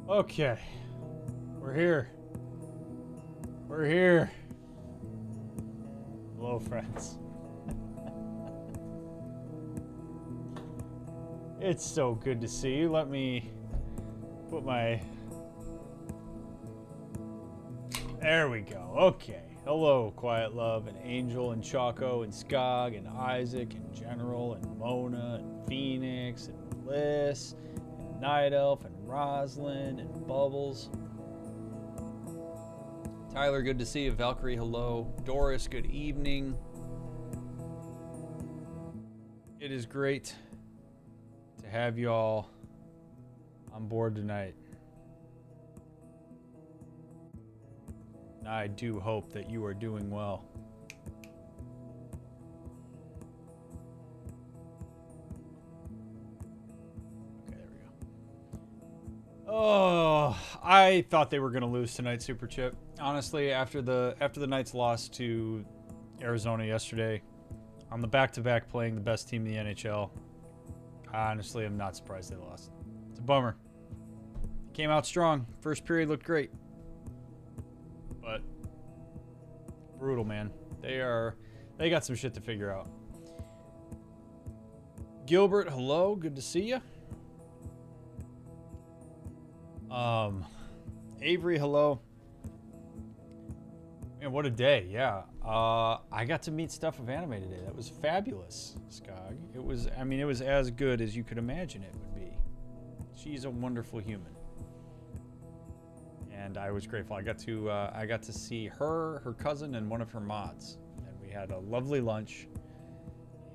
Okay. We're here. We're here. Hello, friends. It's so good to see you. Let me put my... There we go. Okay. Hello, Quiet Love, and Angel, and Choco, and Skog, and Isaac, and General, and Mona, and Phoenix, and Liz, and Night Elf, and Roslyn, and Bubbles. Tyler, good to see you. Valkyrie, hello. Doris, good evening. It is great to have you all on board tonight. I do hope that you are doing well. Okay, there we go. Oh, I thought they were going to lose tonight, Super Chip. Honestly, after the Knights lost to Arizona yesterday, on the back-to-back playing the best team in the NHL, honestly, I'm not surprised they lost. It's a bummer. Came out strong. First period looked great. But brutal, man. They got some shit to figure out. Gilbert, hello. Good to see you. Avery, hello. Man, what a day. Yeah. I got to meet Stuff of Anime today. That was fabulous, Skog. It was as good as you could imagine it would be. She's a wonderful human. And I was grateful. I got to see her cousin, and one of her mods, and we had a lovely lunch.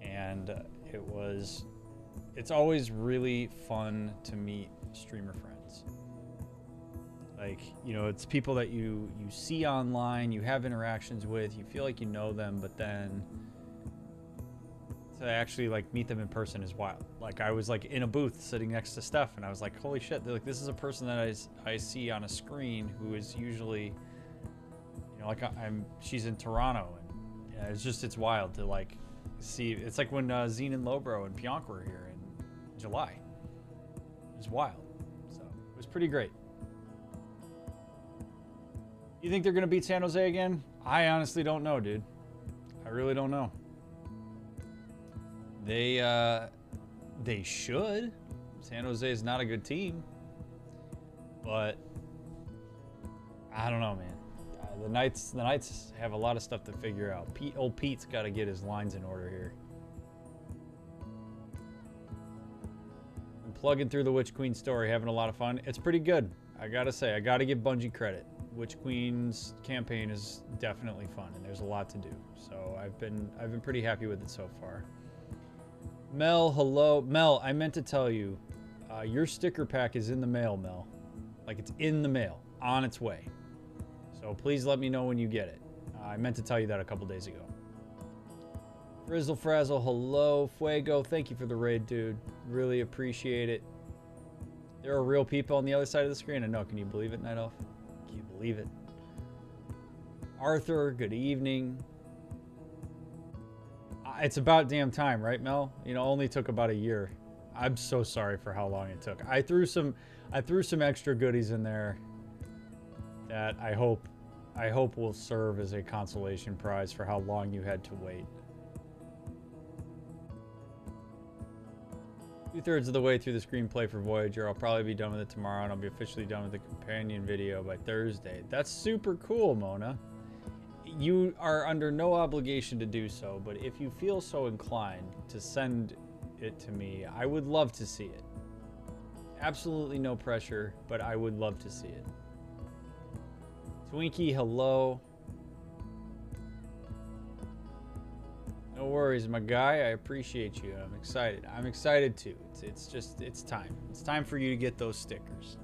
And it's always really fun to meet streamer friends. Like, you know, it's people that you see online, you have interactions with, you feel like you know them, but then to actually like meet them in person is wild. Like, I was like in a booth sitting next to Steph, and I was like, holy shit, like, this is a person that I see on a screen who is usually, you know, like she's in Toronto, and yeah, it's wild to like see. It's like when Zine and Lobro and Pionk were here in July. It was wild. So it was pretty great. You think they're gonna beat San Jose again? I honestly don't know, dude. I really don't know. They should. San Jose is not a good team, but I don't know, man. The Knights have a lot of stuff to figure out. Old Pete's got to get his lines in order here. I'm plugging through the Witch Queen story, having a lot of fun. It's pretty good. I gotta say, I gotta give Bungie credit. Witch Queen's campaign is definitely fun, and there's a lot to do. So I've been pretty happy with it so far. Mel, hello. Mel, I meant to tell you, your sticker pack is in the mail, Mel. Like, it's in the mail, on its way. So please let me know when you get it. I meant to tell you that a couple days ago. Frizzle Frazzle, hello. Fuego, thank you for the raid, dude. Really appreciate it. There are real people on the other side of the screen. I know, can you believe it, Night Elf? Can you believe it? Arthur, good evening. It's about damn time, right, Mel? You know, only took about a year. I'm so sorry for how long it took. I threw some extra goodies in there that I hope will serve as a consolation prize for how long you had to wait. 2/3 of the way through the screenplay for Voyager. I'll probably be done with it tomorrow, and I'll be officially done with the companion video by Thursday. That's super cool, Mona. You are under no obligation to do so, but if you feel so inclined to send it to me, I would love to see it. Absolutely no pressure, but I would love to see it. Twinkie, hello. No worries, my guy. I appreciate you. I'm excited. I'm excited too. It's time. It's time for you to get those stickers.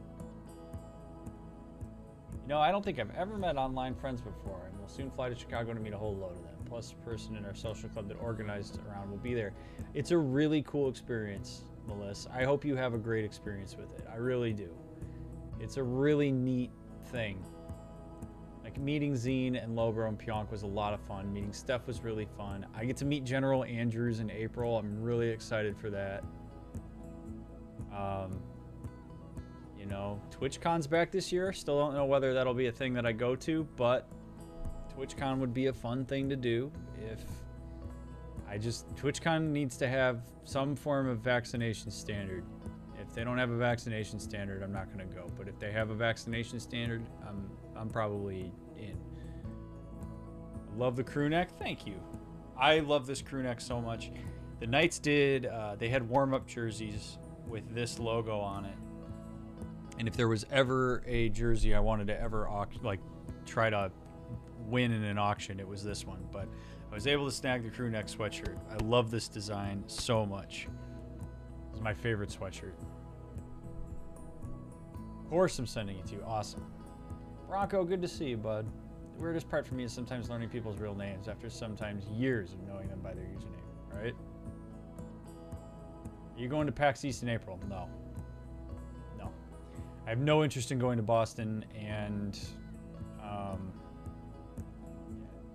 You know, I don't think I've ever met online friends before, and we'll soon fly to Chicago to meet a whole load of them. Plus, a person in our social club that organized around will be there. It's a really cool experience, Melissa. I hope you have a great experience with it. I really do. It's a really neat thing. Like, meeting Zine and Lobro and Pionk was a lot of fun. Meeting Steph was really fun. I get to meet General Andrews in April. I'm really excited for that. You know, TwitchCon's back this year. Still don't know whether that'll be a thing that I go to, but TwitchCon would be a fun thing to do. If TwitchCon needs to have some form of vaccination standard. If they don't have a vaccination standard, I'm not going to go. But if they have a vaccination standard, I'm probably in. I love the crew neck. Thank you. I love this crew neck so much. The Knights did, they had warm-up jerseys with this logo on it. And if there was ever a jersey I wanted to ever try to win in an auction, it was this one. But I was able to snag the crew neck sweatshirt. I love this design so much. It's my favorite sweatshirt. Of course I'm sending it to you. Awesome. Bronco, good to see you, bud. The weirdest part for me is sometimes learning people's real names after sometimes years of knowing them by their username, right? Are you going to PAX East in April? No. No. I have no interest in going to Boston, and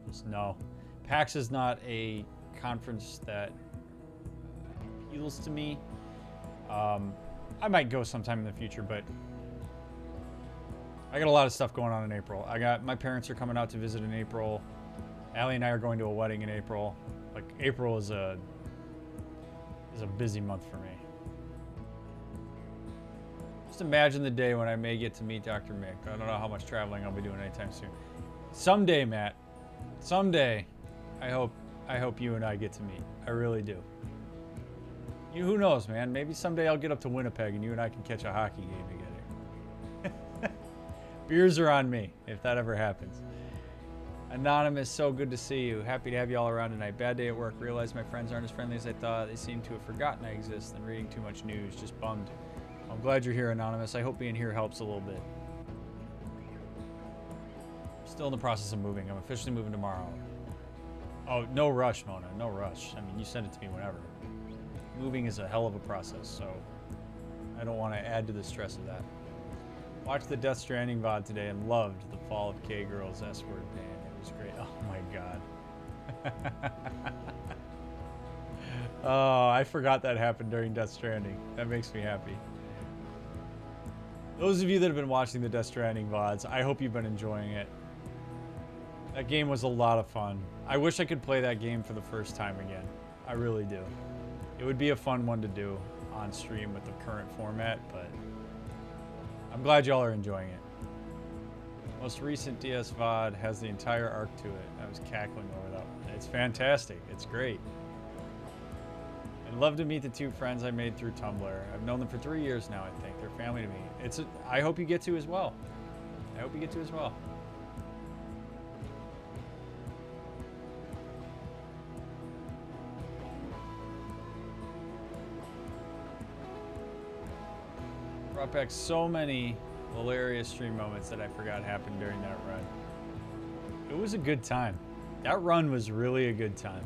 just no. PAX is not a conference that appeals to me. I might go sometime in the future, but I got a lot of stuff going on in April. My parents are coming out to visit in April. Allie and I are going to a wedding in April. Like, April is a busy month for me. Just imagine the day when I may get to meet Dr. Mick. I don't know how much traveling I'll be doing anytime soon. Someday, Matt. Someday, I hope you and I get to meet. I really do. Who knows, man? Maybe someday I'll get up to Winnipeg and you and I can catch a hockey game together. Beers are on me, if that ever happens. Anonymous, so good to see you. Happy to have you all around tonight. Bad day at work. Realized my friends aren't as friendly as I thought. They seem to have forgotten I exist and reading too much news. Just bummed. I'm glad you're here, Anonymous. I hope being here helps a little bit. Still in the process of moving. I'm officially moving tomorrow. Oh, no rush, Mona. No rush. I mean, you send it to me whenever. Moving is a hell of a process, so I don't want to add to the stress of that. Watched the Death Stranding VOD today and loved the Fall of K-Girls S-word band. It was great. Oh my god. Oh, I forgot that happened during Death Stranding. That makes me happy. Those of you that have been watching the Death Stranding VODs, I hope you've been enjoying it. That game was a lot of fun. I wish I could play that game for the first time again. I really do. It would be a fun one to do on stream with the current format, but I'm glad y'all are enjoying it. Most recent DS VOD has the entire arc to it. I was cackling over that one. It's fantastic. It's great. I'd love to meet the two friends I made through Tumblr. I've known them for 3 years now, I think. They're family to me. I hope you get to as well. I hope you get to as well. Brought back so many hilarious stream moments that I forgot happened during that run. It was a good time. That run was really a good time.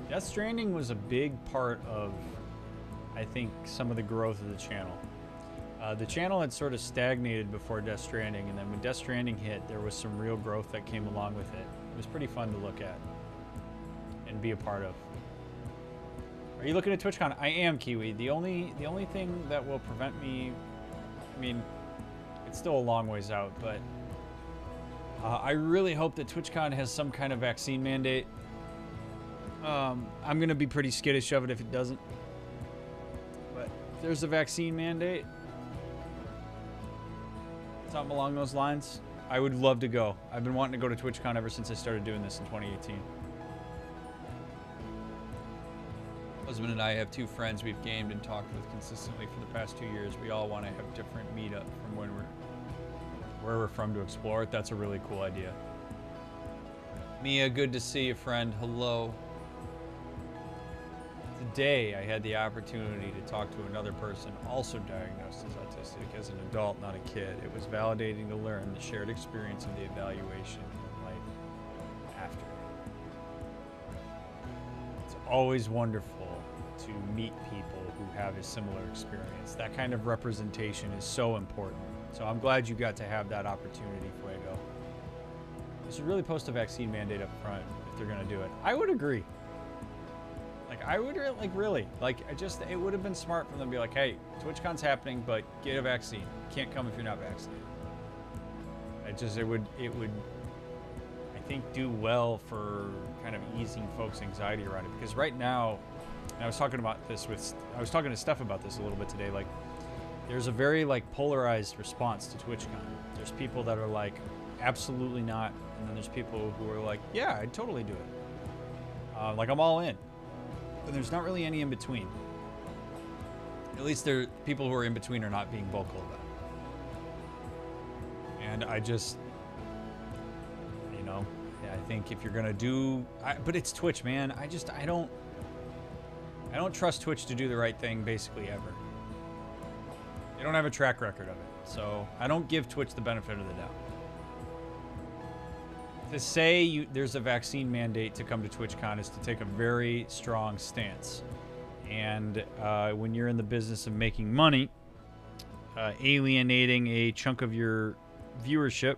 Death Stranding was a big part of, I think, some of the growth of the channel. The channel had sort of stagnated before Death Stranding, and then when Death Stranding hit, there was some real growth that came along with it. It was pretty fun to look at and be a part of. Are you looking at TwitchCon? I am, Kiwi. The only thing that will prevent me, I mean, it's still a long ways out, but I really hope that TwitchCon has some kind of vaccine mandate. I'm going to be pretty skittish of it if it doesn't. But if there's a vaccine mandate, something along those lines, I would love to go. I've been wanting to go to TwitchCon ever since I started doing this in 2018. Husband and I have two friends we've gamed and talked with consistently for the past 2 years. We all want to have different meetup from where we're from to explore it. That's a really cool idea. Mia, good to see you, friend. Hello. Today, I had the opportunity to talk to another person also diagnosed as autistic as an adult, not a kid. It was validating to learn the shared experience of the evaluation and life after. It's always wonderful to meet people who have a similar experience. That kind of representation is so important. So I'm glad you got to have that opportunity, Fuego. They should really post a vaccine mandate up front if they're going to do it. I would agree. Like, I would really, like, it would have been smart for them to be like, hey, TwitchCon's happening, but get a vaccine. Can't come if you're not vaccinated. It would, I think, do well for kind of easing folks' anxiety around it. Because right now, and I was talking to Steph about this a little bit today, like, there's a very, like, polarized response to TwitchCon. There's people that are like, absolutely not, and then there's people who are like, yeah, I'd totally do it. Like, I'm all in. But there's not really any in between. At least people who are in between are not being vocal about it. And I just, you know, I think if you're gonna do, but it's Twitch, man. I don't trust Twitch to do the right thing basically ever. They don't have a track record of it, so I don't give Twitch the benefit of the doubt. To say there's a vaccine mandate to come to TwitchCon is to take a very strong stance. And when you're in the business of making money, alienating a chunk of your viewership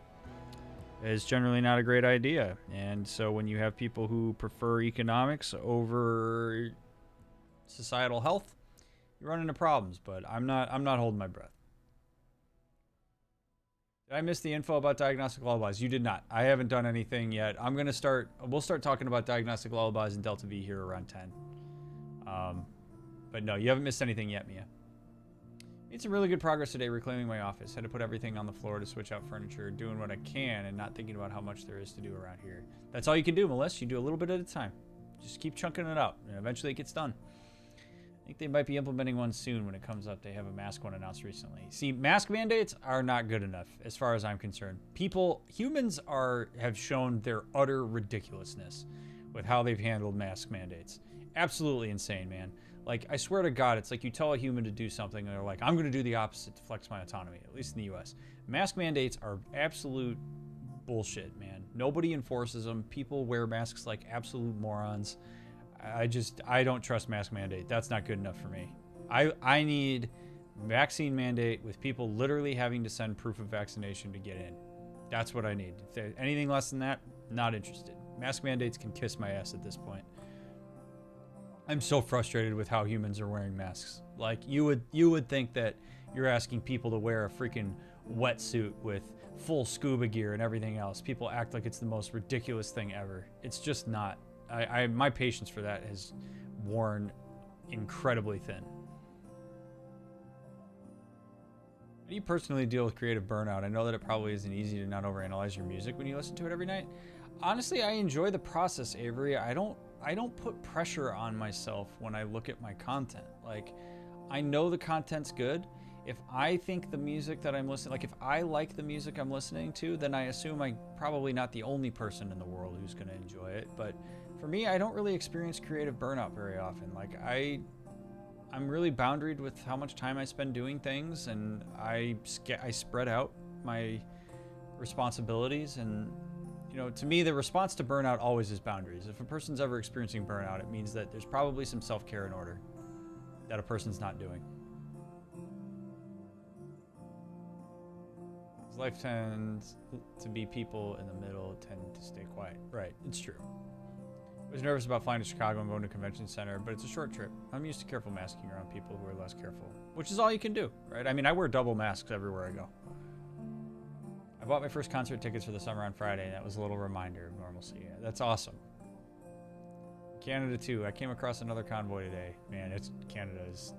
is generally not a great idea. And so when you have people who prefer economics over societal health, you run into problems. But I'm not holding my breath. Did I miss the info about Diagnostic Lullabies? You did not. I haven't done anything yet. We'll start talking about Diagnostic Lullabies and Delta V here around 10. But no, you haven't missed anything yet, Mia. Made some really good progress today reclaiming my office. Had to put everything on the floor to switch out furniture, doing what I can and not thinking about how much there is to do around here. That's all you can do, Melissa. You do a little bit at a time. Just keep chunking it out, and eventually it gets done. I think they might be implementing one soon when it comes up. They have a mask one announced recently. See, mask mandates are not good enough as far as I'm concerned. Humans have shown their utter ridiculousness with how they've handled mask mandates. Absolutely insane, man. Like, I swear to God, it's like you tell a human to do something and they're like, I'm going to do the opposite to flex my autonomy, at least in the US. Mask mandates are absolute bullshit, man. Nobody enforces them. People wear masks like absolute morons. I don't trust mask mandate. That's not good enough for me. I need vaccine mandate with people literally having to send proof of vaccination to get in. That's what I need. If there's anything less than that, not interested. Mask mandates can kiss my ass at this point. I'm so frustrated with how humans are wearing masks. Like, you would think that you're asking people to wear a freaking wetsuit with full scuba gear and everything else. People act like it's the most ridiculous thing ever. It's just not. My patience for that has worn incredibly thin. How do you personally deal with creative burnout? I know that it probably isn't easy to not overanalyze your music when you listen to it every night. Honestly, I enjoy the process, Avery. I don't put pressure on myself when I look at my content. Like, I know the content's good. If I think the music that I'm listening, like if I like the music I'm listening to, then I assume I'm probably not the only person in the world who's going to enjoy it. But for me, I don't really experience creative burnout very often. Like, I'm really boundaried with how much time I spend doing things, and I spread out my responsibilities. And, you know, to me, the response to burnout always is boundaries. If a person's ever experiencing burnout, it means that there's probably some self-care in order that a person's not doing. Life tends to be people in the middle tend to stay quiet. Right, it's true. I was nervous about flying to Chicago and going to a convention center, but it's a short trip. I'm used to careful masking around people who are less careful, which is all you can do, right? I mean, I wear double masks everywhere I go. I bought my first concert tickets for the summer on Friday, and that was a little reminder of normalcy. Yeah, that's awesome. Canada too. I came across another convoy today. Man, it's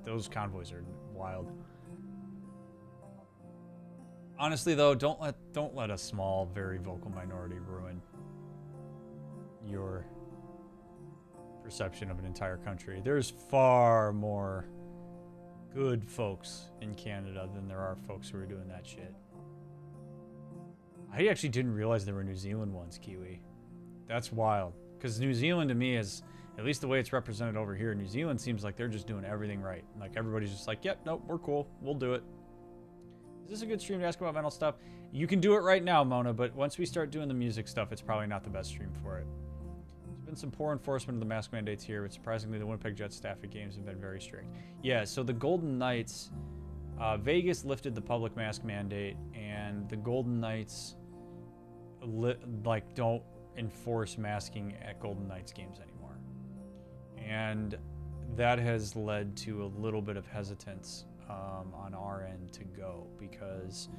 those convoys are wild. Honestly, though, don't let a small, very vocal minority ruin your perception of an entire country. There's far more good folks in Canada than there are folks who are doing that shit. I actually didn't realize there were New Zealand ones, Kiwi. That's wild. Because New Zealand, to me, is, at least the way it's represented over here, New Zealand seems like they're just doing everything right. Like, everybody's just like, yep, nope, we're cool. We'll do it. Is this a good stream to ask about mental stuff? You can do it right now, Mona, but once we start doing the music stuff, it's probably not the best stream for it. There's been some poor enforcement of the mask mandates here, but surprisingly, the Winnipeg Jets staff at games have been very strict. Yeah, so the Golden Knights, Vegas lifted the public mask mandate, and the Golden Knights, don't enforce masking at Golden Knights games anymore. And that has led to a little bit of hesitance on our end to go, because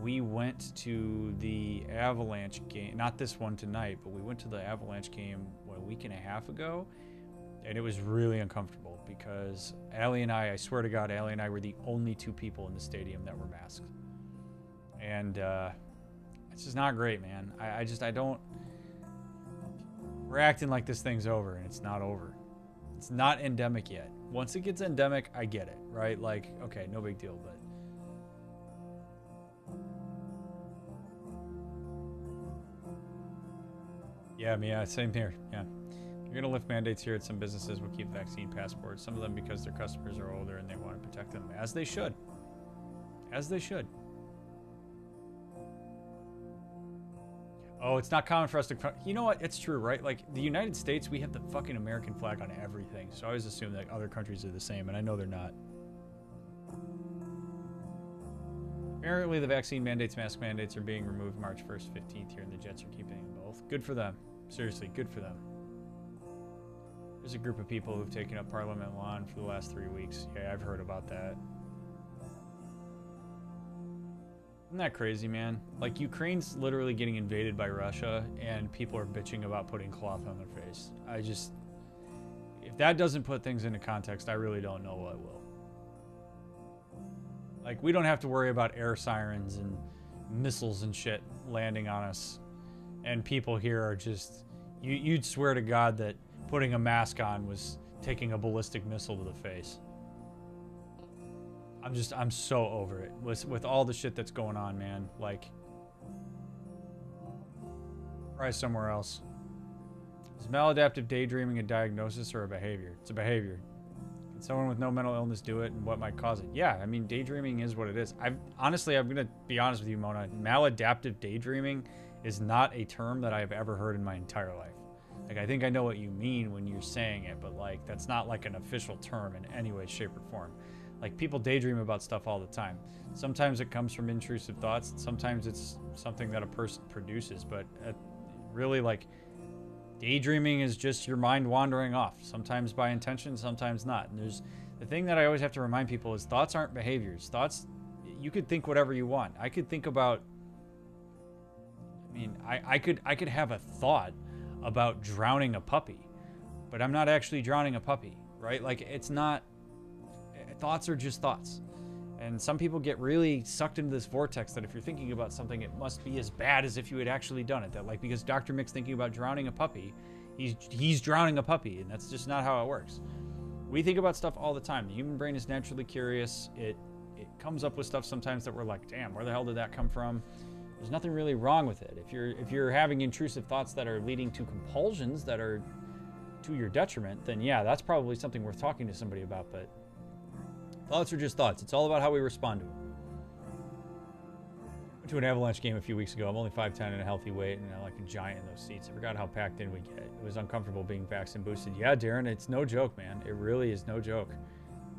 we went to the Avalanche game, not this one tonight, but we went to the Avalanche game a week and a half ago, and it was really uncomfortable because Allie and I swear to God, Allie and I were the only two people in the stadium that were masked. And it's just not great, man. I don't... We're acting like this thing's over, and it's not over. It's not endemic yet. Once it gets endemic, I get it, right? Like, okay, no big deal, but... Yeah, Mia, same here, yeah. You're going to lift mandates here at some businesses will keep vaccine passports. Some of them because their customers are older and they want to protect them. As they should. As they should. Oh, it's not common for us to... You know what? It's true, right? Like, the United States, we have the fucking American flag on everything. So I always assume that other countries are the same, and I know they're not. Apparently, the vaccine mandates, mask mandates are being removed March 1st, 15th here, and the Jets are keeping them both. Good for them. Seriously, good for them. There's a group of people who've taken up Parliament lawn for the last 3 weeks. Yeah, I've heard about that. Isn't that crazy, man? Like, Ukraine's literally getting invaded by Russia, and people are bitching about putting cloth on their face. I just... If that doesn't put things into context, I really don't know what will. Like, we don't have to worry about air sirens and missiles and shit landing on us. And people here are just... You'd swear to God that putting a mask on was taking a ballistic missile to the face. I'm so over it. With all the shit that's going on, man. Like, try somewhere else. Is maladaptive daydreaming a diagnosis or a behavior? It's a behavior. Can someone with no mental illness do it, and what might cause it? Yeah, I mean, daydreaming is what it is. Honestly, I'm going to be honest with you, Mona. Maladaptive daydreaming is not a term that I've ever heard in my entire life. Like, I think I know what you mean when you're saying it, but, like, that's not, like, an official term in any way, shape, or form. Like, people daydream about stuff all the time. Sometimes it comes from intrusive thoughts. Sometimes it's something that a person produces. But really, like, daydreaming is just your mind wandering off. Sometimes by intention, sometimes not. And there's the thing that I always have to remind people is thoughts aren't behaviors. Thoughts, you could think whatever you want. I could think about... I mean, I could have a thought about drowning a puppy. But I'm not actually drowning a puppy, right? Like, it's not... Thoughts are just thoughts. And some people get really sucked into this vortex that if you're thinking about something, it must be as bad as if you had actually done it. That, like, because DrMick's thinking about drowning a puppy, he's drowning a puppy, and that's just not how it works. We think about stuff all the time. The human brain is naturally curious. It comes up with stuff sometimes that we're like, damn, where the hell did that come from? There's nothing really wrong with it. If you're having intrusive thoughts that are leading to compulsions that are to your detriment, then yeah, that's probably something worth talking to somebody about, but thoughts are just thoughts. It's all about how we respond to them. Went to an Avalanche game a few weeks ago. I'm only 5'10" and a healthy weight, and I'm like a giant in those seats. I forgot how packed in we get. It was uncomfortable being vaxxed and boosted. Yeah, Darren, it's no joke, man. It really is no joke.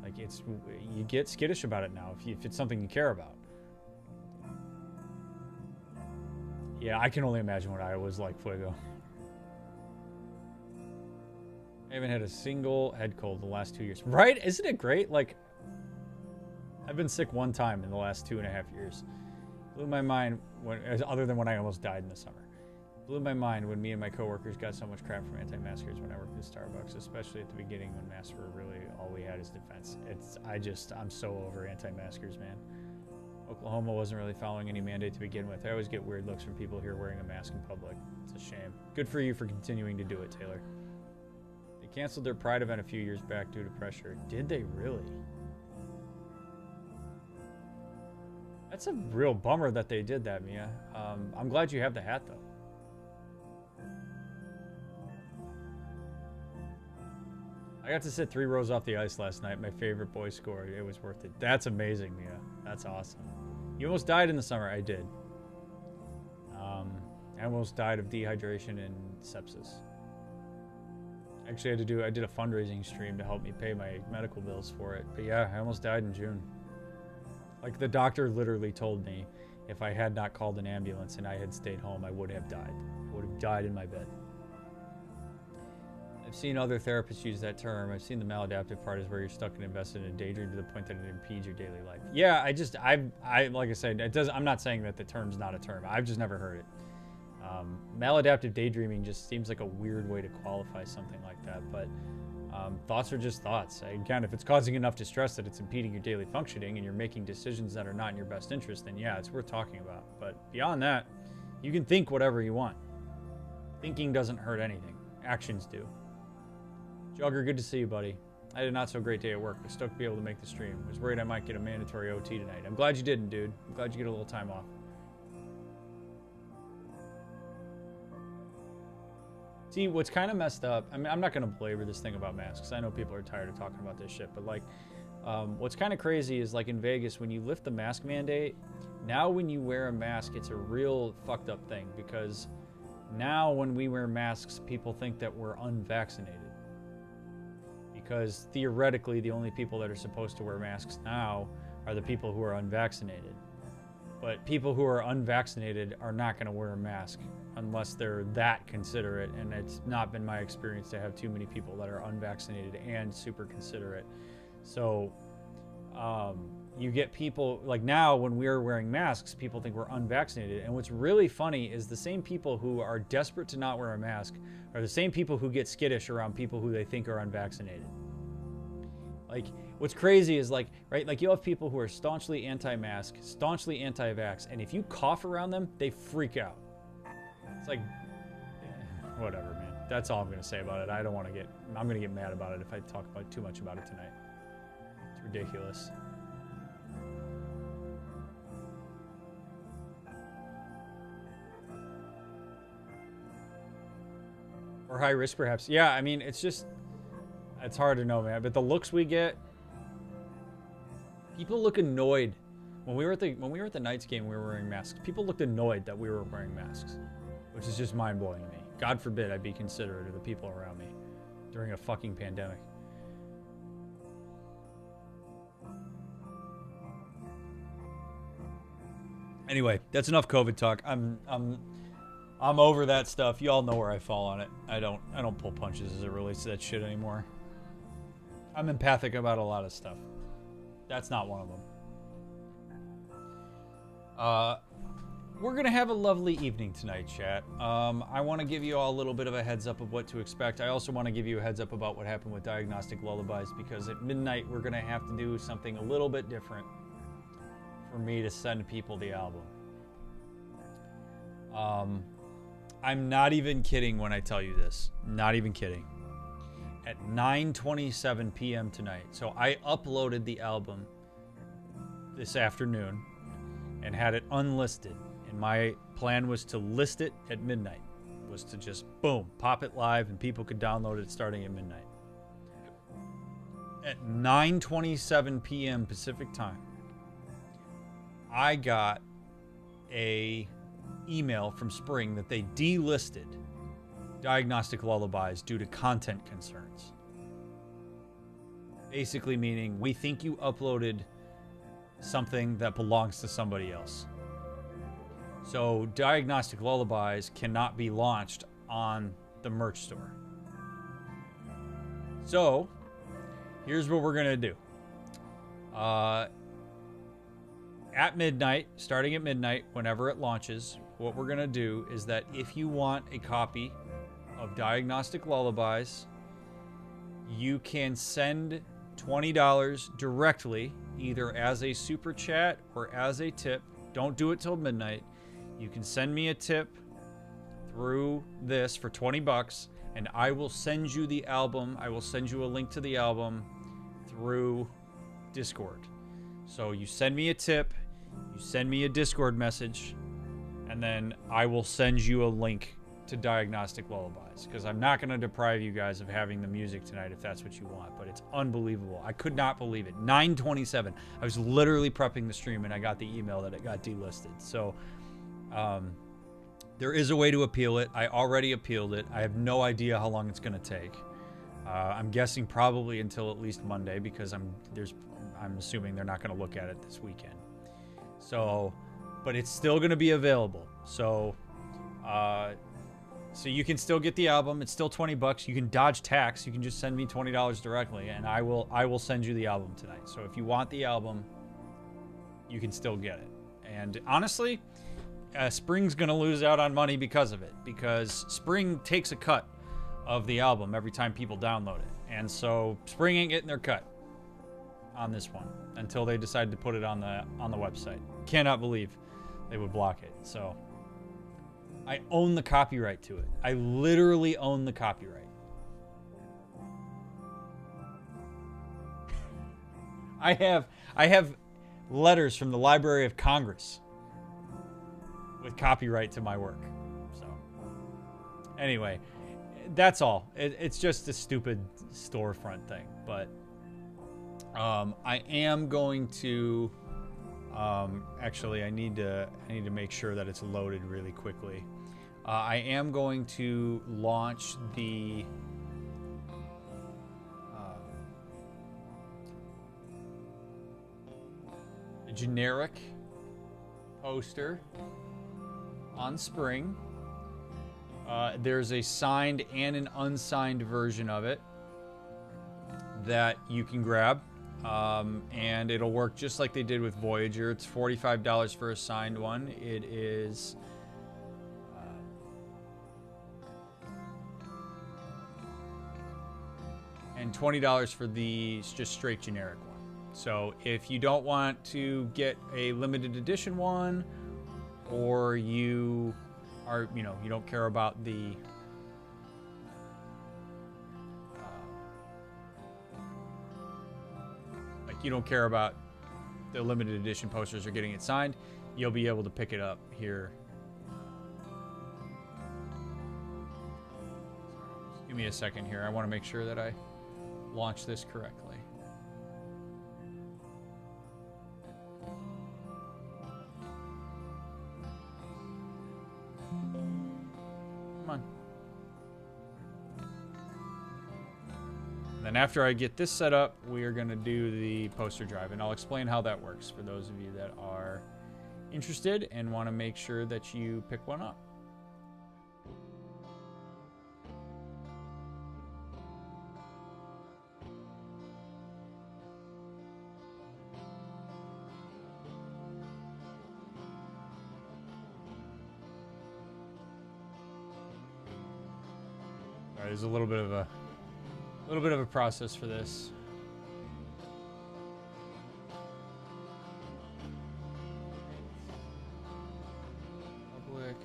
Like, you get skittish about it now if it's something you care about. Yeah, I can only imagine what I was like, Fuego. I haven't had a single head cold in the last 2 years. Right? Isn't it great? Like, I've been sick one time in the last 2.5 years. Blew my mind other than when I almost died in the summer. Blew my mind when me and my coworkers got so much crap from anti-maskers when I worked at Starbucks, especially at the beginning when masks were really all we had as defense. I'm so over anti-maskers, man. Oklahoma wasn't really following any mandate to begin with. I always get weird looks from people here wearing a mask in public. It's a shame. Good for you for continuing to do it, Taylor. They canceled their Pride event a few years back due to pressure. Did they really? That's a real bummer that they did that, Mia. I'm glad you have the hat, though. I got to sit 3 rows off the ice last night. My favorite boy scored. It was worth it. That's amazing, Mia. That's awesome. You almost died in the summer. I did. I almost died of dehydration and sepsis. Actually, I did a fundraising stream to help me pay my medical bills for it. But yeah, I almost died in June. Like, the doctor literally told me if I had not called an ambulance and I had stayed home, I would have died. I would have died in my bed. I've seen other therapists use that term. I've seen the maladaptive part is where you're stuck and invested in a daydream to the point that it impedes your daily life. Yeah, I like I said, it does. I'm not saying that the term's not a term. I've just never heard it. Maladaptive daydreaming just seems like a weird way to qualify something like that. But thoughts are just thoughts. Again, if it's causing enough distress that it's impeding your daily functioning and you're making decisions that are not in your best interest, then yeah, it's worth talking about. But beyond that, you can think whatever you want. Thinking doesn't hurt anything. Actions do. Jogger, good to see you, buddy. I had a not so great day at work, but stoked to be able to make the stream. Was worried I might get a mandatory OT tonight. I'm glad you didn't, dude. I'm glad you get a little time off. See, what's kind of messed up, I mean, I'm not going to belabor this thing about masks. I know people are tired of talking about this shit, but like, what's kind of crazy is like in Vegas, when you lift the mask mandate, now when you wear a mask, it's a real fucked up thing, because now when we wear masks, people think that we're unvaccinated. Because theoretically, the only people that are supposed to wear masks now are the people who are unvaccinated. But people who are unvaccinated are not going to wear a mask unless they're that considerate, and it's not been my experience to have too many people that are unvaccinated and super considerate. So you get people, like now when we're wearing masks, people think we're unvaccinated. And what's really funny is the same people who are desperate to not wear a mask are the same people who get skittish around people who they think are unvaccinated. Like, what's crazy is like, right, like you have people who are staunchly anti-mask, staunchly anti-vax, and if you cough around them, they freak out. It's like, whatever, man. That's all I'm going to say about it. I'm going to get mad about it if I talk about too much about it tonight. It's ridiculous. Or high risk, perhaps. Yeah, I mean, it's hard to know, man. But the looks we get, people look annoyed. When we were at the Knights game, we were wearing masks. People looked annoyed that we were wearing masks, which is just mind blowing to me. God forbid I be considerate of the people around me during a fucking pandemic. Anyway, that's enough COVID talk. I'm over that stuff. You all know where I fall on it. I don't pull punches as it relates to that shit anymore. I'm empathic about a lot of stuff. That's not one of them. We're gonna have a lovely evening tonight, chat. I want to give you all a little bit of a heads up of what to expect. I also want to give you a heads up about what happened with Diagnostic Lullabies, because at midnight we're gonna have to do something a little bit different for me to send people the album. I'm not even kidding when I tell you this. Not even kidding. At 9:27 p.m. tonight, so I uploaded the album this afternoon and had it unlisted. And my plan was to list it at midnight. Was to just, boom, pop it live and people could download it starting at midnight. At 9:27 p.m. Pacific time, I got a email from Spring that they delisted Diagnostic Lullabies due to content concerns. Basically meaning, we think you uploaded something that belongs to somebody else. So Diagnostic Lullabies cannot be launched on the merch store. So here's what we're gonna do. At midnight, starting at midnight, whenever it launches, what we're gonna do is that if you want a copy of Diagnostic Lullabies, you can send $20 directly, either as a super chat or as a tip. Don't do it till midnight. You can send me a tip through this for $20, and I will send you the album. I will send you a link to the album through Discord. So you send me a tip, you send me a Discord message, and then I will send you a link to Diagnostic Lullabies, because I'm not going to deprive you guys of having the music tonight if that's what you want. But it's unbelievable. I could not believe it. 9:27. I was literally prepping the stream and I got the email that it got delisted. So there is a way to appeal it. I already appealed it. I have no idea how long it's going to take. I'm guessing probably until at least Monday, because I'm assuming they're not going to look at it this weekend. So, but it's still going to be available. So So you can still get the album. It's still 20 bucks. You can dodge tax. You can just send me $20 directly, and I will send you the album tonight. So if you want the album, you can still get it. And honestly, Spring's gonna lose out on money because of it, because Spring takes a cut of the album every time people download it, and so Spring ain't getting their cut on this one until they decide to put it on the website. Cannot believe they would block it. So I own the copyright to it. I literally own the copyright. I have letters from the Library of Congress with copyright to my work. So anyway, that's all. It's just a stupid storefront thing. But I am going to actually I need to make sure that it's loaded really quickly. I am going to launch the generic poster on Spring. There's a signed and an unsigned version of it that you can grab, and it'll work just like they did with Voyager. It's $45 for a signed one. It is and $20 for the just straight generic one. So if you don't want to get a limited edition one, or you are, you don't care about the you don't care about the limited edition posters or getting it signed, you'll be able to pick it up here. Just give me a second here. I want to make sure that I launch this correctly. Come on. And then after I get this set up, we are going to do the poster drive, and I'll explain how that works for those of you that are interested and want to make sure that you pick one up. All right, there's a little bit of a process for this. Public.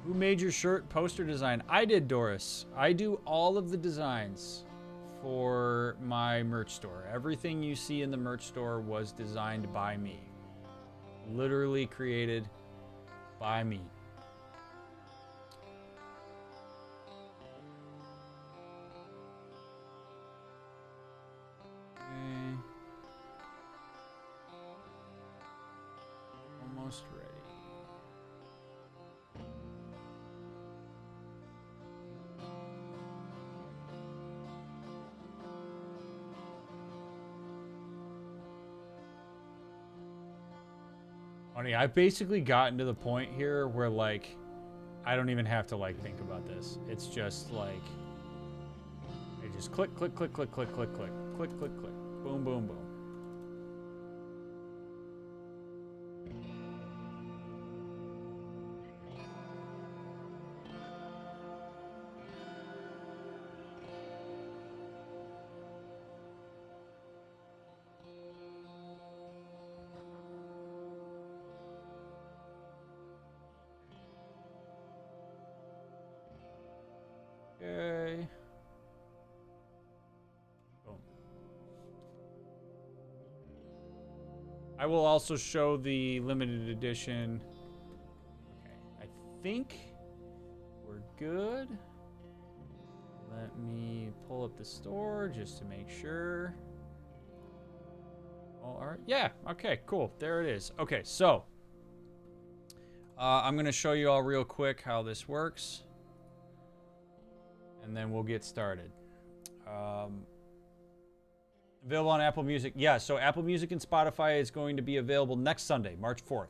Who made your shirt poster design? I did, Doris. I do all of the designs for my merch store. Everything you see in the merch store was designed by me. Literally created by me. Almost ready. Funny, I've basically gotten to the point here where, like, I don't even have to, like, think about this. It's just, like, I just click, click, click, click, click, click, click, click, click, click, boom, boom, boom. Okay. Boom. I will also show the limited edition. Okay, I think we're good. Let me pull up the store just to make sure. All right. Yeah. Okay. Cool. There it is. Okay. So I'm gonna show you all real quick how this works, and then we'll get started. Available on Apple Music. Yeah, so Apple Music and Spotify is going to be available next Sunday, March 4th.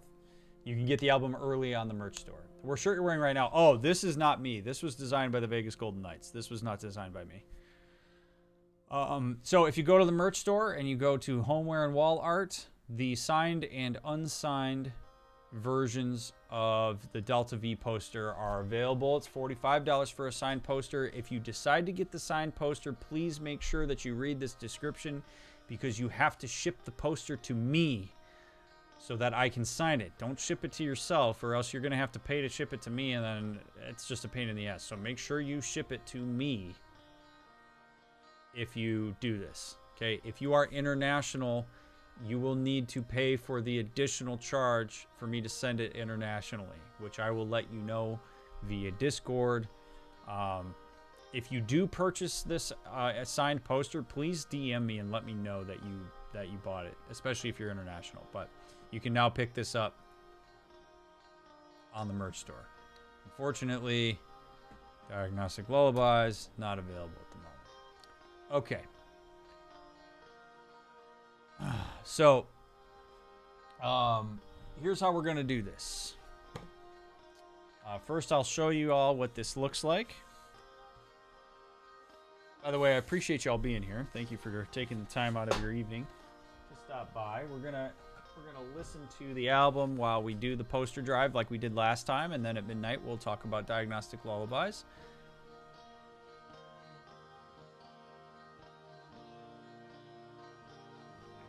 you can get the album early on the merch store. The shirt you're wearing right now, oh, this is not me. This was designed by the Vegas Golden Knights. This was not designed by me. So if you go to the merch store and you go to homeware and wall art, the signed and unsigned versions of the Delta V poster are available. It's $45 for a signed poster. If you decide to get the signed poster, please make sure that you read this description, because you have to ship the poster to me so that I can sign it. Don't ship it to yourself, or else you're going to have to pay to ship it to me, and then it's just a pain in the ass. So make sure you ship it to me if you do this. Okay? If you are international, you will need to pay for the additional charge for me to send it internationally, which I will let you know via Discord. If you do purchase this signed poster, please DM me and let me know that you bought it, especially if you're international. But you can now pick this up on the merch store. Unfortunately, Diagnostic Lullabies not available at the moment. Okay. So, here's how we're going to do this. First, I'll show you all what this looks like. By the way, I appreciate y'all being here. Thank you for taking the time out of your evening to stop by. We're gonna listen to the album while we do the poster drive like we did last time, and then at midnight we'll talk about Diagnostic Lullabies.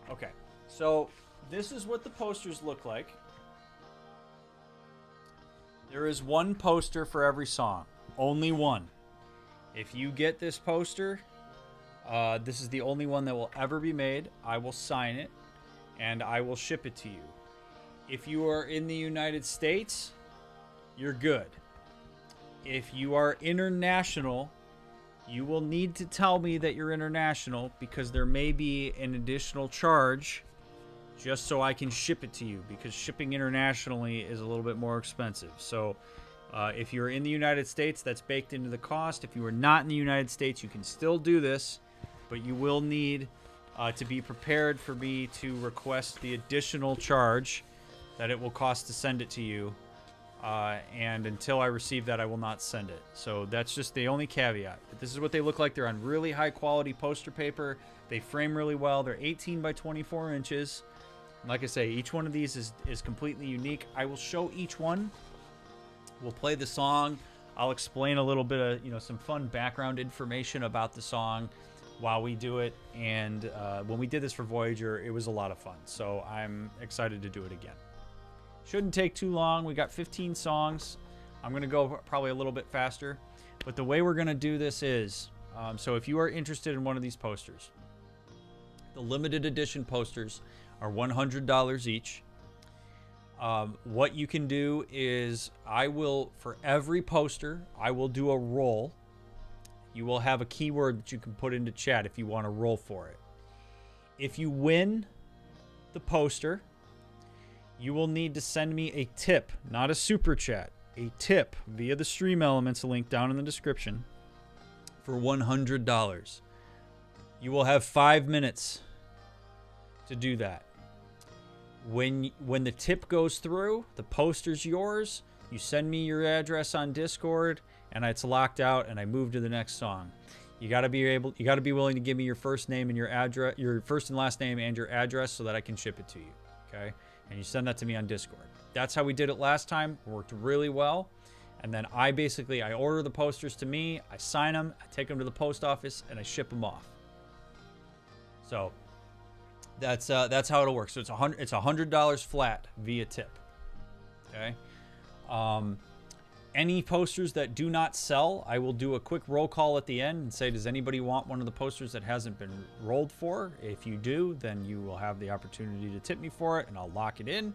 Okay, so this is what the posters look like. There is one poster for every song. Only one. If you get this poster, this is the only one that will ever be made. I will sign it, and I will ship it to you. If you are in the United States, you're good. If you are international, you will need to tell me that you're international, because there may be an additional charge just so I can ship it to you, because shipping internationally is a little bit more expensive. So if you're in the United States, that's baked into the cost. If you are not in the United States, you can still do this, but you will need to be prepared for me to request the additional charge that it will cost to send it to you. And until I receive that, I will not send it. So that's just the only caveat. But this is what they look like. They're on really high quality poster paper. They frame really well. They're 18 by 24 inches. Like I say, each one of these is completely unique. I will show each one. We'll play the song. I'll explain a little bit of, some fun background information about the song while we do it. And when we did this for Voyager, it was a lot of fun. So I'm excited to do it again. Shouldn't take too long. We got 15 songs. I'm going to go probably a little bit faster. But the way we're going to do this is, so if you are interested in one of these posters, the limited edition posters are $100 each. What you can do is for every poster, I will do a roll. You will have a keyword that you can put into chat if you want to roll for it. If you win the poster, you will need to send me a tip, not a super chat, a tip via the Stream Elements link down in the description for $100. You will have 5 minutes to do that. When the tip goes through, the poster's yours. You send me your address on Discord, and it's locked out, and I move to the next song. You got to be willing to give me your first name and your address, your first and last name and your address, so that I can ship it to you. Okay? And you send that to me on Discord. That's how we did it last time. It worked really well. And then I order the posters to me, I sign them, I take them to the post office, and I ship them off. So that's how it'll work. So it's $100 flat via tip. Okay. Any posters that do not sell, I will do a quick roll call at the end and say, does anybody want one of the posters that hasn't been rolled for? If you do, then you will have the opportunity to tip me for it, and I'll lock it in.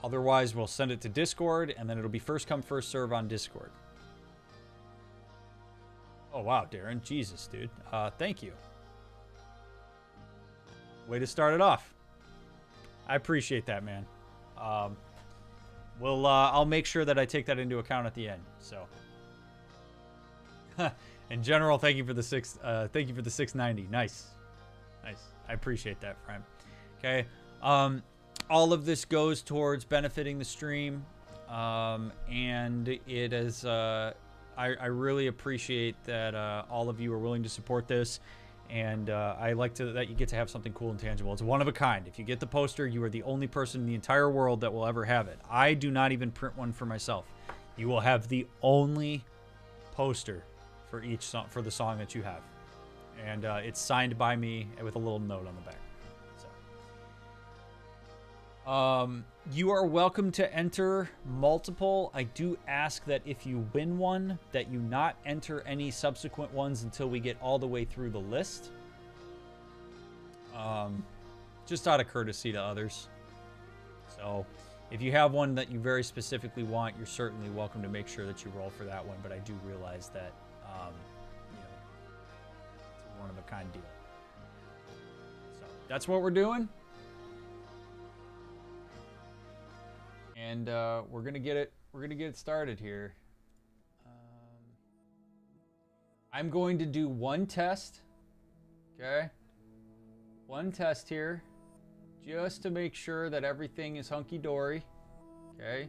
Otherwise, we'll send it to Discord, and then it'll be first come, first serve on Discord. Oh, wow, Darren. Jesus, dude. Thank you. Way to start it off. I appreciate that, man. I'll make sure that I take that into account at the end. So, in general, thank you for the thank you for the 690. Nice. I appreciate that, friend. Okay. all of this goes towards benefiting the stream, and it is. I really appreciate that all of you are willing to support this, and I like that you get to have something cool and tangible. It's one of a kind. If you get the poster, you are the only person in the entire world that will ever have it. I do not even print one for myself. You will have the only poster for each song, for the song that you have, and it's signed by me with a little note on the back. You are welcome to enter multiple. I do ask that if you win one, that you not enter any subsequent ones until we get all the way through the list. Just out of courtesy to others. So, if you have one that you very specifically want, you're certainly welcome to make sure that you roll for that one. But I do realize that, you know, it's a one-of-a-kind deal. So, that's what we're doing. And we're gonna get it started here. I'm going to do one test, okay? One test here, just to make sure that everything is hunky-dory, okay?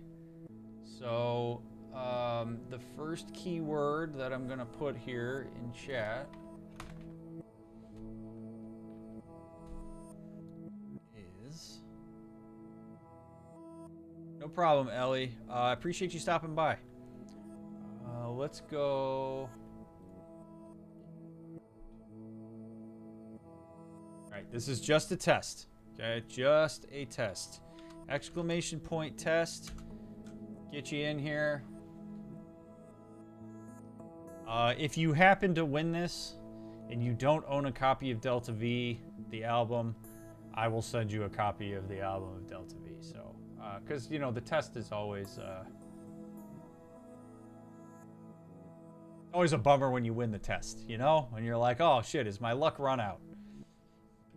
So the first keyword that I'm gonna put here in chat is... No problem, Ellie. I appreciate you stopping by. Let's go. All right, this is just a test. Okay, just a test. Exclamation point test. Get you in here. If you happen to win this and you don't own a copy of Delta V, the album, I will send you a copy of the album of Delta V. So. Because, you know, the test is always a bummer when you win the test, you know? When you're like, oh, shit, is my luck run out?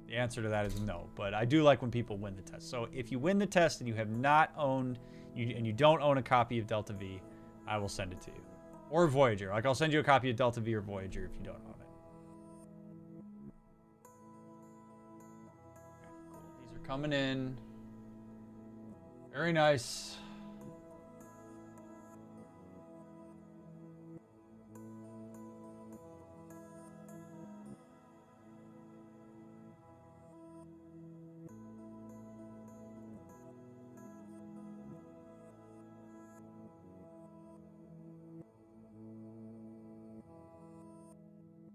The answer to that is no, but I do like when people win the test. So if you win the test and you have not owned, and you don't own a copy of Delta V, I will send it to you. Or Voyager. Like, I'll send you a copy of Delta V or Voyager if you don't own it. Okay, cool. These are coming in. Very nice.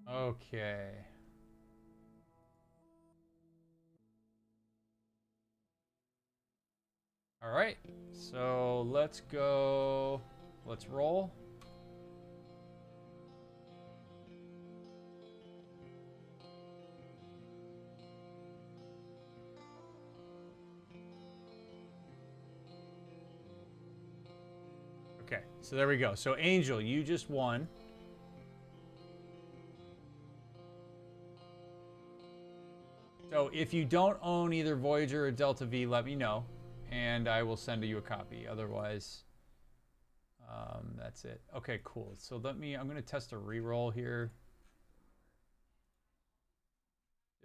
Okay. All right, so let's go. Let's roll. Okay, so there we go. So Angel, you just won. So if you don't own either Voyager or Delta V, let me know, and I will send you a copy. Otherwise, that's it. Okay, cool. So I'm going to test a reroll here.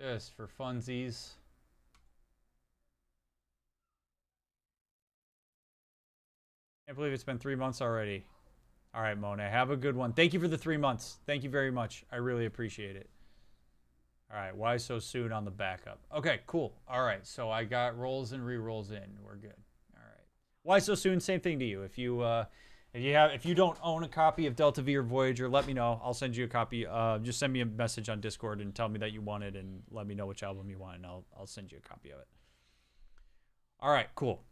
Just for funsies. Can't believe it's been 3 months already. All right, Mona, have a good one. Thank you for the 3 months. Thank you very much. I really appreciate it. All right, why so soon on the backup? Okay, cool. All right, so I got rolls and re-rolls in. We're good. All right. Why so soon? Same thing to you. If you don't own a copy of Delta V or Voyager, let me know. I'll send you a copy. Just send me a message on Discord and tell me that you want it, and let me know which album you want, and I'll send you a copy of it. All right, cool.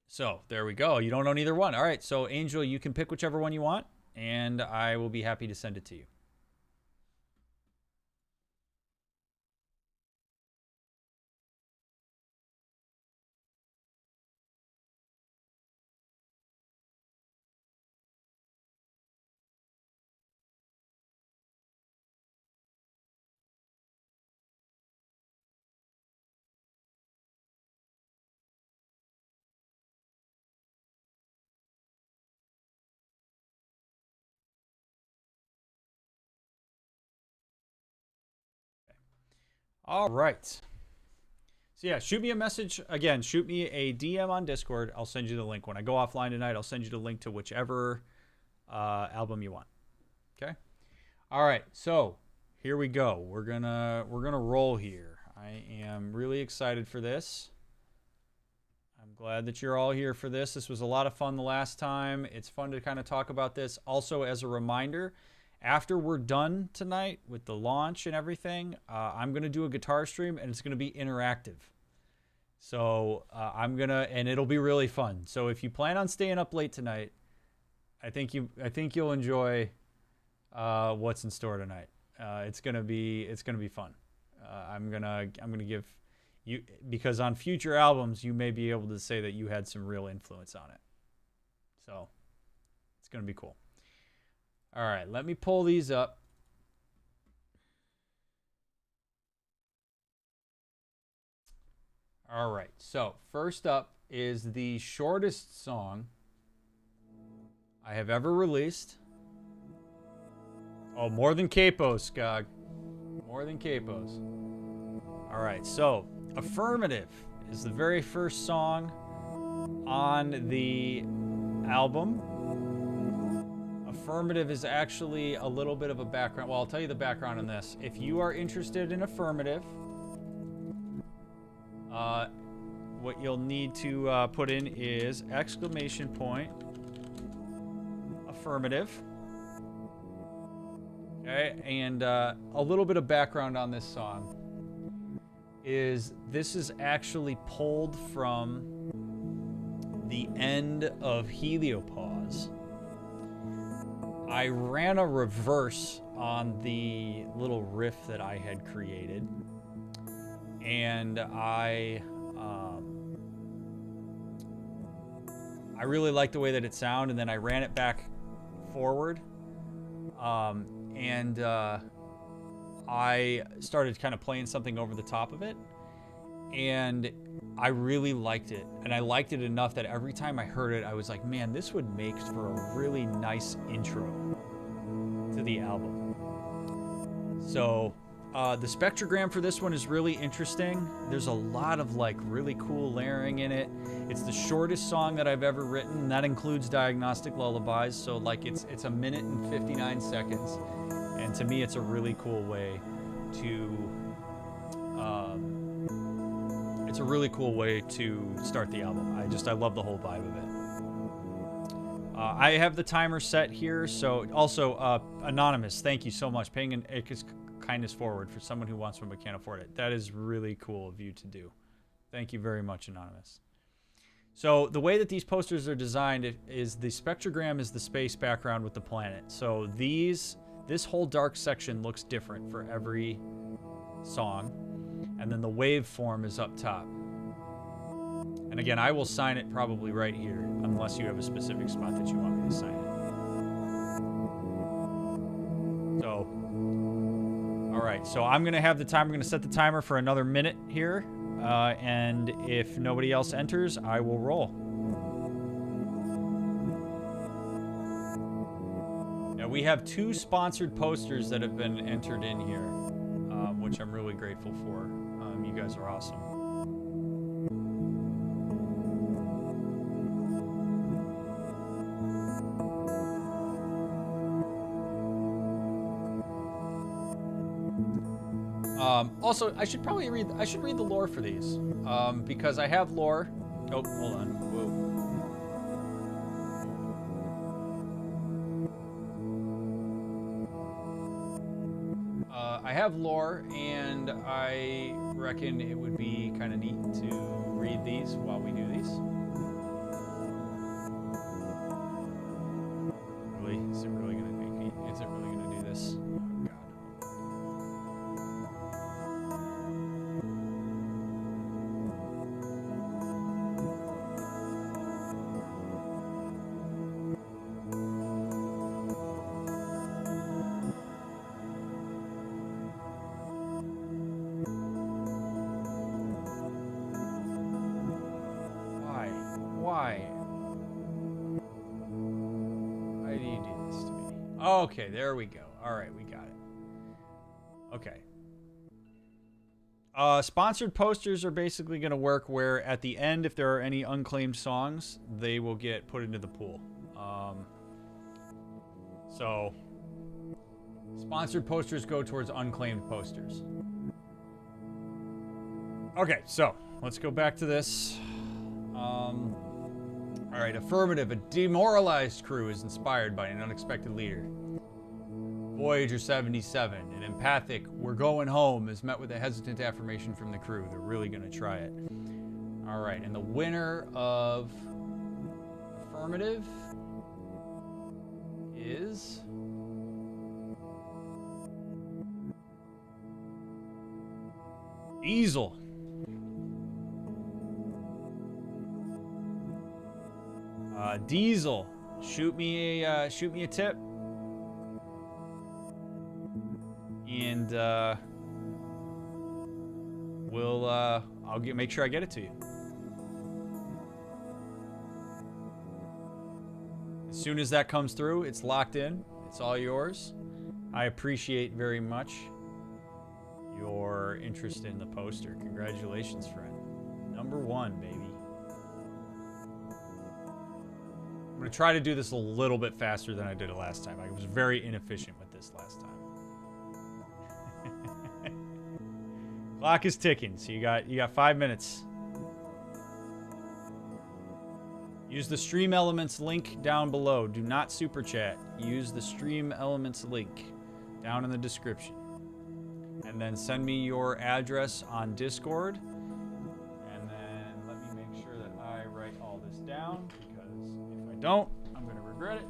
So there we go. You don't own either one. All right, so Angel, you can pick whichever one you want, and I will be happy to send it to you. All right. So yeah, shoot me a message. Again, shoot me a DM on Discord. I'll send you the link. When I go offline tonight, I'll send you the link to whichever album you want. Okay? All right, so here we go. We're gonna roll here. I am really excited for this. I'm glad that you're all here for this. This was a lot of fun the last time. It's fun to kind of talk about this. Also, as a reminder, after we're done tonight with the launch and everything, I'm going to do a guitar stream, and it's going to be interactive. So and it'll be really fun. So if you plan on staying up late tonight, I think you'll enjoy what's in store tonight. It's gonna be fun. I'm gonna give you, because on future albums you may be able to say that you had some real influence on it. So it's gonna be cool. All right, let me pull these up. All right, so first up is the shortest song I have ever released. Oh, more than Capos, Skog. More than Capos. All right, so Affirmative is the very first song on the album. Affirmative is actually a little bit of a background. Well, I'll tell you the background on this. If you are interested in Affirmative, what you'll need to put in is exclamation point Affirmative. Okay, and a little bit of background on this song is this is actually pulled from the end of Heliopause. I ran a reverse on the little riff that I had created, and I really liked the way that it sounded, and then I ran it back forward, and I started kind of playing something over the top of it, and I really liked it. And I liked it enough that every time I heard it, I was like, man, this would make for a really nice intro to the album. So the spectrogram for this one is really interesting. There's a lot of like really cool layering in it. It's the shortest song that I've ever written. That includes Diagnostic Lullabies. So like it's a minute and 59 seconds. And to me, it's a really cool way to start the album. I love the whole vibe of it. I have the timer set here. So also Anonymous, thank you so much. Paying an kindness forward for someone who wants one but can't afford it. That is really cool of you to do. Thank you very much, Anonymous. So the way that these posters are designed is the spectrogram is the space background with the planet. So this whole dark section looks different for every song. And then the waveform is up top. And again, I will sign it probably right here, unless you have a specific spot that you want me to sign it. So, all right, so I'm gonna have the timer. I'm gonna set the timer for another minute here. And if nobody else enters, I will roll. Now we have 2 sponsored posters that have been entered in here, which I'm really grateful for. You guys are awesome. Also, I should read the lore for these, because I have lore. Oh, hold on. Whoa. I have lore, and I reckon it would be kind of neat to read these while we do these. Really? Is it really gonna make me? Is it really gonna do this? Okay, there we go. All right, we got it. Okay. Sponsored posters are basically going to work where at the end, if there are any unclaimed songs, they will get put into the pool. So, sponsored posters go towards unclaimed posters. Okay, so let's go back to this. All right, affirmative. A demoralized crew is inspired by an unexpected leader. Voyager 77, an empathic "we're going home" is met with a hesitant affirmation from the crew. They're really going to try it. All right, and the winner of affirmative is Diesel. Diesel, shoot me a tip, and I'll make sure I get it to you as soon as that comes through. It's locked in. It's all yours. I appreciate very much your interest in the poster. Congratulations, friend. Number 1, baby. I'm going to try to do this a little bit faster than I did it last time. I was very inefficient with this last time. Clock is ticking, so you got 5 minutes. Use the Stream Elements link down below. Do not super chat. Use the Stream Elements link down in the description. And then send me your address on Discord. And then let me make sure that I write all this down, because if I don't, I'm going to regret it.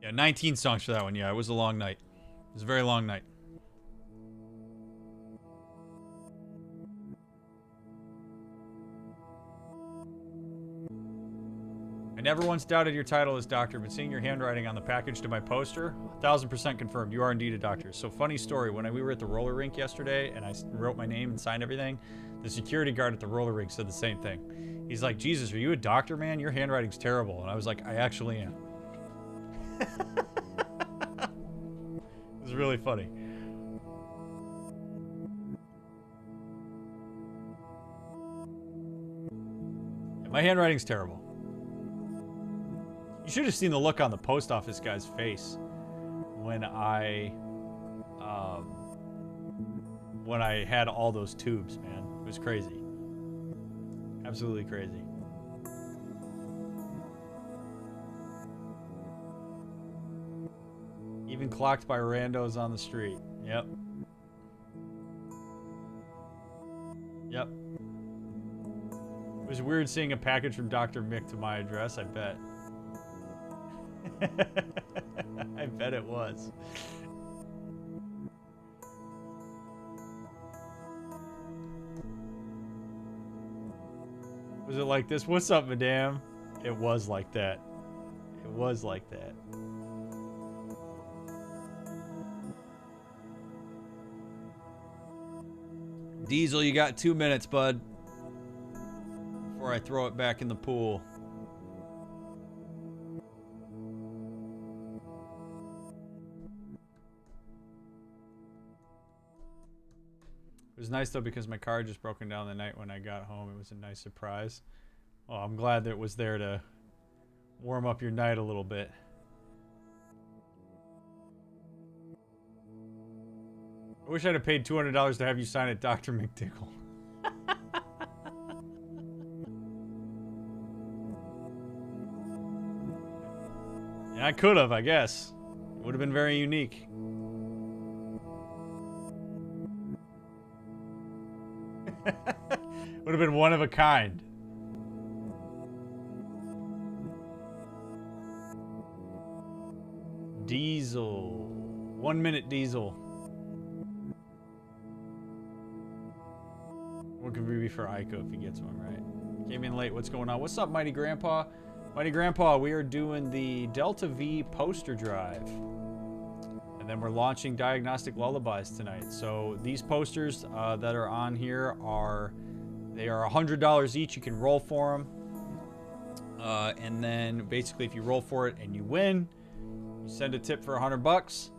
Yeah, 19 songs for that one. Yeah, it was a long night. It was a very long night. I never once doubted your title as doctor, but seeing your handwriting on the package to my poster, 1000% confirmed. You are indeed a doctor. So, funny story. When we were at the roller rink yesterday and I wrote my name and signed everything, the security guard at the roller rink said the same thing. He's like, "Jesus, are you a doctor, man? Your handwriting's terrible." And I was like, "I actually am." It was really funny. Yeah, my handwriting's terrible. You should have seen the look on the post office guy's face when I had all those tubes, man. It was crazy. Absolutely crazy. Even clocked by randos on the street. Yep. Yep. It was weird seeing a package from Dr. Mick to my address, I bet. I bet it was. Was it like this? "What's up, madame?" It was like that. It was like that. Diesel, you got 2 minutes, bud, before I throw it back in the pool. It was nice, though, because my car just broken down the night when I got home. It was a nice surprise. Well, I'm glad that it was there to warm up your night a little bit. I wish I'd have paid $200 to have you sign it, Dr. McDickle. Yeah, I could have, I guess. It would have been very unique. Would have been one of a kind. Diesel. 1 minute, Diesel. What could be for Ico if he gets one right? Came in late. What's going on? What's up, Mighty Grandpa? Mighty Grandpa, we are doing the Delta V poster drive. And then we're launching Diagnostic Lullabies tonight. So these posters that are on here are They are $100 each. You can roll for them. And then basically if you roll for it and you win, you send a tip for $100.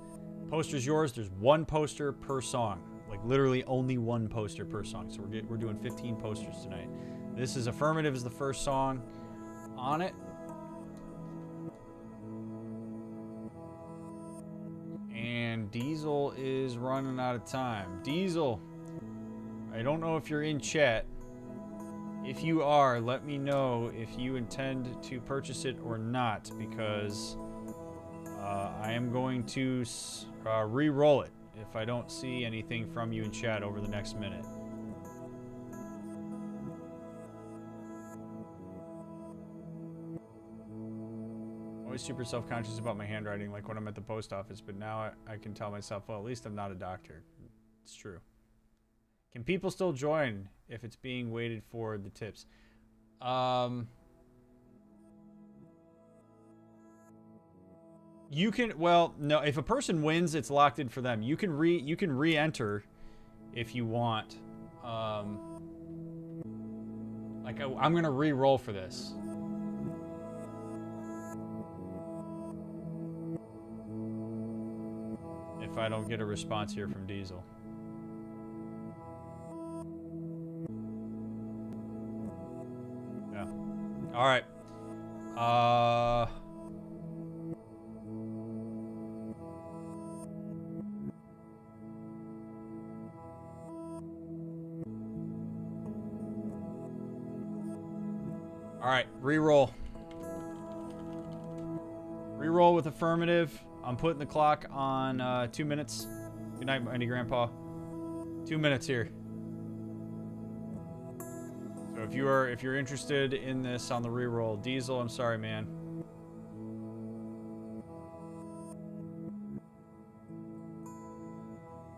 Poster's yours. There's one poster per song. Like literally only one poster per song. So we're doing 15 posters tonight. This is Affirmative is the first song on it. And Diesel is running out of time. Diesel, I don't know if you're in chat. If you are, let me know if you intend to purchase it or not, because I am going to re-roll it if I don't see anything from you in chat over the next minute. Always super self-conscious about my handwriting, like when I'm at the post office, but now I can tell myself, well, at least I'm not a doctor. It's true. Can people still join if it's being waited for the tips? You can, well, no, if a person wins, it's locked in for them. You can re-enter if you want. Like I'm gonna re-roll for this. If I don't get a response here from Diesel. Yeah. All right. All right, re-roll. Re-roll with Affirmative. I'm putting the clock on 2 minutes. Good night, Mighty Grandpa. 2 minutes here. So if you're interested in this on the re-roll, Diesel, I'm sorry, man.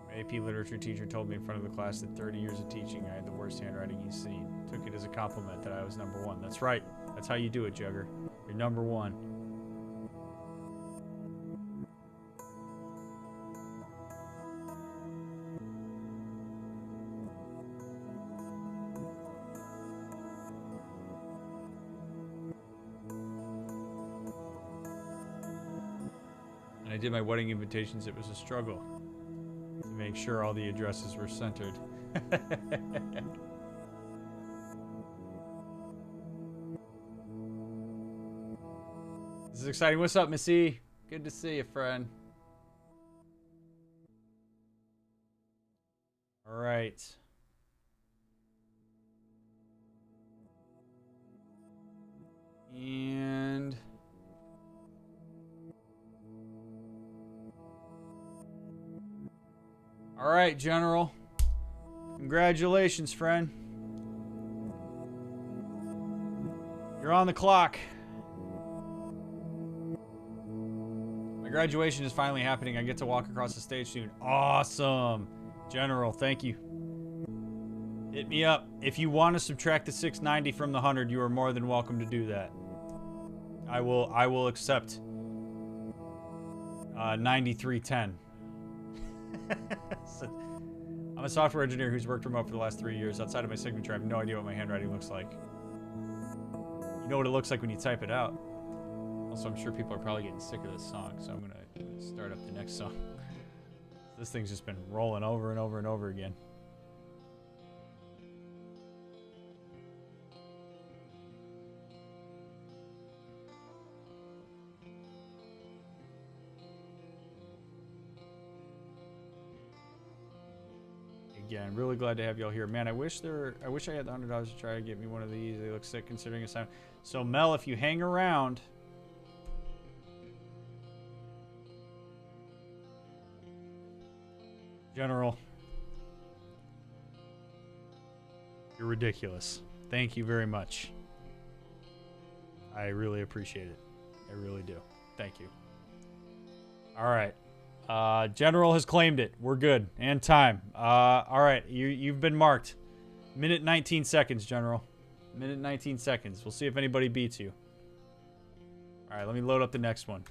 My AP literature teacher told me in front of the class that 30 years of teaching, I had the worst handwriting he's seen. Took it as a compliment that I was #1. That's right. That's how you do it, Jugger. You're #1. And I did my wedding invitations. It was a struggle to make sure all the addresses were centered. This is exciting. What's up, Missy? Good to see you, friend. All right. And all right, General. Congratulations, friend. You're on the clock. My graduation is finally happening. I get to walk across the stage soon. Awesome. General, thank you. Hit me up. If you want to subtract the 690 from the 100, you are more than welcome to do that. I will accept 9310. I'm a software engineer who's worked remote for the last 3 years. Outside of my signature, I have no idea what my handwriting looks like. You know what it looks like when you type it out. Also, I'm sure people are probably getting sick of this song, so I'm gonna start up the next song. This thing's just been rolling over and over and over again. Again, really glad to have y'all here. Man, I wish I had the $100 to try to get me one of these. They look sick considering it's time. So Mel, if you hang around, General, you're ridiculous. Thank you very much. I really appreciate it. I really do. Thank you. All right. General has claimed it. We're good. And time. All right. You've been marked. Minute 19 seconds, General. Minute 19 seconds. We'll see if anybody beats you. All right. Let me load up the next one.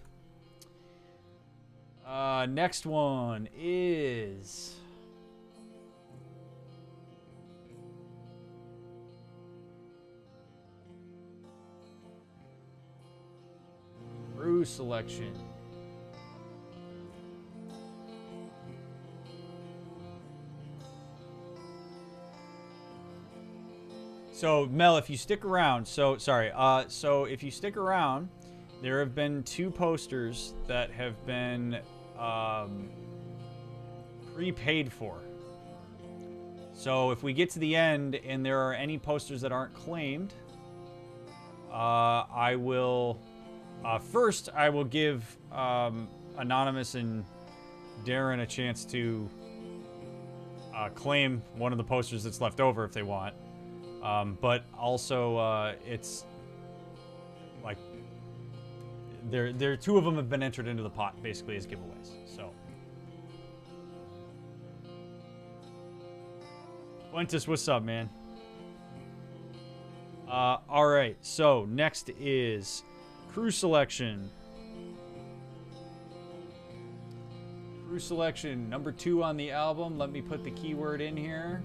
Next one is... Crew selection. So Mel, if you stick around, so if you stick around, there have been 2 posters that have been prepaid for. So if we get to the end and there are any posters that aren't claimed, I will first I will give Anonymous and Darren a chance to claim one of the posters that's left over if they want. But also it's like there 2 of them have been entered into the pot basically as giveaways. So Quintus, what's up, man? All right, so next is crew selection. Crew selection, number 2 on the album. Let me put the keyword in here.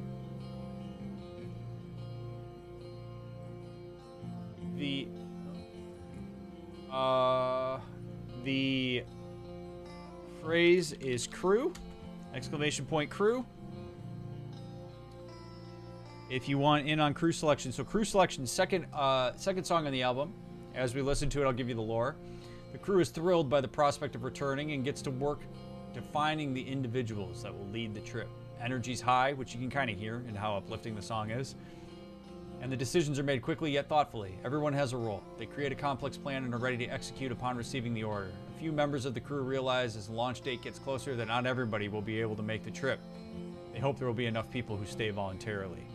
The phrase is crew, exclamation point crew. If you want in on crew selection, so crew selection, second song on the album. As we listen to it, I'll give you the lore. The crew is thrilled by the prospect of returning and gets to work defining the individuals that will lead the trip. Energy's high, which you can kind of hear in how uplifting the song is. And the decisions are made quickly yet thoughtfully. Everyone has a role. They create a complex plan and are ready to execute upon receiving the order. A few members of the crew realize as the launch date gets closer that not everybody will be able to make the trip. They hope there will be enough people who stay voluntarily.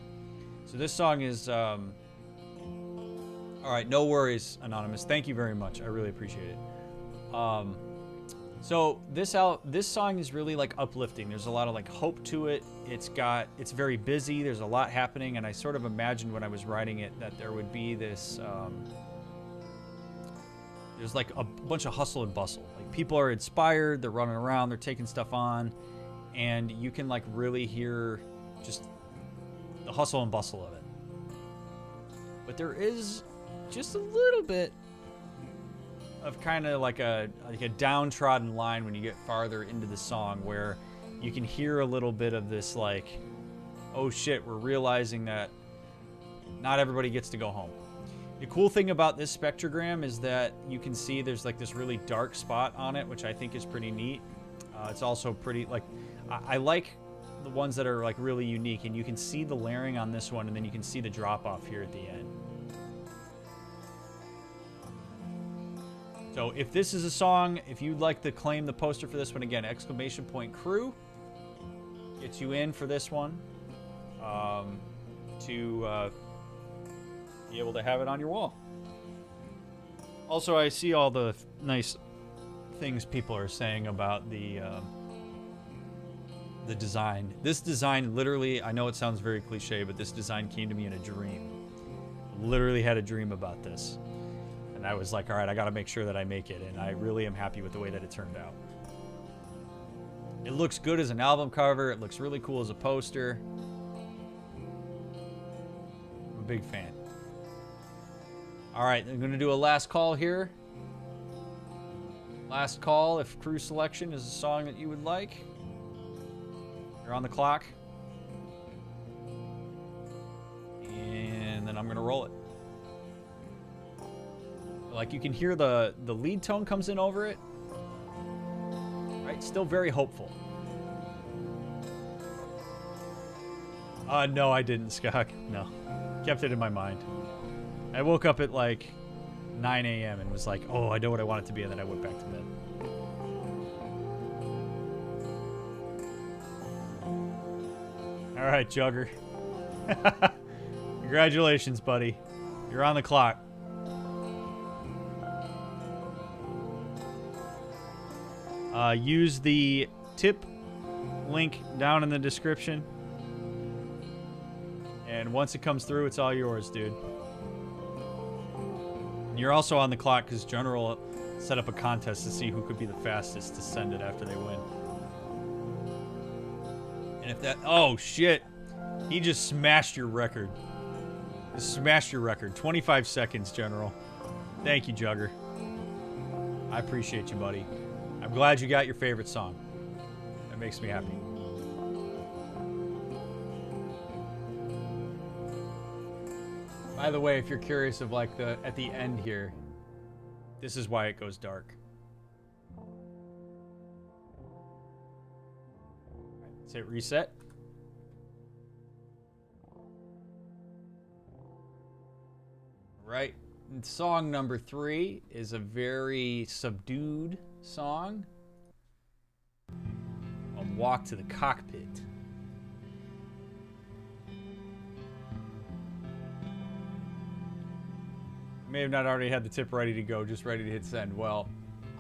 So this song is, all right, no worries, Anonymous. Thank you very much. I really appreciate it. So this song is really like uplifting. There's a lot of like hope to it. It's very busy. There's a lot happening, and I sort of imagined when I was writing it that there would be this. There's like a bunch of hustle and bustle. Like people are inspired. They're running around. They're taking stuff on, and you can like really hear just the hustle and bustle of it. But there is just a little bit of kind of like a downtrodden line when you get farther into the song, where you can hear a little bit of this like, oh shit, we're realizing that not everybody gets to go home. The cool thing about this spectrogram is that you can see there's like this really dark spot on it, which I think is pretty neat. It's also pretty like, I like the ones that are like really unique, and you can see the layering on this one, and then you can see the drop off here at the end. So if this is a song, if you'd like to claim the poster for this one, again, exclamation point crew gets you in for this one, to be able to have it on your wall. Also, I see all the nice things people are saying about the design. This design, literally, I know it sounds very cliche, but this design came to me in a dream. Literally had a dream about this. And I was like, all right, I got to make sure that I make it. And I really am happy with the way that it turned out. It looks good as an album cover. It looks really cool as a poster. I'm a big fan. All right, I'm going to do a last call here. Last call if crew selection is a song that you would like. You're on the clock. And then I'm going to roll it. Like you can hear the lead tone comes in over it. Right? Still very hopeful. No, I didn't, Skak. No. Kept it in my mind. I woke up at like 9 a.m. and was like, oh, I know what I want it to be, and then I went back to bed. All right, Jugger. Congratulations, buddy. You're on the clock. Use the tip link down in the description. And once it comes through, it's all yours, dude. And you're also on the clock because General set up a contest to see who could be the fastest to send it after they win. And if that... Oh, shit. He just smashed your record. Just smashed your record. 25 seconds, General. Thank you, Jugger. I appreciate you, buddy. I'm glad you got your favorite song. That makes me happy. By the way, if you're curious of like at the end here, this is why it goes dark. Let's hit reset. Right. And song number 3 is a very subdued song. Walk to the Cockpit. May have not already had the tip ready to go, just ready to hit send. Well,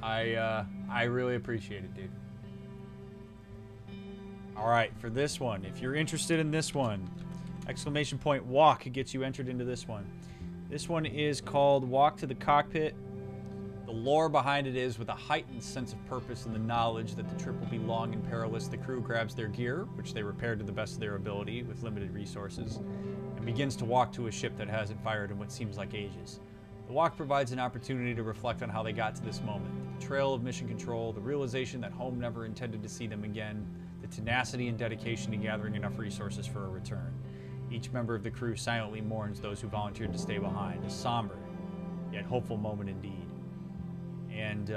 I really appreciate it, dude. All right, for this one, if you're interested in this one, exclamation point walk gets you entered into this one. This one is called Walk to the Cockpit. The lore behind it is, with a heightened sense of purpose and the knowledge that the trip will be long and perilous, the crew grabs their gear, which they repair to the best of their ability with limited resources, and begins to walk to a ship that hasn't fired in what seems like ages. The walk provides an opportunity to reflect on how they got to this moment. The betrayal of mission control, the realization that home never intended to see them again, the tenacity and dedication to gathering enough resources for a return. Each member of the crew silently mourns those who volunteered to stay behind. A somber, yet hopeful moment indeed. And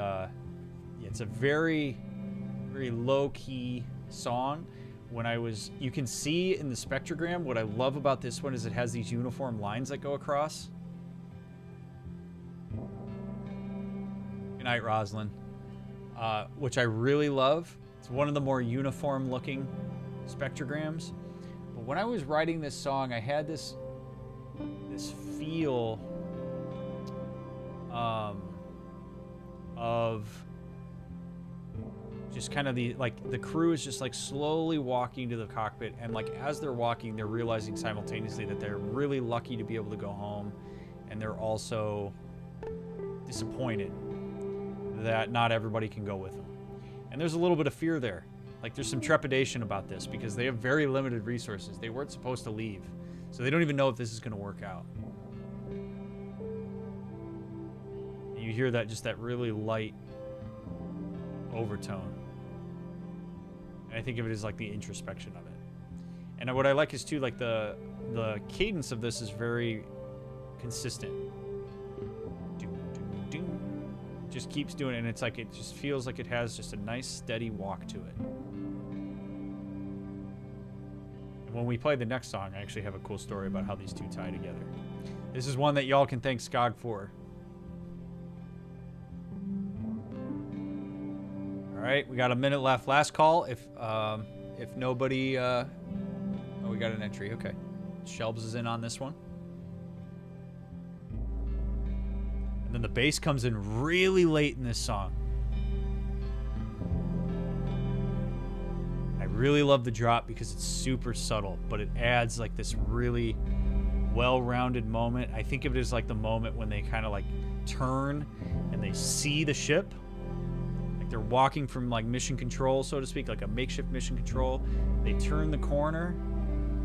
it's a very, very low-key song. You can see in the spectrogram, what I love about this one is it has these uniform lines that go across. Good night, Roslyn. Which I really love. It's one of the more uniform-looking spectrograms. But when I was writing this song, I had this feel of just kind of the crew is just like slowly walking to the cockpit, and like as they're walking, they're realizing simultaneously that they're really lucky to be able to go home, and they're also disappointed that not everybody can go with them. And there's a little bit of fear there. Like there's some trepidation about this because they have very limited resources. They weren't supposed to leave, so they don't even know if this is going to work out. And you hear that, just that really light overtone. And I think of it as like the introspection of it. And what I like is too, like the cadence of this is very consistent. Just keeps doing it, and it's like it just feels like it has just a nice steady walk to it. And when we play the next song, I actually have a cool story about how these two tie together. This is one that y'all can thank Skog for. All right, we got a minute left. Last call. If nobody, oh, we got an entry. Okay, Shelbs is in on this one. And then the bass comes in really late in this song. I really love the drop because it's super subtle, but it adds like this really well-rounded moment. I think of it as like the moment when they kind of like turn and they see the ship. Like they're walking from like mission control, so to speak, like a makeshift mission control. They turn the corner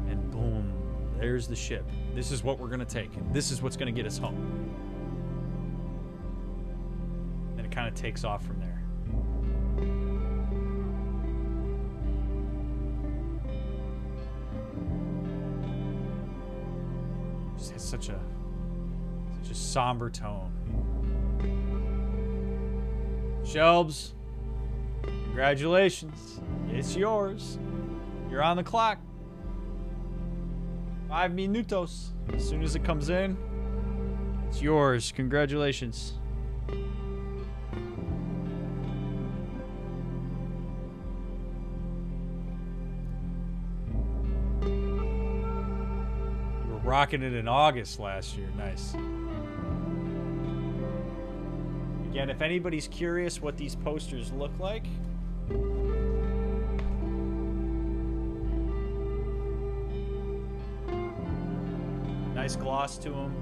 and boom, there's the ship. This is what we're going to take. This is what's going to get us home. Kind of takes off from there. Just has such a somber tone. Shelbs, congratulations. It's yours. You're on the clock. 5 minutos. As soon as it comes in, it's yours. Congratulations. Rocking it in August last year. Nice. Again, if anybody's curious what these posters look like, nice gloss to them.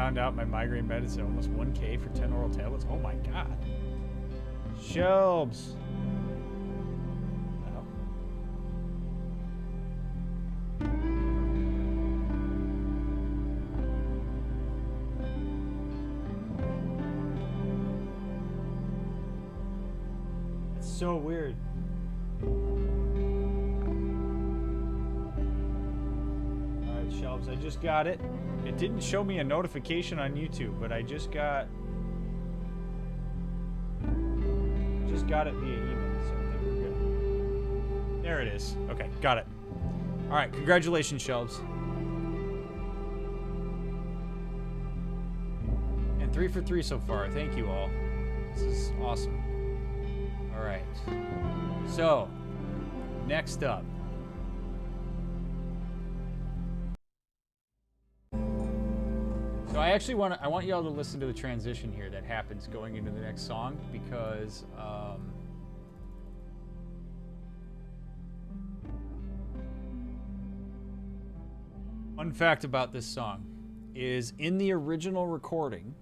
found out my migraine medicine almost 1K for 10 oral tablets. Oh my god. Shelves. No. It's so weird. Alright, shelves. I just got it. It didn't show me a notification on YouTube, but I just got it via email, so I think we're good. There it is. Okay, got it. All right, congratulations, shelves. And 3 for 3 so far. Thank you all. This is awesome. All right. So, next up. So I actually want y'all to listen to the transition here that happens going into the next song, because fun fact about this song is in the original recording,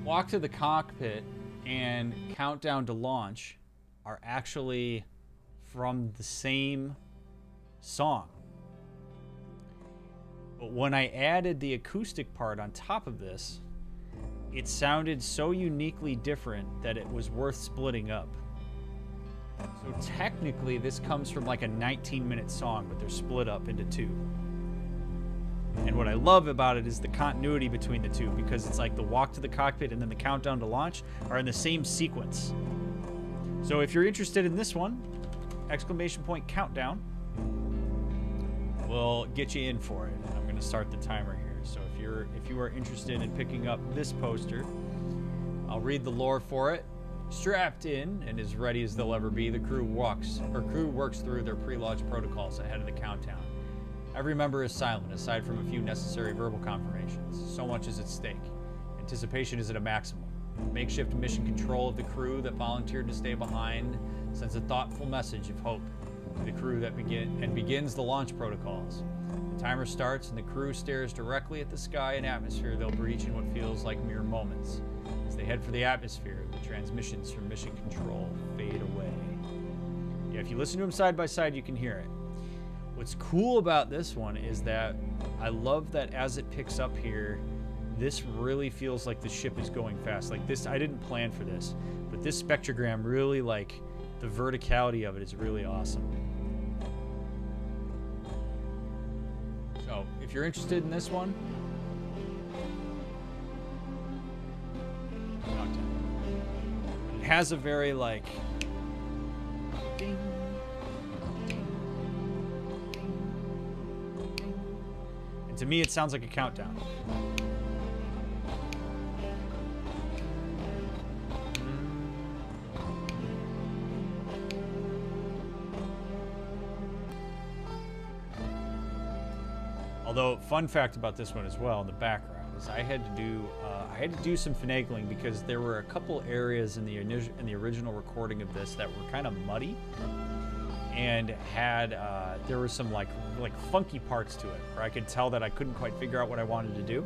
Walk to the Cockpit and Countdown to Launch are actually from the same song. But when I added the acoustic part on top of this, it sounded so uniquely different that it was worth splitting up. So technically this comes from like a 19-minute song, but they're split up into 2. And what I love about it is the continuity between the 2, because it's like the Walk to the Cockpit and then the Countdown to Launch are in the same sequence. So if you're interested in this one, exclamation point countdown will get you in for it. And I'm going to start the timer here. So if you are interested in picking up this poster, I'll read the lore for it. Strapped in and as ready as they'll ever be, the crew works through their pre-launch protocols ahead of the countdown. Every member is silent aside from a few necessary verbal confirmations. So much is at stake. Anticipation is at a maximum. Makeshift mission control of the crew that volunteered to stay behind sends a thoughtful message of hope to the crew that begins the launch protocols. The timer starts and the crew stares directly at the sky and atmosphere they'll breach in what feels like mere moments. As they head for the atmosphere, the transmissions from mission control fade away. Yeah, if you listen to them side by side, you can hear it. What's cool about this one is that I love that as it picks up here, this really feels like the ship is going fast. Like this, I didn't plan for this, but this spectrogram really, like, the verticality of it is really awesome. So, if you're interested in this one, it has a very, like, ding, ding, ding, ding. And to me, it sounds like a countdown. Although, fun fact about this one as well in the background is I had to do some finagling because there were a couple areas in the original recording of this that were kind of muddy and had there were some like funky parts to it where I could tell that I couldn't quite figure out what I wanted to do.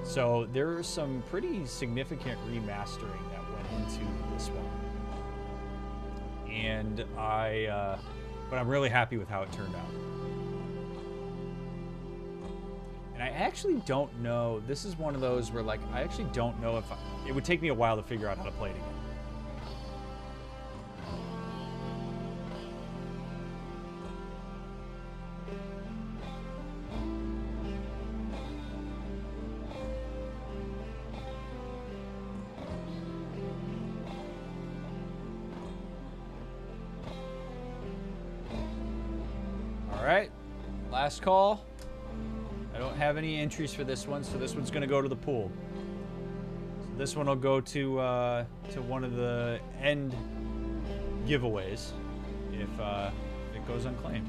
So there was some pretty significant remastering that went into this one, and but I'm really happy with how it turned out. And I actually don't know, this is one of those where, like, I actually don't know if it would take me a while to figure out how to play it again. All right, last call. I don't have any entries for this one, so this one's going to go to the pool. So this one will go to one of the end giveaways if it goes unclaimed.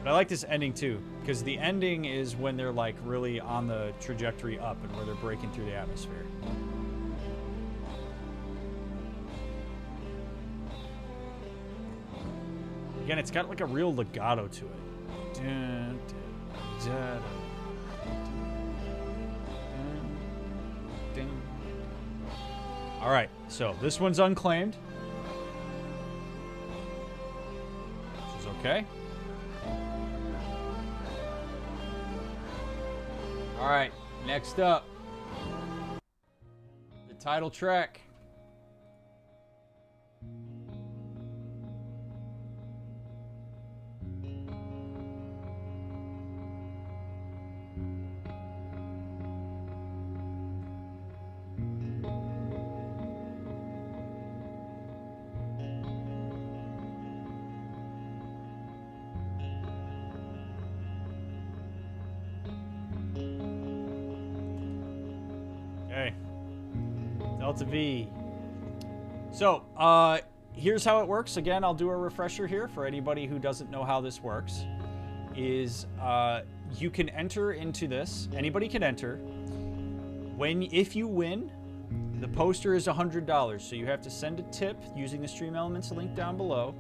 But I like this ending too, because the ending is when they're like really on the trajectory up and where they're breaking through the atmosphere. Again, it's got like a real legato to it. Dun, dun, dun, dun, dun. All right, so this one's unclaimed, which is okay. All right, next up, the title track. Delta V. So, here's how it works. Again, I'll do a refresher here for anybody who doesn't know how this works. You can enter into this. Anybody can enter. If you win, the poster is $100. So you have to send a tip using the Stream Elements link down below.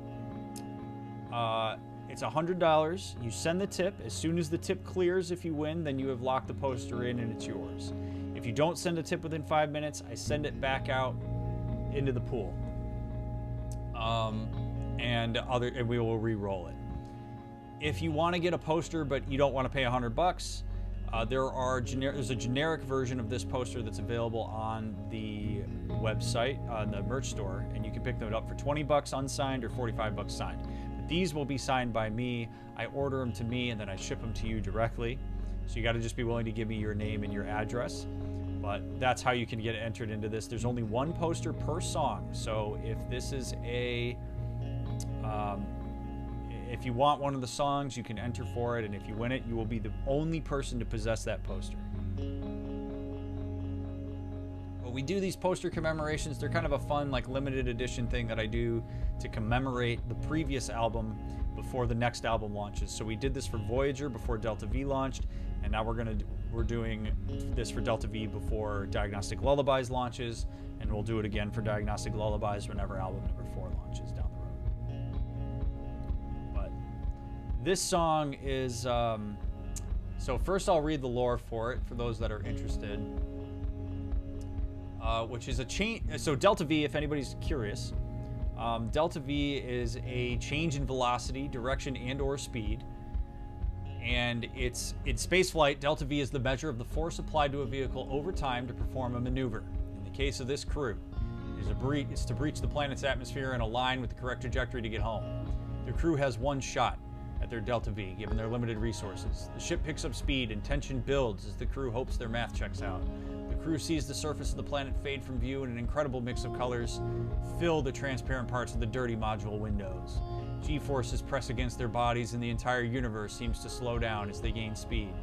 It's $100. You send the tip. As soon as the tip clears, if you win, then you have locked the poster in and it's yours. If you don't send a tip within 5 minutes, I send it back out into the pool. And we will re-roll it. If you want to get a poster but you don't want to pay $100, there's a generic version of this poster that's available on the website, on the merch store, and you can pick them up for $20 unsigned or $45 signed. But these will be signed by me. I order them to me and then I ship them to you directly. So you got to just be willing to give me your name and your address. But that's how you can get entered into this. There's only one poster per song. So if this is if you want one of the songs, you can enter for it. And if you win it, you will be the only person to possess that poster. But we do these poster commemorations. They're kind of a fun, like, limited edition thing that I do to commemorate the previous album before the next album launches. So we did this for Voyager before Delta V launched. And now we're doing this for Delta V before Diagnostic Lullabies launches, and we'll do it again for Diagnostic Lullabies whenever album number 4 launches down the road. But this song is, so first I'll read the lore for it, for those that are interested, which is a change. So Delta V, if anybody's curious, Delta V is a change in velocity, direction, and or speed. And in spaceflight, Delta V is the measure of the force applied to a vehicle over time to perform a maneuver. In the case of this crew, it's to breach the planet's atmosphere and align with the correct trajectory to get home. The crew has one shot at their Delta V, given their limited resources. The ship picks up speed and tension builds as the crew hopes their math checks out. The crew sees the surface of the planet fade from view and an incredible mix of colors fill the transparent parts of the dirty module windows. G-forces press against their bodies and the entire universe seems to slow down as they gain speed.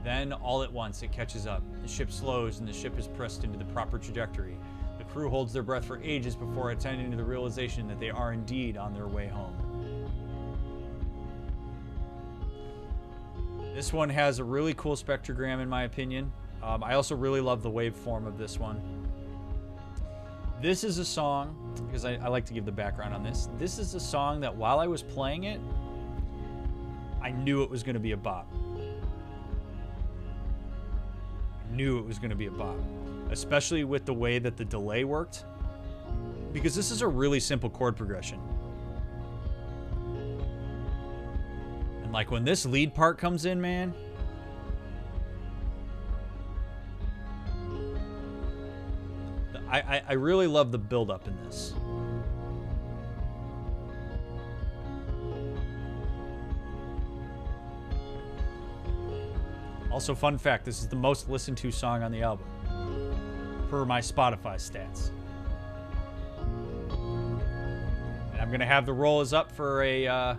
Then, all at once, it catches up. The ship slows and the ship is pressed into the proper trajectory. The crew holds their breath for ages before attending to the realization that they are indeed on their way home. This one has a really cool spectrogram in my opinion. I also really love the waveform of this one. This is a song, because I like to give the background on this. This is a song that while I was playing it, I knew it was going to be a bop. I knew it was going to be a bop. Especially with the way that the delay worked. Because this is a really simple chord progression. And like when this lead part comes in, man. I really love the build-up in this. Also, fun fact, this is the most listened to song on the album, per my Spotify stats. And I'm going to have the roll is up for the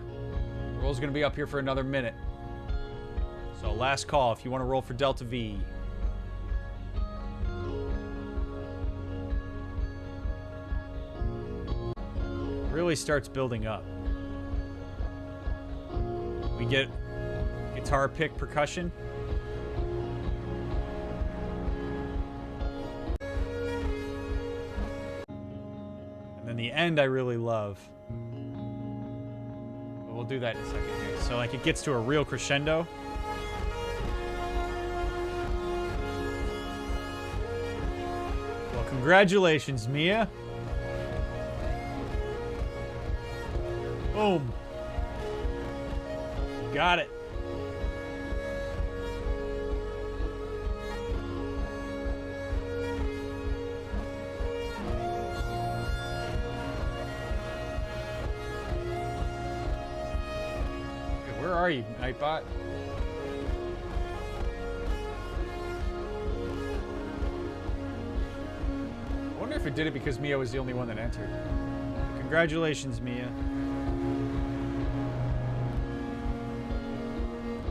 roll's going to be up here for another minute. So last call if you want to roll for Delta V. Really starts building up. We get guitar pick percussion. And then the end I really love. do that in a second here. So like it gets to a real crescendo. Well, congratulations, Mia. Boom. You got it. Where are you, Nightbot? I wonder if it did it because Mia was the only one that entered. Congratulations, Mia.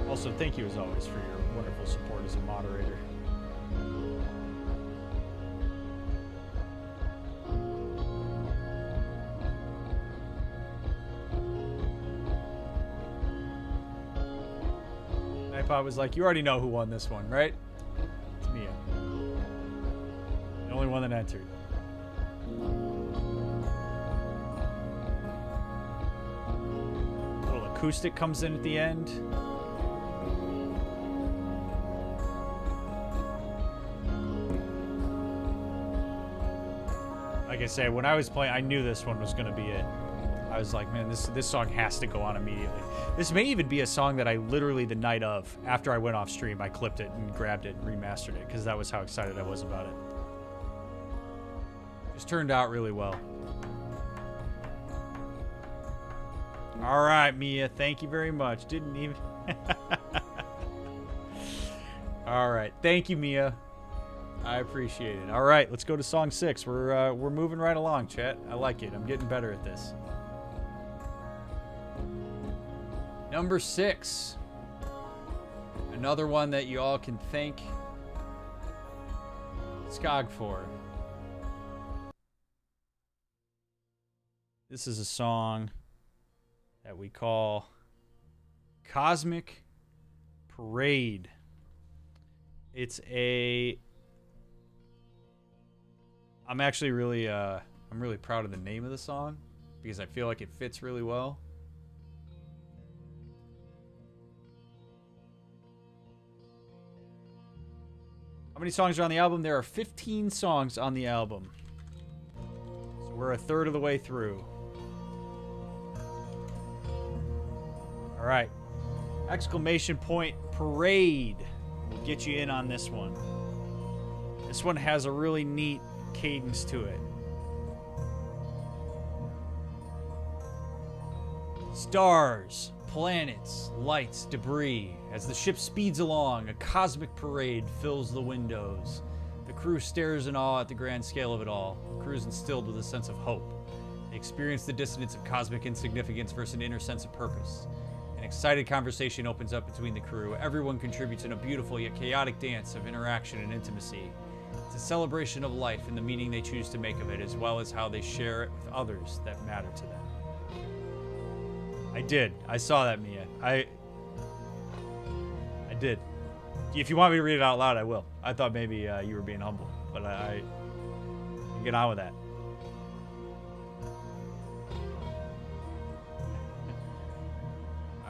Also, thank you as always for your wonderful support as a moderator. Nightbot was like, you already know who won this one, right? It's Mia. The only one that entered. A little acoustic comes in at the end. Like I say, when I was playing, I knew this one was going to be it. I was like, man, this song has to go on immediately. This may even be a song that I literally, the night of, after I went off stream, I clipped it and grabbed it and remastered it, because that was how excited I was about it. Just turned out really well. All right, Mia, thank you very much. Didn't even... All right, thank you, Mia. I appreciate it. All right, let's go to song 6. We're moving right along, chat. I like it. I'm getting better at this. Number 6. Another one that you all can thank Skog for. This is a song that we call Cosmic Parade. It's a... I'm actually really, I'm really proud of the name of the song because I feel like it fits really well. How many songs are on the album? There are 15 songs on the album. So we're a third of the way through. All right. Exclamation point Parade will get you in on this one. This one has a really neat cadence to it. Stars, planets, lights, debris. As the ship speeds along, a cosmic parade fills the windows. The crew stares in awe at the grand scale of it all. The crew is instilled with a sense of hope. They experience the dissonance of cosmic insignificance versus an inner sense of purpose. An excited conversation opens up between the crew. Everyone contributes in a beautiful yet chaotic dance of interaction and intimacy. It's a celebration of life and the meaning they choose to make of it, as well as how they share it with others that matter to them. I did. I saw that, Mia. I did. If you want me to read it out loud, I will. I thought maybe you were being humble, but I can get on with that.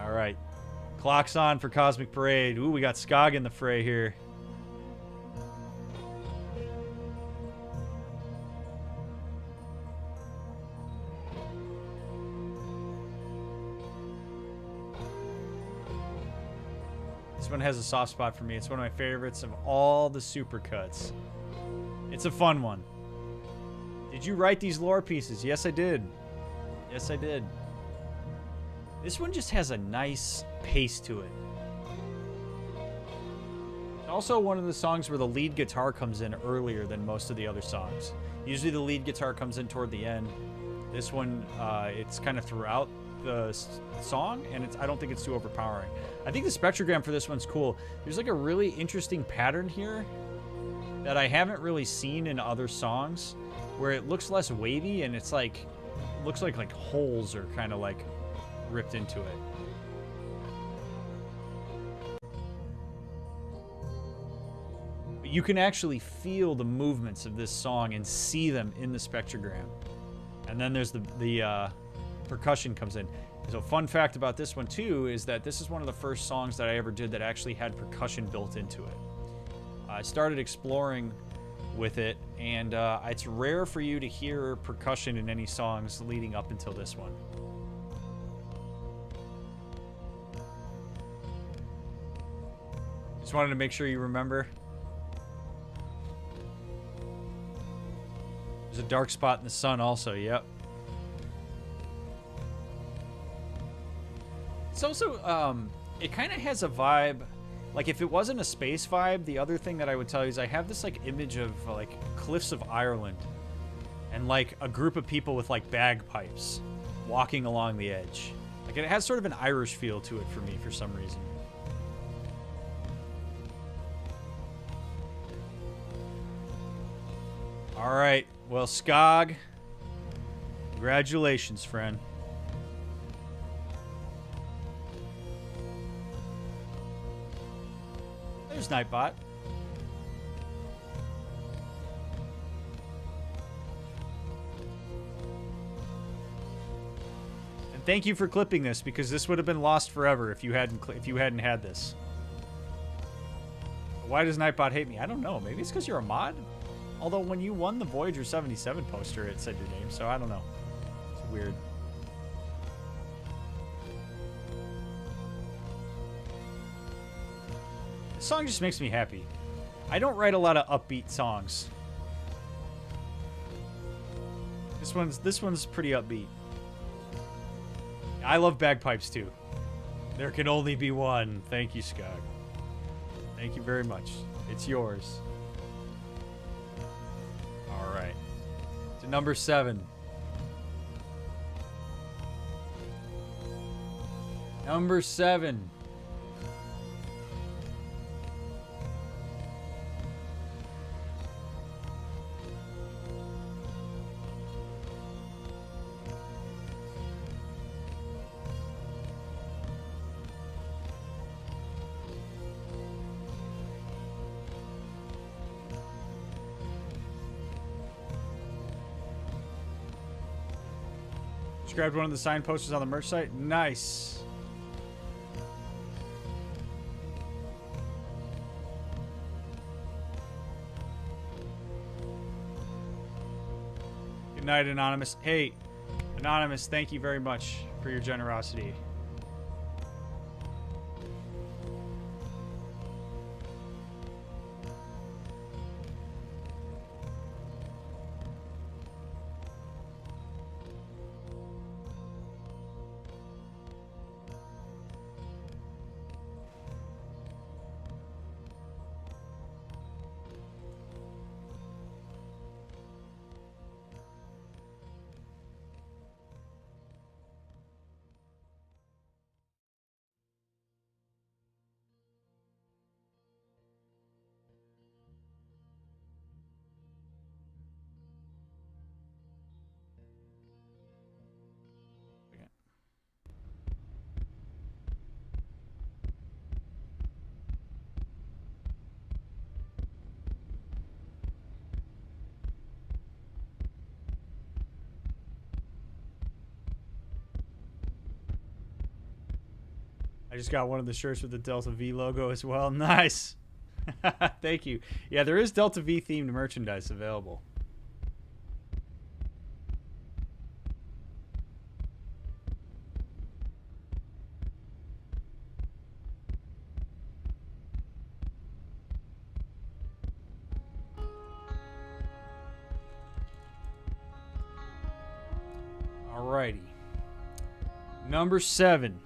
All right. Clock's on for Cosmic Parade. Ooh, we got Skog in the fray here. This one has a soft spot for me. It's one of my favorites of all the supercuts. It's a fun one. Did you write these lore pieces? Yes, I did. Yes, I did. This one just has a nice pace to it. It's also one of the songs where the lead guitar comes in earlier than most of the other songs. Usually the lead guitar comes in toward the end. This one, it's kind of throughout the song, and I don't think it's too overpowering. I think the spectrogram for this one's cool. There's like a really interesting pattern here that I haven't really seen in other songs, where it looks less wavy and it's like looks like holes are kind of like ripped into it. But you can actually feel the movements of this song and see them in the spectrogram. And then there's the percussion comes in. So fun fact about this one too is that this is one of the first songs that I ever did that actually had percussion built into it. I started exploring with it, and it's rare for you to hear percussion in any songs leading up until this one. Just wanted to make sure you remember. There's a dark spot in the sun also, yep. It's also, it kind of has a vibe, like if it wasn't a space vibe, the other thing that I would tell you is I have this like image of like cliffs of Ireland and like a group of people with like bagpipes walking along the edge. Like it has sort of an Irish feel to it for me for some reason. All right, well, Skog, congratulations, friend. There's Nightbot. And thank you for clipping this, because this would have been lost forever if you hadn't had this. Why does Nightbot hate me? I don't know. Maybe it's because you're a mod? Although when you won the Voyager 77 poster, it said your name, so I don't know. It's weird. This song just makes me happy. I don't write a lot of upbeat songs. This one's pretty upbeat. I love bagpipes too. There can only be one. Thank you, Skog. Thank you very much. It's yours. All right. To number 7. Number 7. Just grabbed one of the signed posters on the merch site. Nice. Good night, Anonymous. Hey, Anonymous, thank you very much for your generosity. I just got one of the shirts with the Delta V logo as well. Nice. Thank you. Yeah, there is Delta V themed merchandise available. Alrighty. Number 7.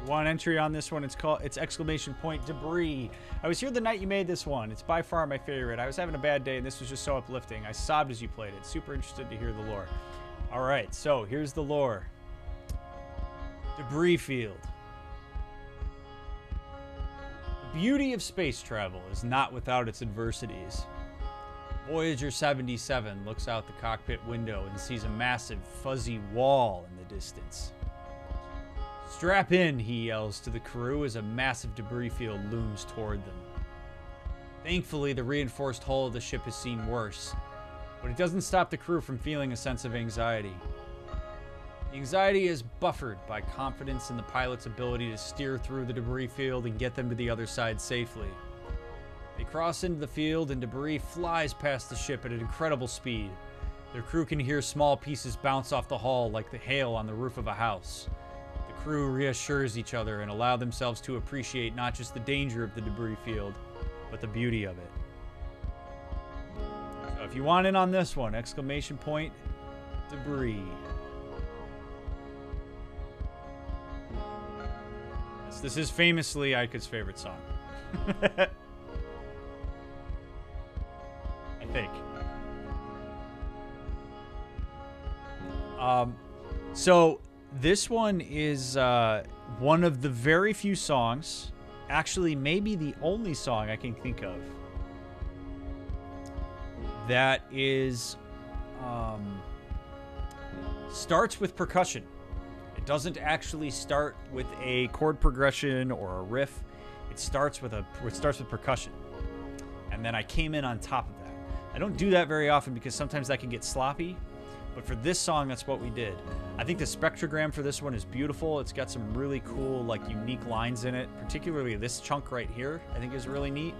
One entry on this one. It's exclamation point Debris. I was here the night you made this one. It's by far my favorite. I was having a bad day and this was just so uplifting. I sobbed as you played it. Super interested to hear the lore. All right, so here's the lore. Debris field. The beauty of space travel is not without its adversities. Voyager 77 looks out the cockpit window and sees a massive fuzzy wall in the distance. Strap in, he yells to the crew as a massive debris field looms toward them. Thankfully, the reinforced hull of the ship has seen worse, but it doesn't stop the crew from feeling a sense of anxiety. The anxiety is buffered by confidence in the pilot's ability to steer through the debris field and get them to the other side safely. They cross into the field and debris flies past the ship at an incredible speed. Their crew can hear small pieces bounce off the hull like the hail on the roof of a house. The crew reassures each other and allow themselves to appreciate not just the danger of the debris field, but the beauty of it. So if you want in on this one, exclamation point, debris. Yes, this is famously Aika's favorite song. I think. So this one is one of the very few songs, actually maybe the only song I can think of, that is starts with percussion. It doesn't actually start with a chord progression or a riff. It starts with percussion. And then I came in on top of that. I don't do that very often because sometimes that can get sloppy. But for this song, that's what we did. I think the spectrogram for this one is beautiful. It's got some really cool, like, unique lines in it. Particularly this chunk right here, I think is really neat.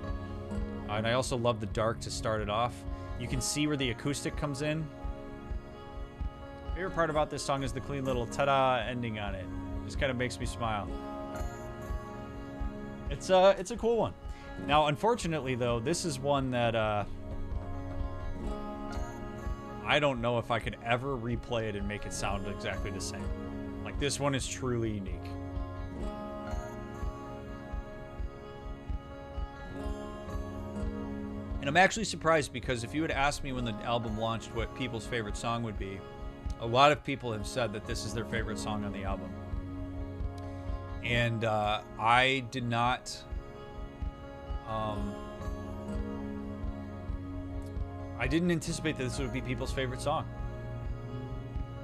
And I also love the dark to start it off. You can see where the acoustic comes in. Favorite part about this song is the clean little ta-da ending on it. Just kind of makes me smile. It's a cool one. Now, unfortunately, though, this is one that I don't know if I could ever replay it and make it sound exactly the same. Like, this one is truly unique. And I'm actually surprised because if you had asked me when the album launched what people's favorite song would be, a lot of people have said that this is their favorite song on the album. And I did not... I didn't anticipate that this would be people's favorite song.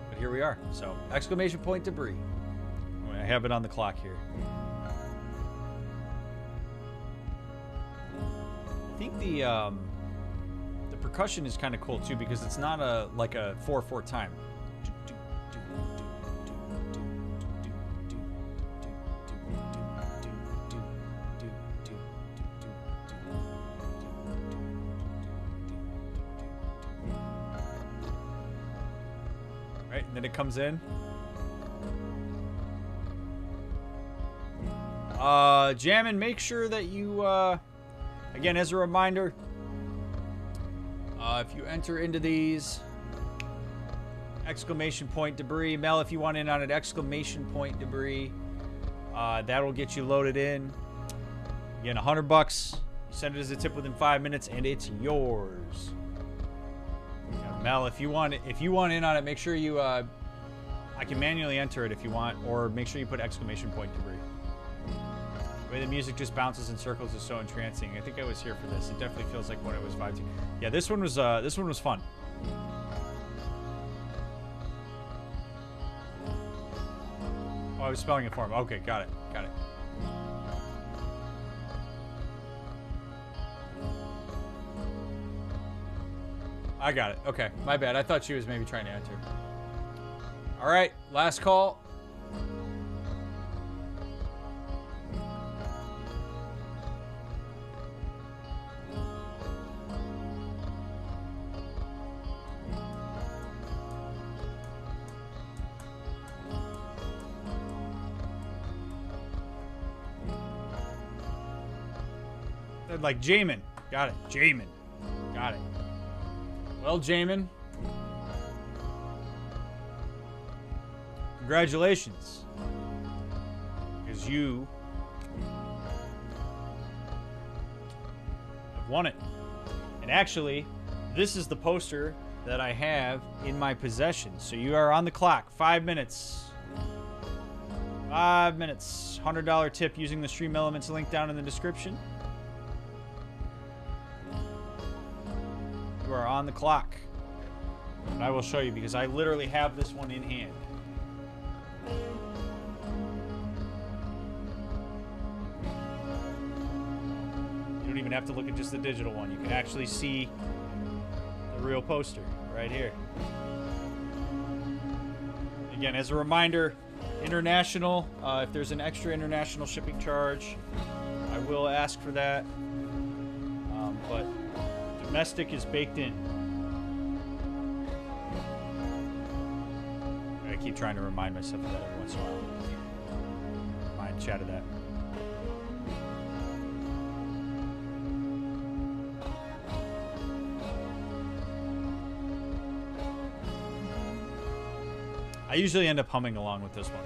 But here we are. So, exclamation point debris. I have it on the clock here. I think the percussion is kind of cool too because it's not like a 4/4 time. Right, and then it comes in. Jammin', make sure that you, again, as a reminder, if you enter into these, exclamation point debris. Mel, if you want in on it, exclamation point debris. That'll get you loaded in. Again, $100. You send it as a tip within 5 minutes, and it's yours. Mel, if you want in on it, make sure you, I can manually enter it if you want, or make sure you put exclamation point debris. The way the music just bounces in circles is so entrancing. I think I was here for this. It definitely feels like what I was vibing to. Yeah, this one was fun. Oh, I was spelling it for him. Okay, got it. I got it. Okay, my bad. I thought she was maybe trying to enter. All right, last call. Like Jamin. Got it. Jamin. Got it. Well, Jamin. Congratulations. Because you have won it. And actually, this is the poster that I have in my possession. So you are on the clock. 5 minutes. 5 minutes. $100 tip using the Stream Elements link down in the description. You are on the clock. And I will show you because I literally have this one in hand. even have to look at just the digital one. You can actually see the real poster right here. Again, as a reminder, international, if there's an extra international shipping charge, I will ask for that. But domestic is baked in. I keep trying to remind myself of that every once in a while. Remind chat of that. I usually end up humming along with this one.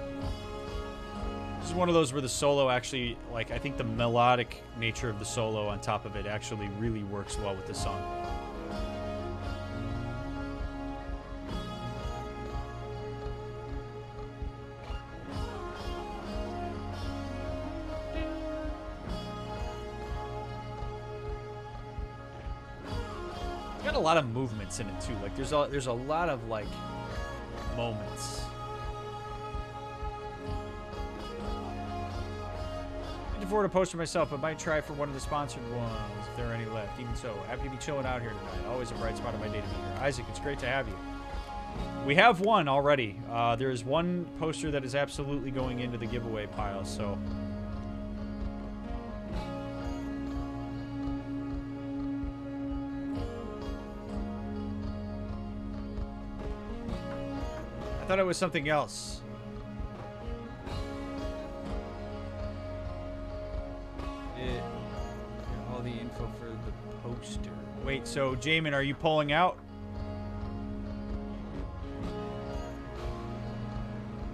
This is one of those where the solo actually, like, I think the melodic nature of the solo on top of it actually really works well with the song. It's got a lot of movements in it too. Like there's a lot of like moments. I can afford a poster myself, but might try for one of the sponsored ones if there are any left. Even so, happy to be chilling out here tonight. Always a bright spot of my day to be here. Isaac, it's great to have you. We have one already. There is one poster that is absolutely going into the giveaway pile, so... I thought it was something else. All the info for the poster. Wait, so Jamin, are you pulling out?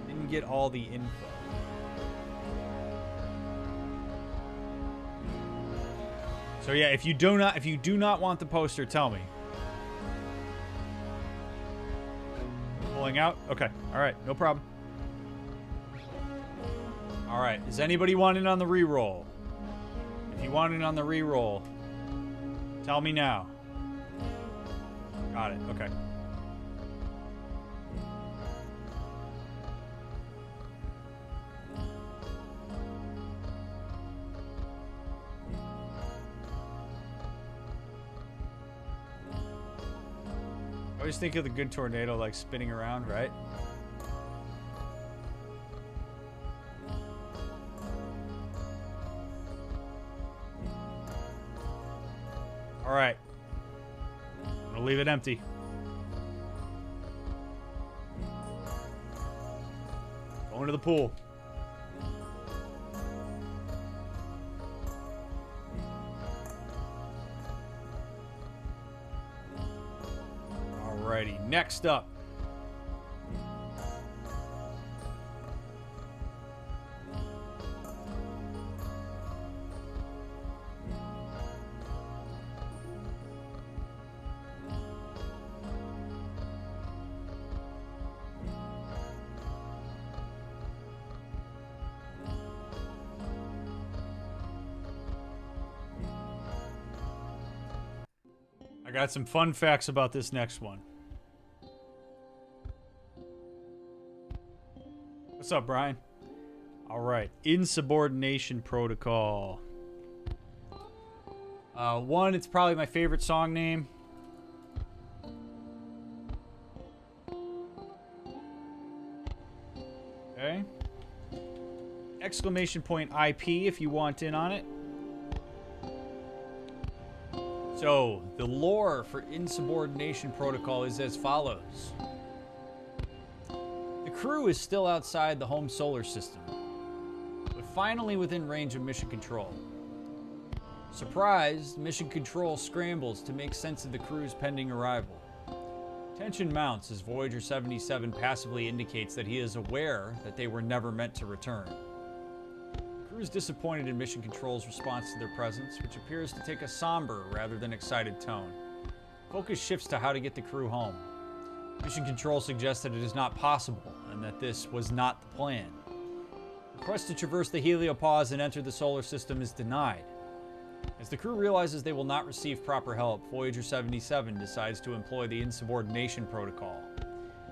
Didn't get all the info. So yeah, if you do not want the poster, tell me. Pulling out? Okay. Alright, no problem. Alright, does anybody want in on the reroll? If you want in on the reroll, tell me now. Got it, okay. I always think of the good tornado like spinning around, right? All right. I'm gonna leave it empty. Going to the pool. Alrighty, next up. I got some fun facts about this next one. What's up, Brian? All right, insubordination protocol. One, it's probably my favorite song name. Okay. Exclamation point IP if you want in on it. So, the lore for insubordination protocol is as follows. The crew is still outside the home solar system, but finally within range of mission control. Surprised, mission control scrambles to make sense of the crew's pending arrival. Tension mounts as Voyager 77 passively indicates that he is aware that they were never meant to return. The crew is disappointed in mission control's response to their presence, which appears to take a somber rather than excited tone. Focus shifts to how to get the crew home. Mission control suggests that it is not possible, and that this was not the plan. The quest to traverse the Heliopause and enter the solar system is denied. As the crew realizes they will not receive proper help, Voyager 77 decides to employ the insubordination protocol.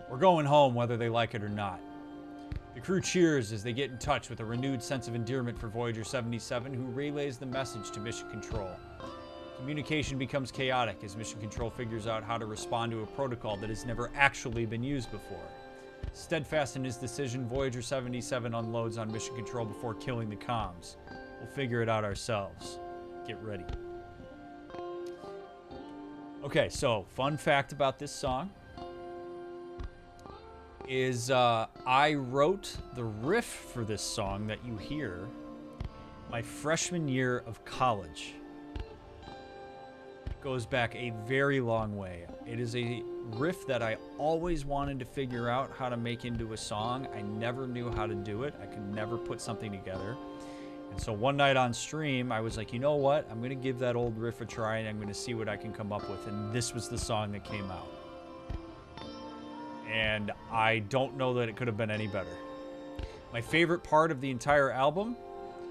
We're going home whether they like it or not. The crew cheers as they get in touch with a renewed sense of endearment for Voyager 77, who relays the message to mission control. Communication becomes chaotic as Mission Control figures out how to respond to a protocol that has never actually been used before. Steadfast in his decision, Voyager 77 unloads on Mission Control before killing the comms. We'll figure it out ourselves. Get ready. Okay, so fun fact about this song is I wrote the riff for this song that you hear my freshman year of college. It goes back a very long way. It is a riff that I always wanted to figure out how to make into a song. I never knew how to do it. I could never put something together. And so one night on stream, I was like, you know what? I'm going to give that old riff a try, and I'm going to see what I can come up with. And this was the song that came out. And I don't know that it could have been any better. My favorite part of the entire album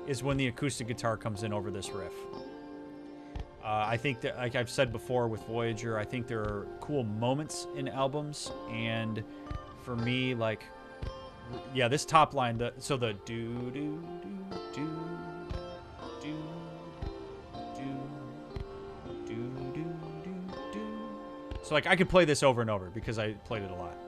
is when the acoustic guitar comes in over this riff. I think that, like I've said before with Voyager, I think there are cool moments in albums. And for me, like, yeah, this top line, so the do-do-do-do, do-do-do-do-do. So, like, I could play this over and over because I played it a lot.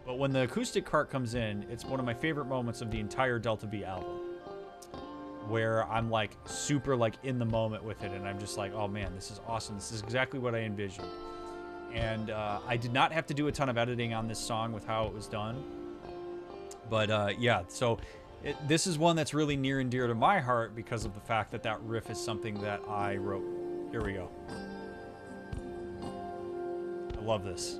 But when the acoustic part comes in, it's one of my favorite moments of the entire Delta V album, where I'm like super like in the moment with it, and I'm just like, oh man, this is awesome. This is exactly what I envisioned. And I did not have to do a ton of editing on this song with how it was done. But yeah, so this is one that's really near and dear to my heart because of the fact that that riff is something that I wrote. Here we go. I love this.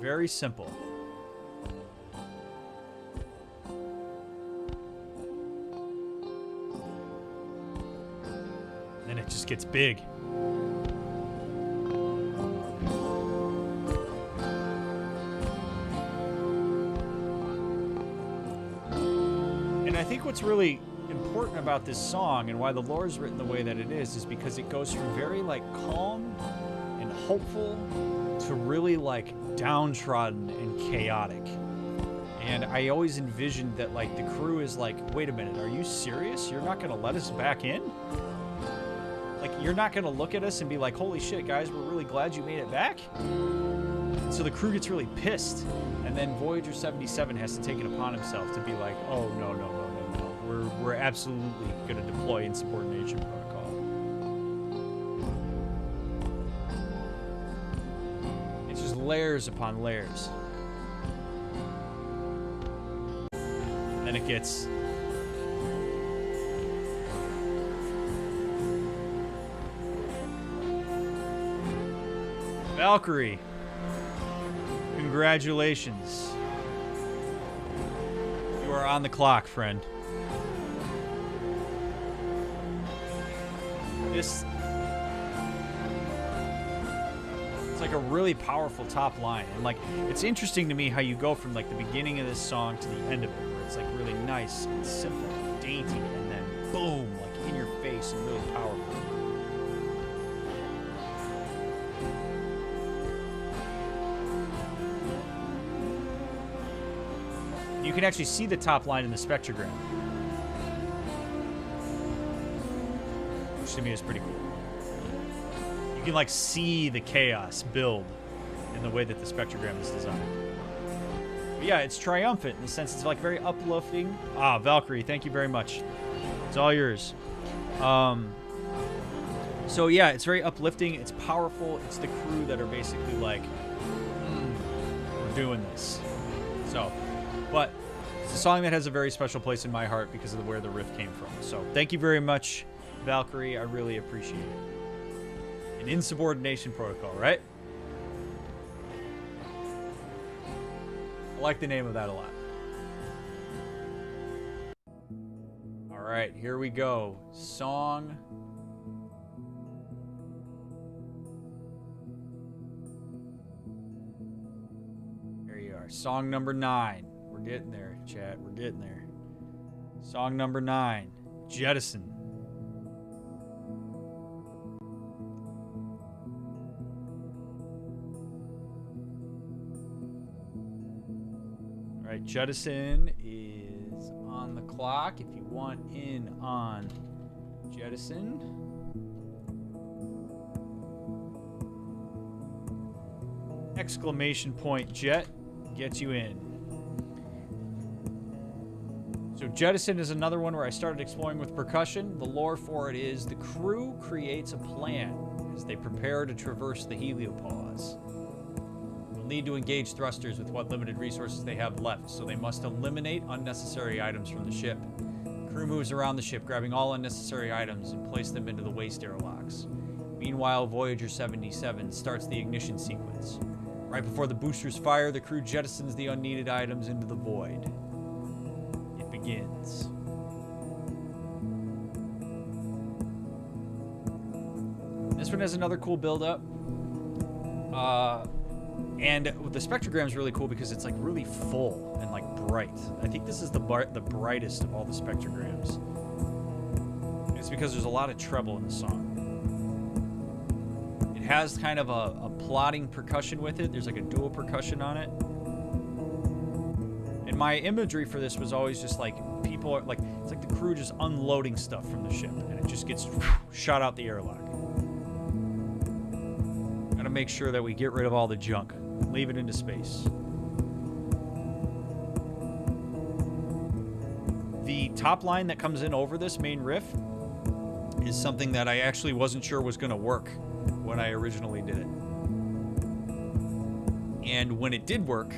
Very simple. Then it just gets big. And I think what's really important about this song and why the lore is written the way that it is because it goes from very like calm and hopeful to really like downtrodden and chaotic. And I always envisioned that like the crew is like, wait a minute, are you serious? You're not gonna let us back in? Like, you're not gonna look at us and be like, holy shit guys, we're really glad you made it back? So the crew gets really pissed, and then Voyager 77 has to take it upon himself to be like, oh no, we're absolutely gonna deploy insubordination protocol. Layers upon layers. Then it gets Valkyrie. Congratulations. You are on the clock, friend. This like a really powerful top line, and like it's interesting to me how you go from like the beginning of this song to the end of it, where it's like really nice and simple and dainty, and then boom, like in your face and really powerful. You can actually see the top line in the spectrogram, which to me is pretty cool. You can like see the chaos build in the way that the spectrogram is designed. But yeah, it's triumphant in the sense it's like very uplifting. Ah, Valkyrie, thank you very much. It's all yours. So yeah, it's very uplifting. It's powerful. It's the crew that are basically like, we're doing this. So, but it's a song that has a very special place in my heart because of where the riff came from. So thank you very much, Valkyrie. I really appreciate it. An insubordination protocol, right? I like the name of that a lot. All right, here we go. Song. There you are. Song number 9. We're getting there, chat. We're getting there. Song number 9. Jettison. Right, Jettison is on the clock. If you want in on Jettison. Exclamation point Jet gets you in. So Jettison is another one where I started exploring with percussion. The lore for it is the crew creates a plan as they prepare to traverse the Heliopause. They'll need to engage thrusters with what limited resources they have left, so they must eliminate unnecessary items from the ship. The crew moves around the ship, grabbing all unnecessary items and place them into the waste airlocks. Meanwhile, Voyager 77 starts the ignition sequence. Right before the boosters fire, the crew jettisons the unneeded items into the void. It begins. This one has another cool build-up. And the spectrogram is really cool because it's like really full and like bright. I think this is the brightest of all the spectrograms. It's because there's a lot of treble in the song. It has kind of a plotting percussion with it. There's like a dual percussion on it. And my imagery for this was always just like people are like, it's like the crew just unloading stuff from the ship and it just gets shot out the airlock. Gotta make sure that we get rid of all the junk. Leave it into space. The top line that comes in over this main riff is something that I actually wasn't sure was going to work when I originally did it. And when it did work,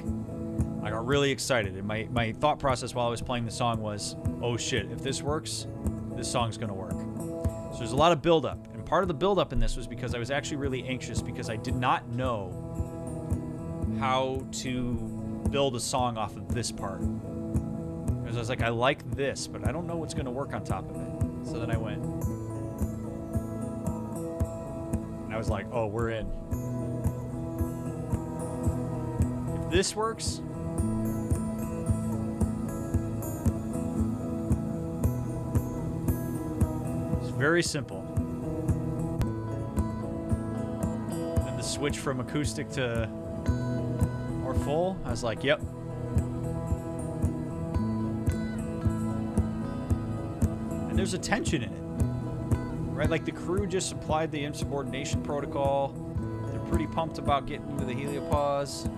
I got really excited. And my thought process while I was playing the song was, oh shit, if this works, this song's going to work. So there's a lot of buildup. And part of the buildup in this was because I was actually really anxious because I did not know how to build a song off of this part. Because I was like, I like this, but I don't know what's going to work on top of it. So then I went. And I was like, oh, we're in. If this works, it's very simple. Then the switch from acoustic to more full, I was like, yep. And there's a tension in it. Right? Like the crew just applied the insubordination protocol. They're pretty pumped about getting into the Heliopause.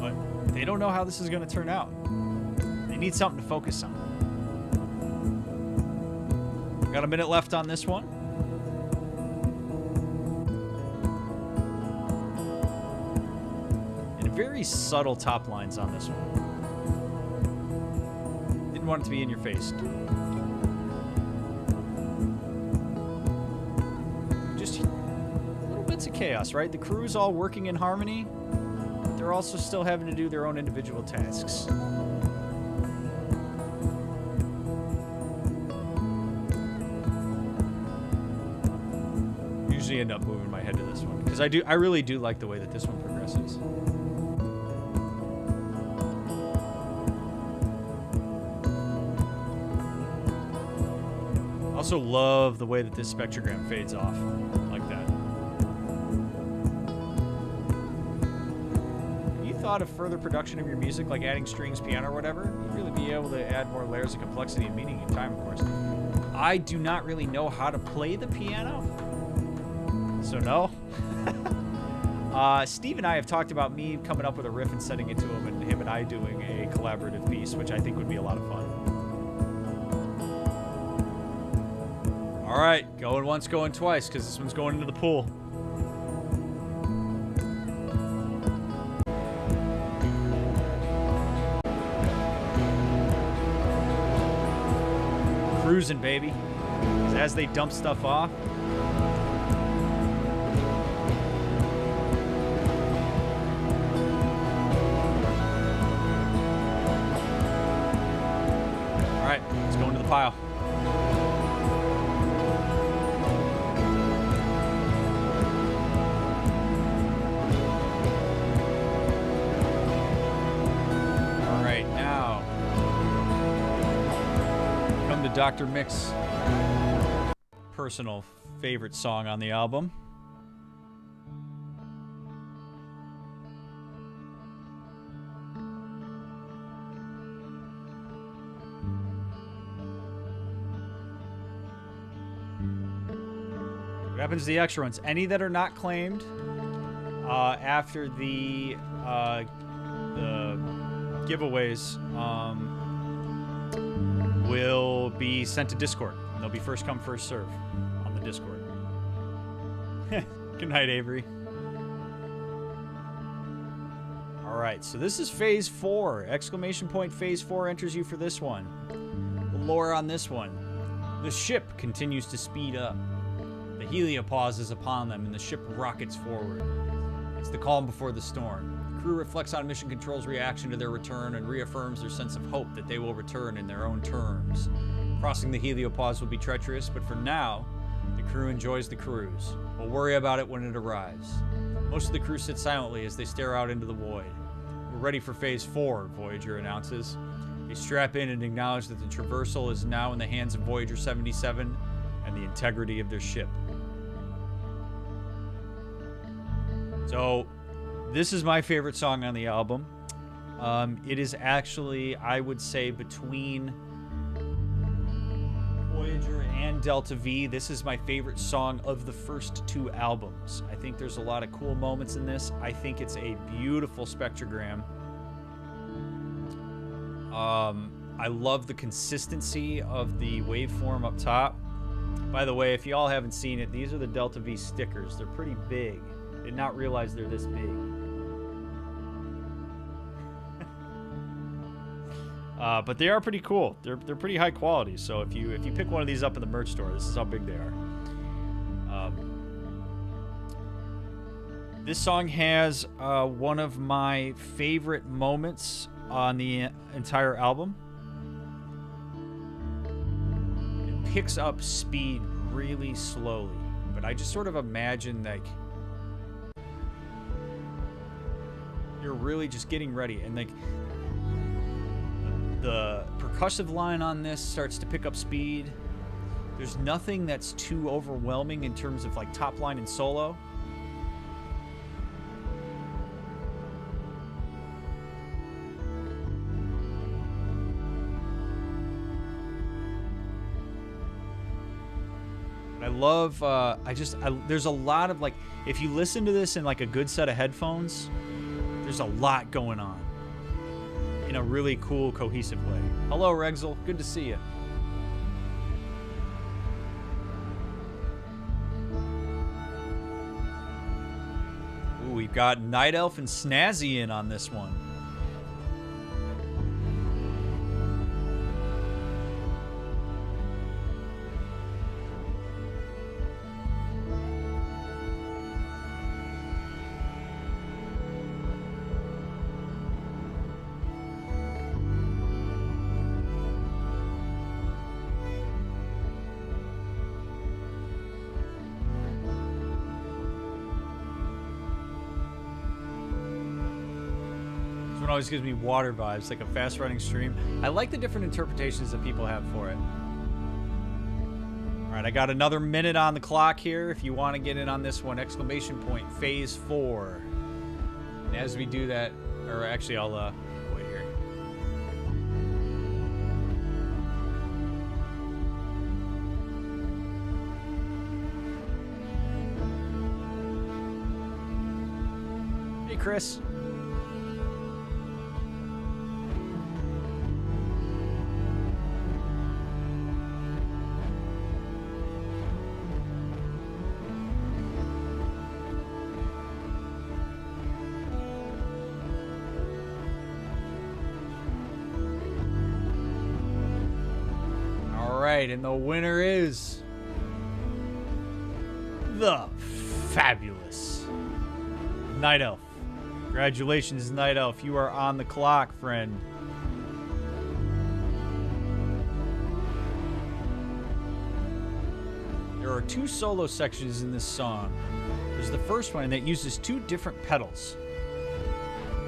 But they don't know how this is going to turn out. They need something to focus on. Got a minute left on this one. And very subtle top lines on this one. Didn't want it to be in your face. Just little bits of chaos, right? The crew's all working in harmony, but they're also still having to do their own individual tasks. Usually end up moving my head to this one because I really do like the way that this one progresses. Also love the way that this spectrogram fades off like that. If you thought of further production of your music, like adding strings, piano, or whatever, you'd really be able to add more layers of complexity and meaning in time, of course. I do not really know how to play the piano, so no. Steve and I have talked about me coming up with a riff and sending it to him, and him and I doing a collaborative piece, which I think would be a lot of fun. All right, going once, going twice, because this one's going into the pool. Cruising, baby. As they dump stuff off. All right, let's go into the pile. DrMick's personal favorite song on the album. What happens to the extra ones? Any that are not claimed after the giveaways will be sent to Discord. And they'll be first come, first serve on the Discord. Good night, Avery. Alright, so this is Phase 4. Exclamation point Phase 4 enters you for this one. The lore on this one. The ship continues to speed up. The Heliopause is upon them, and the ship rockets forward. It's the calm before the storm. The crew reflects on Mission Control's reaction to their return and reaffirms their sense of hope that they will return in their own terms. Crossing the Heliopause will be treacherous, but for now, the crew enjoys the cruise. We'll worry about it when it arrives. Most of the crew sit silently as they stare out into the void. We're ready for Phase 4, Voyager announces. They strap in and acknowledge that the traversal is now in the hands of Voyager 77 and the integrity of their ship. So, this is my favorite song on the album. It is actually, I would say, between Voyager and Delta V, this is my favorite song of the first two albums. I think there's a lot of cool moments in this. I think it's a beautiful spectrogram. I love the consistency of the waveform up top. By the way, if you all haven't seen it, these are the Delta V stickers. They're pretty big. Did not realize they're this big. But they are pretty cool. They're pretty high quality. So if you pick one of these up in the merch store, this is how big they are. This song has one of my favorite moments on the entire album. It picks up speed really slowly, but I just sort of imagine like you're really just getting ready, and like the percussive line on this starts to pick up speed. There's nothing that's too overwhelming in terms of like top line and solo. I love, there's a lot of like, if you listen to this in like a good set of headphones, there's a lot going on in a really cool, cohesive way. Hello, Rexel. Good to see you. Ooh, we've got Night Elf and Snazzy in on this one. Always gives me water vibes, like a fast running stream. I like the different interpretations that people have for it. Alright, I got another minute on the clock here. If you want to get in on this one, exclamation point Phase 4. And as we do that, or actually I'll wait here. Hey Chris. And the winner is the fabulous Night Elf. Congratulations, Night Elf. You are on the clock, friend. There are two solo sections in this song. There's the first one that uses two different pedals.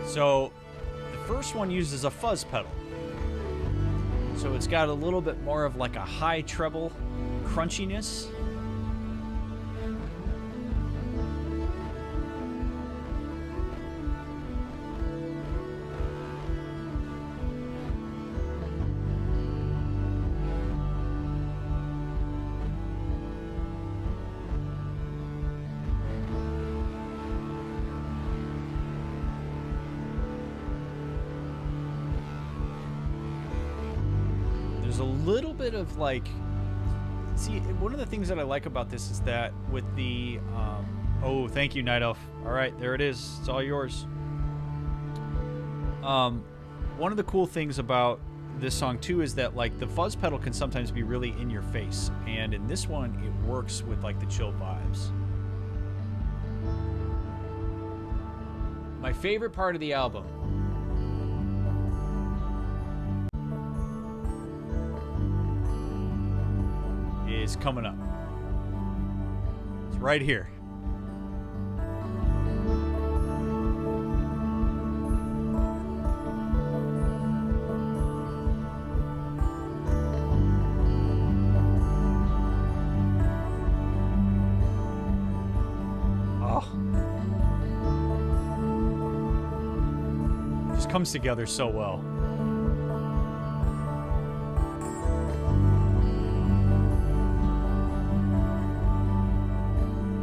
So the first one uses a fuzz pedal. So it's got a little bit more of like a high treble crunchiness. a little bit of like, see, one of the things that I like about this is that with the, oh, thank you, Night Elf. All right, there it is. It's all yours. One of the cool things about this song too is that like the fuzz pedal can sometimes be really in your face, and in this one it works with like the chill vibes. My favorite part of the album is coming up. It's right here. Comes together so well.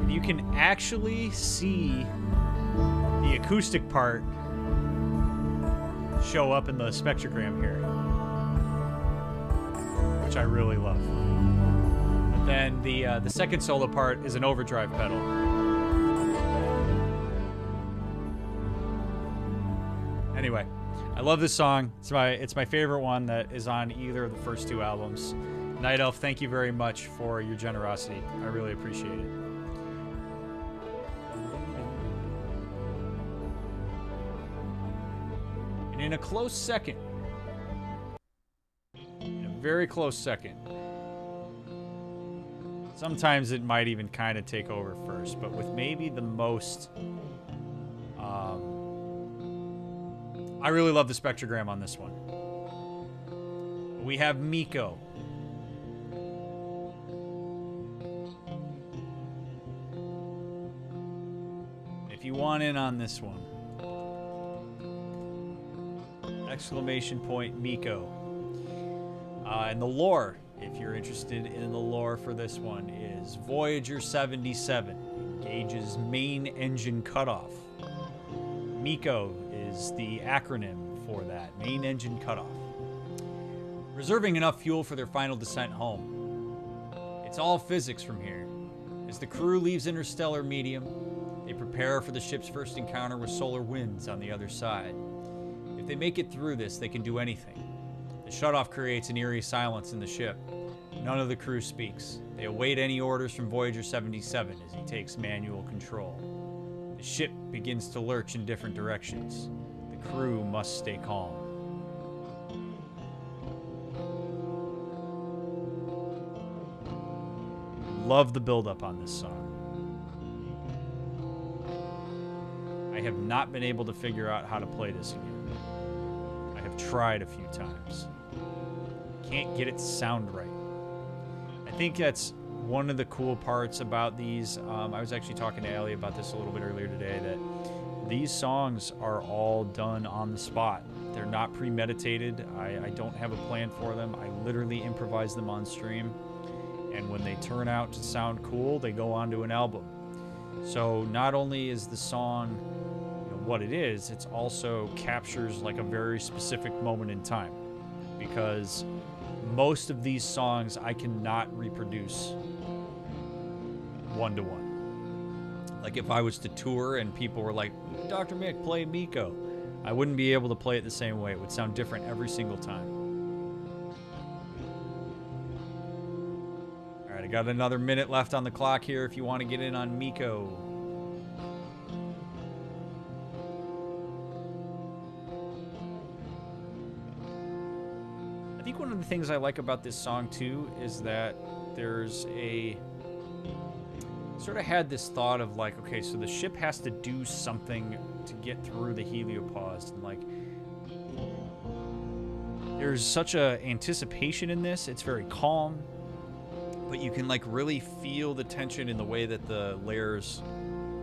And you can actually see the acoustic part show up in the spectrogram here, which I really love. But then the second solo part is an overdrive pedal. Anyway, I love this song. It's my favorite one that is on either of the first two albums. Night Elf, thank you very much for your generosity. I really appreciate it. And in a close second, in a very close second, sometimes it might even kind of take over first, but with maybe the most... I really love the spectrogram on this one. We have Miko. If you want in on this one, exclamation point Miko. And the lore, if you're interested in the lore for this one, is Voyager 77 engages main engine cutoff. Miko is the acronym for that, main engine cutoff. Reserving enough fuel for their final descent home. It's all physics from here. As the crew leaves interstellar medium, they prepare for the ship's first encounter with solar winds on the other side. If they make it through this, they can do anything. The shutoff creates an eerie silence in the ship. None of the crew speaks. They await any orders from Voyager 77 as he takes manual control. The ship begins to lurch in different directions. The crew must stay calm. Love the build-up on this song. I have not been able to figure out how to play this again. I have tried a few times. Can't get it to sound right. I think that's one of the cool parts about these. I was actually talking to Allie about this a little bit earlier today, that these songs are all done on the spot. They're not premeditated. I don't have a plan for them. I literally improvise them on stream. And when they turn out to sound cool, they go onto an album. So not only is the song what it is, it also captures like a very specific moment in time. Because most of these songs I cannot reproduce one-to-one. Like if I was to tour and people were like, Dr. Mick, play Miko, I wouldn't be able to play it the same way. It would sound different every single time. All right, I got another minute left on the clock here if you want to get in on Miko. I think one of the things I like about this song too is that there's a sort of had this thought of like, okay, so the ship has to do something to get through the heliopause, and like there's such a anticipation in this. It's very calm, but you can like really feel the tension in the way that the layers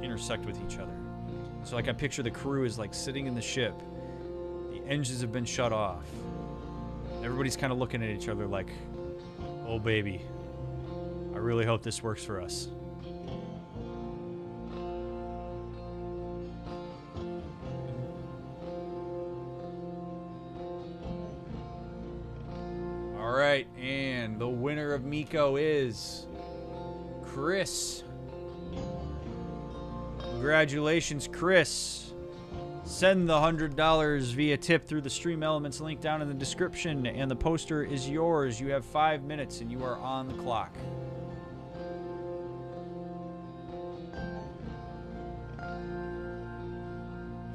intersect with each other. So like I picture the crew is like sitting in the ship, the engines have been shut off, everybody's kind of looking at each other like, oh baby, I really hope this works for us. All right, Nico is Chris. Congratulations, Chris. Send the $100 via tip through the Stream Elements link down in the description, and the poster is yours. You have 5 minutes, and you are on the clock.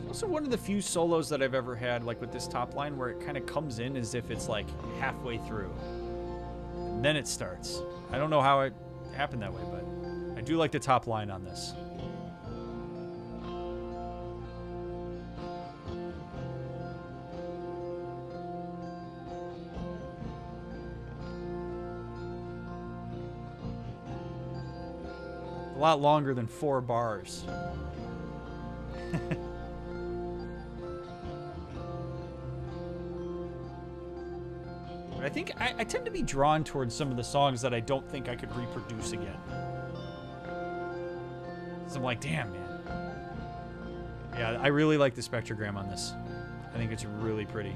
Also one of the few solos that I've ever had, like with this top line, where it kind of comes in as if it's like halfway through. And then it starts. I don't know how it happened that way, but I do like the top line on this. A lot longer than 4 bars. But I think I tend to be drawn towards some of the songs that I don't think I could reproduce again. So I'm like, damn, man. Yeah, I really like the spectrogram on this. I think it's really pretty.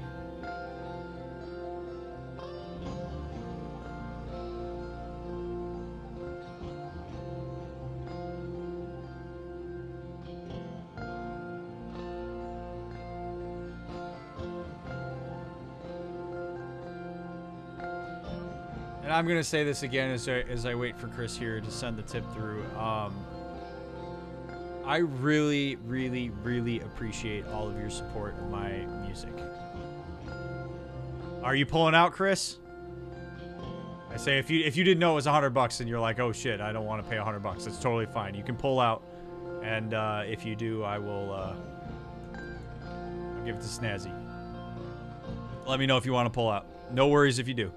And I'm going to say this again as I wait for Chris here to send the tip through. I really, really, really appreciate all of your support of my music. Are you pulling out, Chris? I say if you didn't know it was $100 and you're like, oh shit, I don't want to pay $100. It's totally fine. You can pull out, and if you do, I will I'll give it to Snazzy. Let me know if you want to pull out. No worries if you do.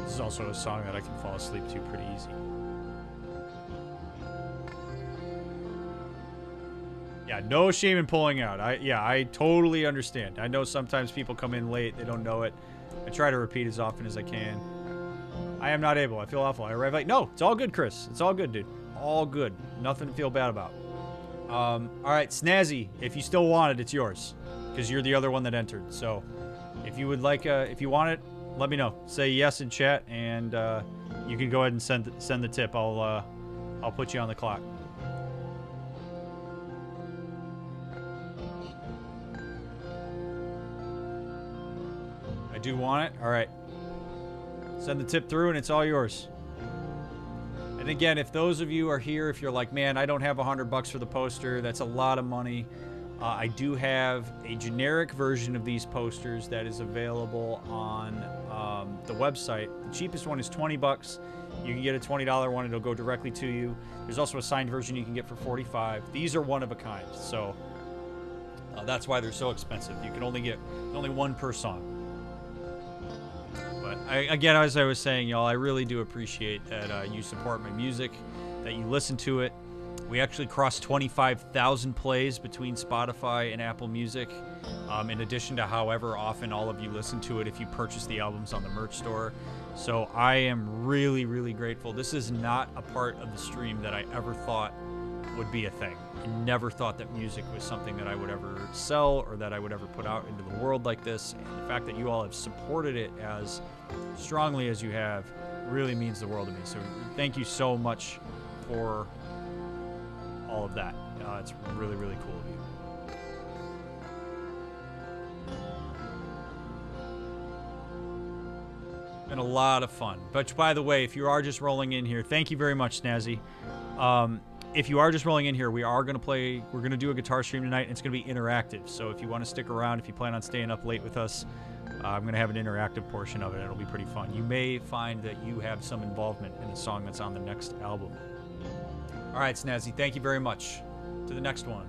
This is also a song that I can fall asleep to pretty easy. Yeah, no shame in pulling out. I totally understand. I know sometimes people come in late, they don't know it. I try to repeat as often as I can. I am not able. I feel awful. I arrive like, no, it's all good, Chris. It's all good, dude. All good. Nothing to feel bad about. All right, Snazzy, if you still want it, it's yours. Because you're the other one that entered. So if you would like, if you want it, let me know. Say yes in chat, and you can go ahead and send the tip. I'll put you on the clock. I do want it. All right. Send the tip through, and it's all yours. And again, if those of you are here, if you're like, man, I don't have $100 for the poster, that's a lot of money. I do have a generic version of these posters that is available on the website. The cheapest one is $20. You can get a $20 one. It'll go directly to you. There's also a signed version you can get for $45. These are one of a kind, so that's why they're so expensive. You can only get only one per song. But again, as I was saying, y'all, I really do appreciate that you support my music, that you listen to it. We actually crossed 25,000 plays between Spotify and Apple Music, in addition to however often all of you listen to it if you purchase the albums on the merch store. So I am really, really grateful. This is not a part of the stream that I ever thought would be a thing. I never thought that music was something that I would ever sell or that I would ever put out into the world like this. And the fact that you all have supported it as strongly as you have really means the world to me. So thank you so much for all of that. It's really, really cool of you. Been a lot of fun. But by the way, if you are just rolling in here, thank you very much, Snazzy. If you are just rolling in here, we're going to do a guitar stream tonight, and it's going to be interactive. So if you want to stick around, if you plan on staying up late with us, I'm going to have an interactive portion of it. It'll be pretty fun. You may find that you have some involvement in the song that's on the next album. All right, Snazzy, thank you very much. To the next one.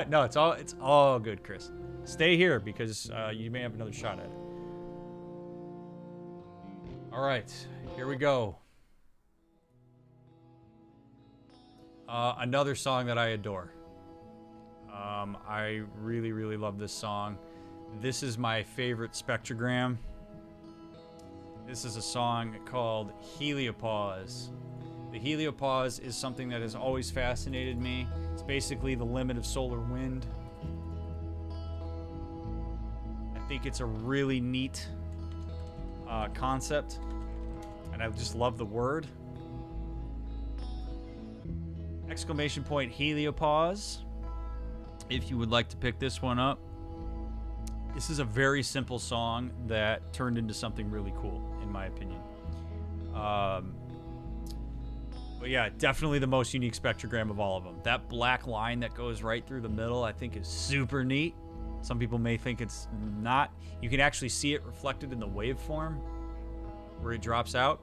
No, it's all good, Chris. Stay here because you may have another shot at it. All right, here we go. Another song that I adore. I really, really love this song. This is my favorite Spectrogram. This is a song called Heliopause. The Heliopause is something that has always fascinated me. It's basically the limit of solar wind. I think it's a really neat concept, and I just love the word. Exclamation point Heliopause. If you would like to pick this one up. This is a very simple song that turned into something really cool, in my opinion. But yeah, definitely the most unique spectrogram of all of them. That black line that goes right through the middle, I think is super neat. Some people may think it's not. You can actually see it reflected in the waveform where it drops out.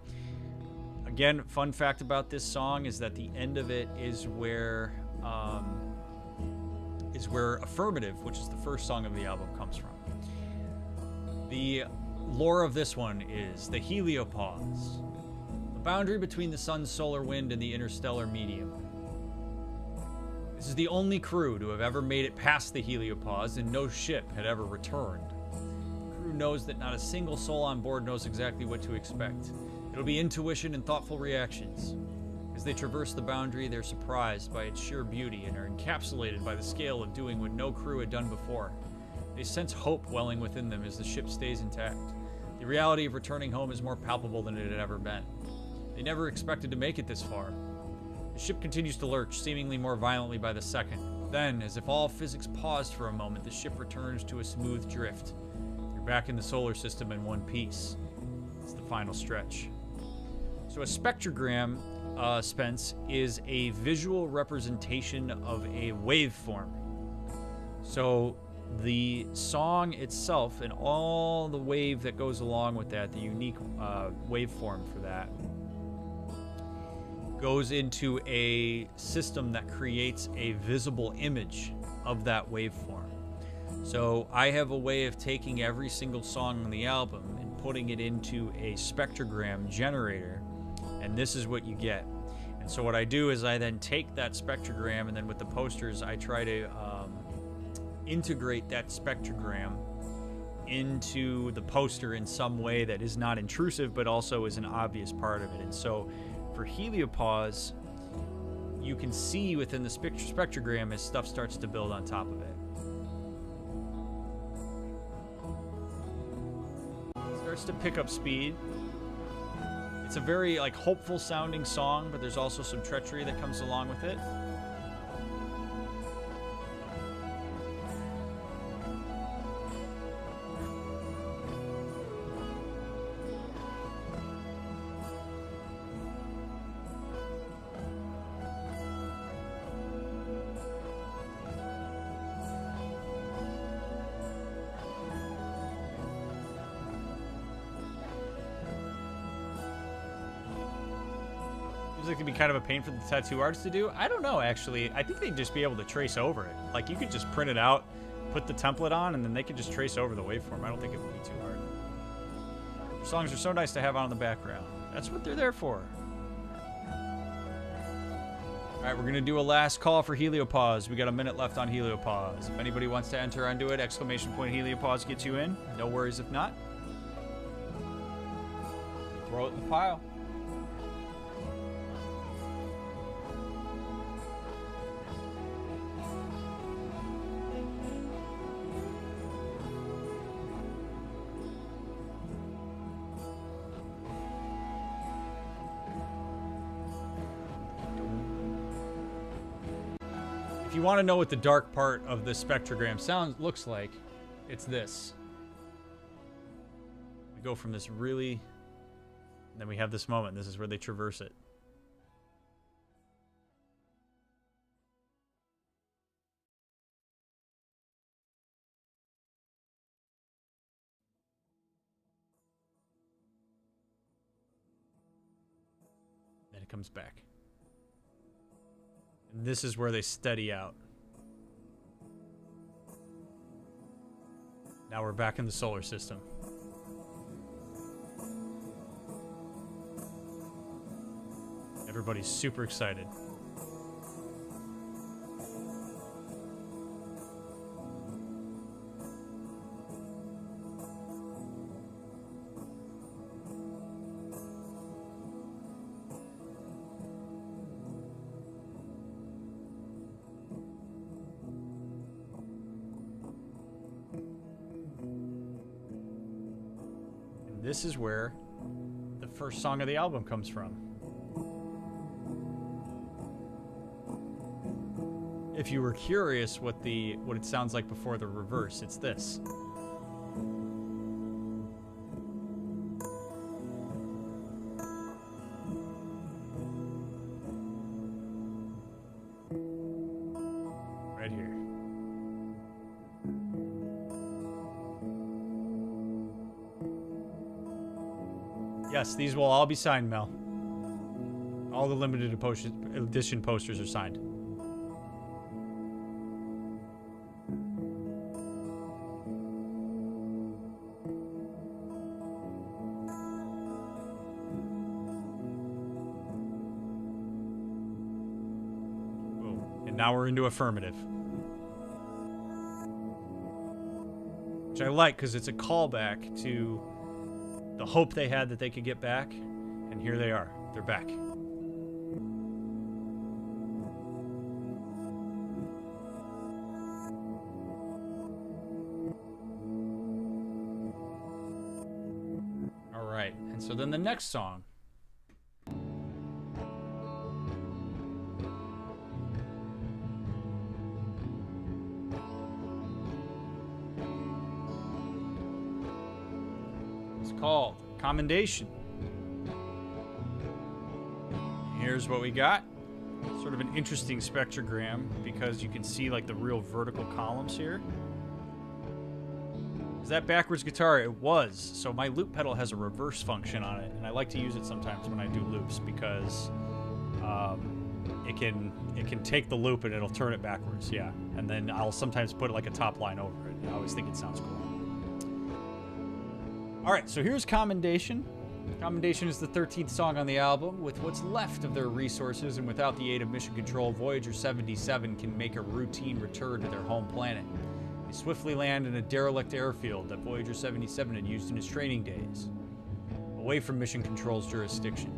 Again, fun fact about this song is that the end of it is where Affirmative, which is the first song of the album, comes from. The lore of this one is the Heliopause, the boundary between the sun's solar wind and the interstellar medium. This is the only crew to have ever made it past the Heliopause, and no ship had ever returned. The crew knows that not a single soul on board knows exactly what to expect. It'll be intuition and thoughtful reactions. As they traverse the boundary, they're surprised by its sheer beauty and are encapsulated by the scale of doing what no crew had done before. They sense hope welling within them as the ship stays intact. The reality of returning home is more palpable than it had ever been. They never expected to make it this far. The ship continues to lurch, seemingly more violently by the second. Then, as if all physics paused for a moment, the ship returns to a smooth drift. They're back in the solar system in one piece. It's the final stretch. So a spectrogram, Spence, is a visual representation of a waveform. So the song itself and all the wave that goes along with that, the unique waveform for that, goes into a system that creates a visible image of that waveform. So I have a way of taking every single song on the album and putting it into a spectrogram generator, and this is what you get. And so what I do is I then take that spectrogram, and then with the posters I try to integrate that spectrogram into the poster in some way that is not intrusive but also is an obvious part of it. And so for Heliopause, you can see within the spectrogram as stuff starts to build on top of it. It starts to pick up speed. It's a very hopeful sounding song, but there's also some treachery that comes along with it. Like to be kind of a pain for the tattoo artist to do. I don't know, actually. I think they'd just be able to trace over it. Like, you could just print it out, put the template on, and then they could just trace over the waveform. I don't think it would be too hard. Songs are so nice to have on in the background. That's what they're there for. Alright, we're going to do a last call for Heliopause. We got a minute left on Heliopause. If anybody wants to enter onto it, exclamation point Heliopause gets you in. No worries if not. Throw it in the pile. If you want to know what the dark part of the spectrogram looks like, it's this. We go from this really, and then we have this moment. This is where they traverse it. Then it comes back. And this is where they steady out. Now we're back in the solar system. Everybody's super excited. this is where the first song of the album comes from. If you were curious what it sounds like before the reverse, it's this. Right here. Yes, these will all be signed, Mel. All the limited edition posters are signed. Now we're into affirmative. Which I like because it's a callback to the hope they had that they could get back. And here they are. They're back. All right. And so then the next song. Called Commendation. Here's what we got. Sort of an interesting spectrogram because you can see like the real vertical columns here. Is that backwards guitar? It was. So my loop pedal has a reverse function on it, and I like to use it sometimes when I do loops because it can take the loop and it'll turn it backwards. Yeah, and then I'll sometimes put like a top line over it. I always think it sounds cool. All right, so here's Commendation. Commendation is the 13th song on the album. With what's left of their resources and without the aid of mission control, Voyager 77 can make a routine return to their home planet. They swiftly land in a derelict airfield that Voyager 77 had used in its training days, away from mission control's jurisdiction.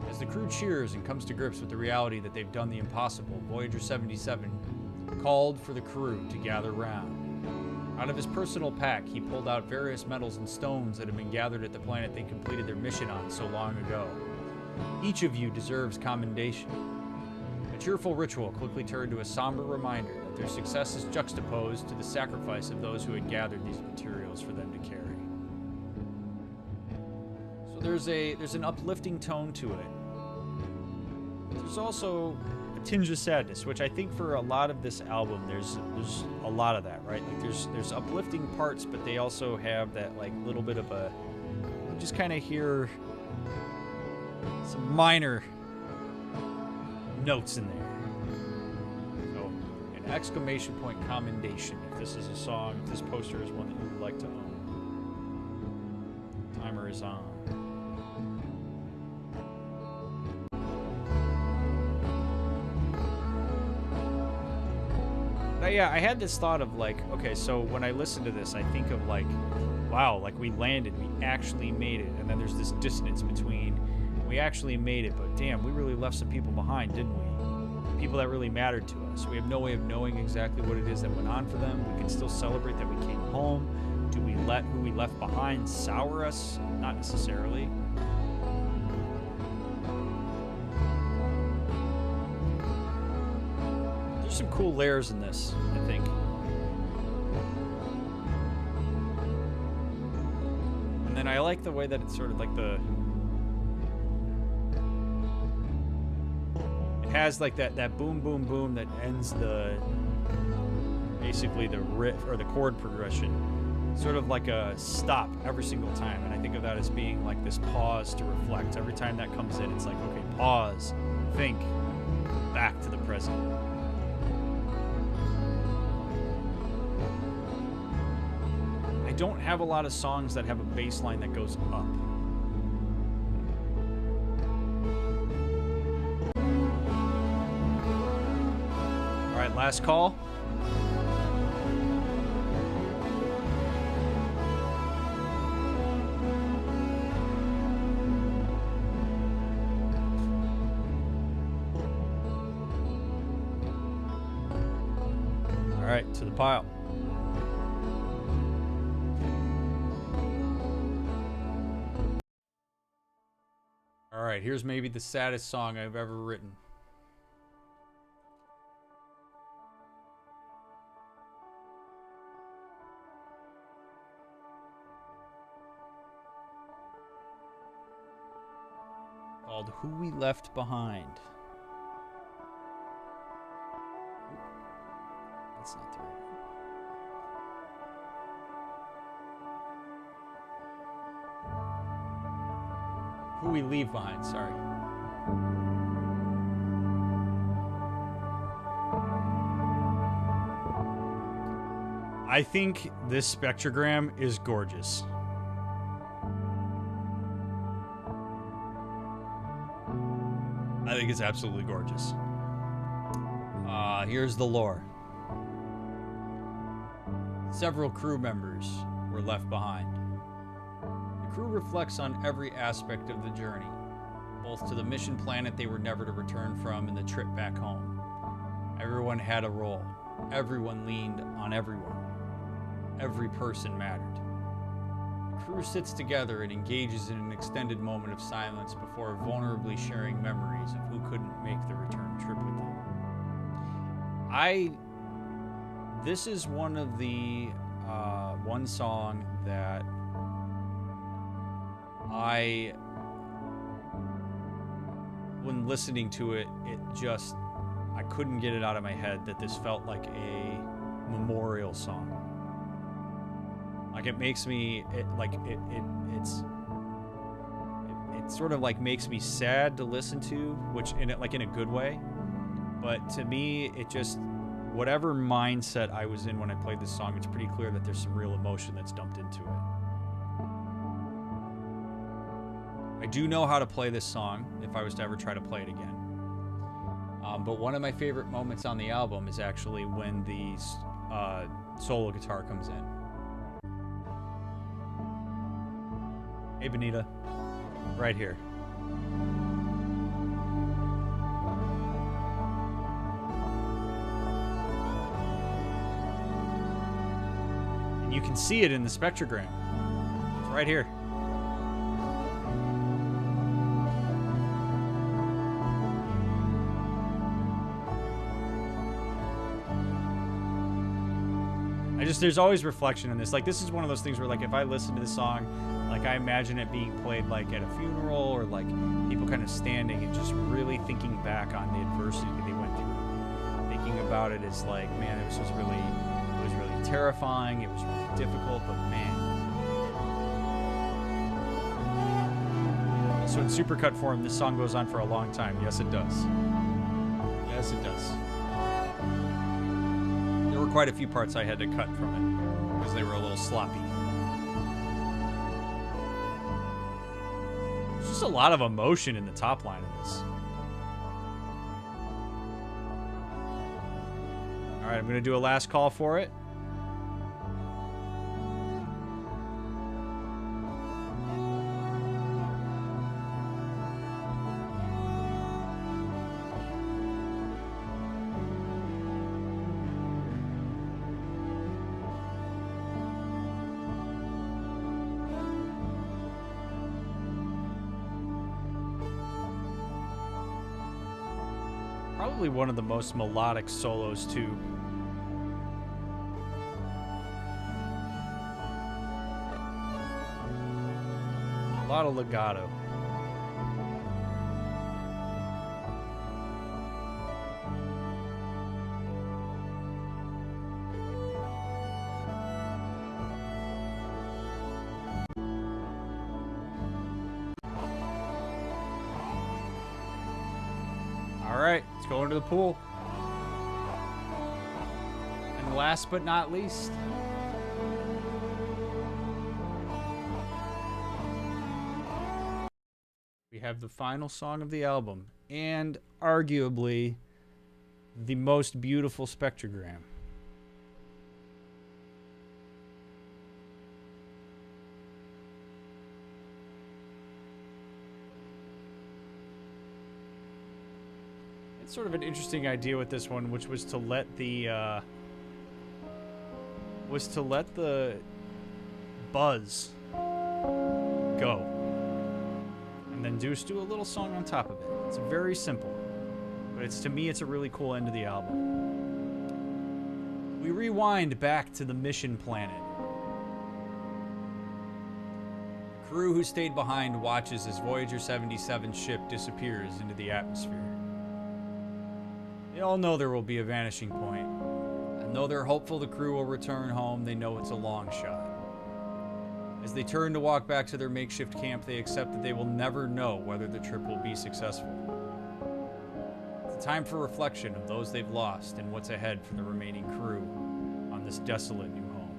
As the crew cheers and comes to grips with the reality that they've done the impossible, Voyager 77 called for the crew to gather round. Out of his personal pack, he pulled out various metals and stones that had been gathered at the planet they completed their mission on so long ago. Each of you deserves commendation. A cheerful ritual quickly turned to a somber reminder that their success is juxtaposed to the sacrifice of those who had gathered these materials for them to carry. So there's an uplifting tone to it. There's also a tinge of sadness, which I think for a lot of this album, there's a lot of that, right? Like there's uplifting parts, but they also have that like little bit of a, you just kind of hear some minor notes in there. So an exclamation point commendation. If this is a song, if this poster is one that you would like to own. Timer is on. Yeah, I had this thought of like, okay, so when I listen to this, I think of like, wow, like we landed, we actually made it. And then there's this dissonance between, we actually made it, but damn, we really left some people behind, didn't we? People that really mattered to us. We have no way of knowing exactly what it is that went on for them. We can still celebrate that we came home. Do we let who we left behind sour us? Not necessarily. Some cool layers in this, I think. And then I like the way that it's sort of like it has like that boom boom boom that ends basically the riff or the chord progression, sort of like a stop every single time. And I think of that as being like this pause to reflect. Every time that comes in, it's like, okay, pause, think, back to the present. Don't have a lot of songs that have a bass line that goes up. All right, last call. All right, to the pile. Alright, here's maybe the saddest song I've ever written. Called Who We Left Behind. That's not the right one. Who We Leave Behind, sorry. I think this spectrogram is gorgeous. I think it's absolutely gorgeous. Here's the lore. Several crew members were left behind. The crew reflects on every aspect of the journey, both to the mission planet they were never to return from and the trip back home. Everyone had a role. Everyone leaned on everyone. Every person mattered. The crew sits together and engages in an extended moment of silence before vulnerably sharing memories of who couldn't make the return trip with them. This is one of the one song that when listening to it, I couldn't get it out of my head that this felt like a memorial song. Like it makes me, it sort of like makes me sad to listen to, which in it, like in a good way. But to me, it just, whatever mindset I was in when I played this song, it's pretty clear that there's some real emotion that's dumped into it. I do know how to play this song if I was to ever try to play it again. But one of my favorite moments on the album is actually when the solo guitar comes in. Hey, Benita. Right here. And you can see it in the spectrogram. It's right here. There's always reflection in this. Like, this is one of those things where, like, if I listen to the song, like, I imagine it being played, like, at a funeral or, like, people kind of standing and just really thinking back on the adversity that they went through. Thinking about it as, like, man, it was really terrifying. It was really difficult, but, man. So in supercut form, this song goes on for a long time. Yes, it does. Yes, it does. There were quite a few parts I had to cut from it because they were a little sloppy. There's just a lot of emotion in the top line of this. All right, I'm going to do a last call for it. Probably one of the most melodic solos, too. A lot of legato. Going to the pool. And last but not least, we have the final song of the album, and arguably the most beautiful spectrogram. Sort of an interesting idea with this one, which was to let the buzz go. And And then Deuce do a little song on top of it. It's very simple. But it's, to me, it's a really cool end to the album. We rewind back to the mission planet. The crew who stayed behind watches as Voyager 77's ship disappears into the atmosphere. They all know there will be a vanishing point. And though they're hopeful the crew will return home, they know it's a long shot. As they turn to walk back to their makeshift camp, they accept that they will never know whether the trip will be successful. It's a time for reflection of those they've lost and what's ahead for the remaining crew on this desolate new home.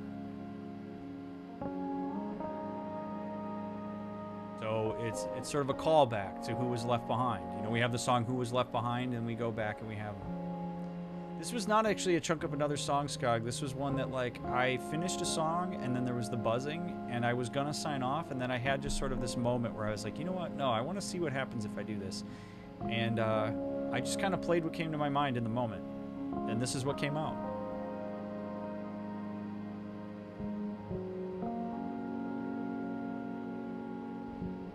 So it's sort of a callback to Who Was Left Behind. You know, we have the song Who Was Left Behind, and we go back and we have them. This was not actually a chunk of another song, Skog. This was one that, like, I finished a song, and then there was the buzzing, and I was gonna sign off, and then I had just sort of this moment where I was like, you know what? No, I want to see what happens if I do this. And I just kind of played what came to my mind in the moment. And this is what came out.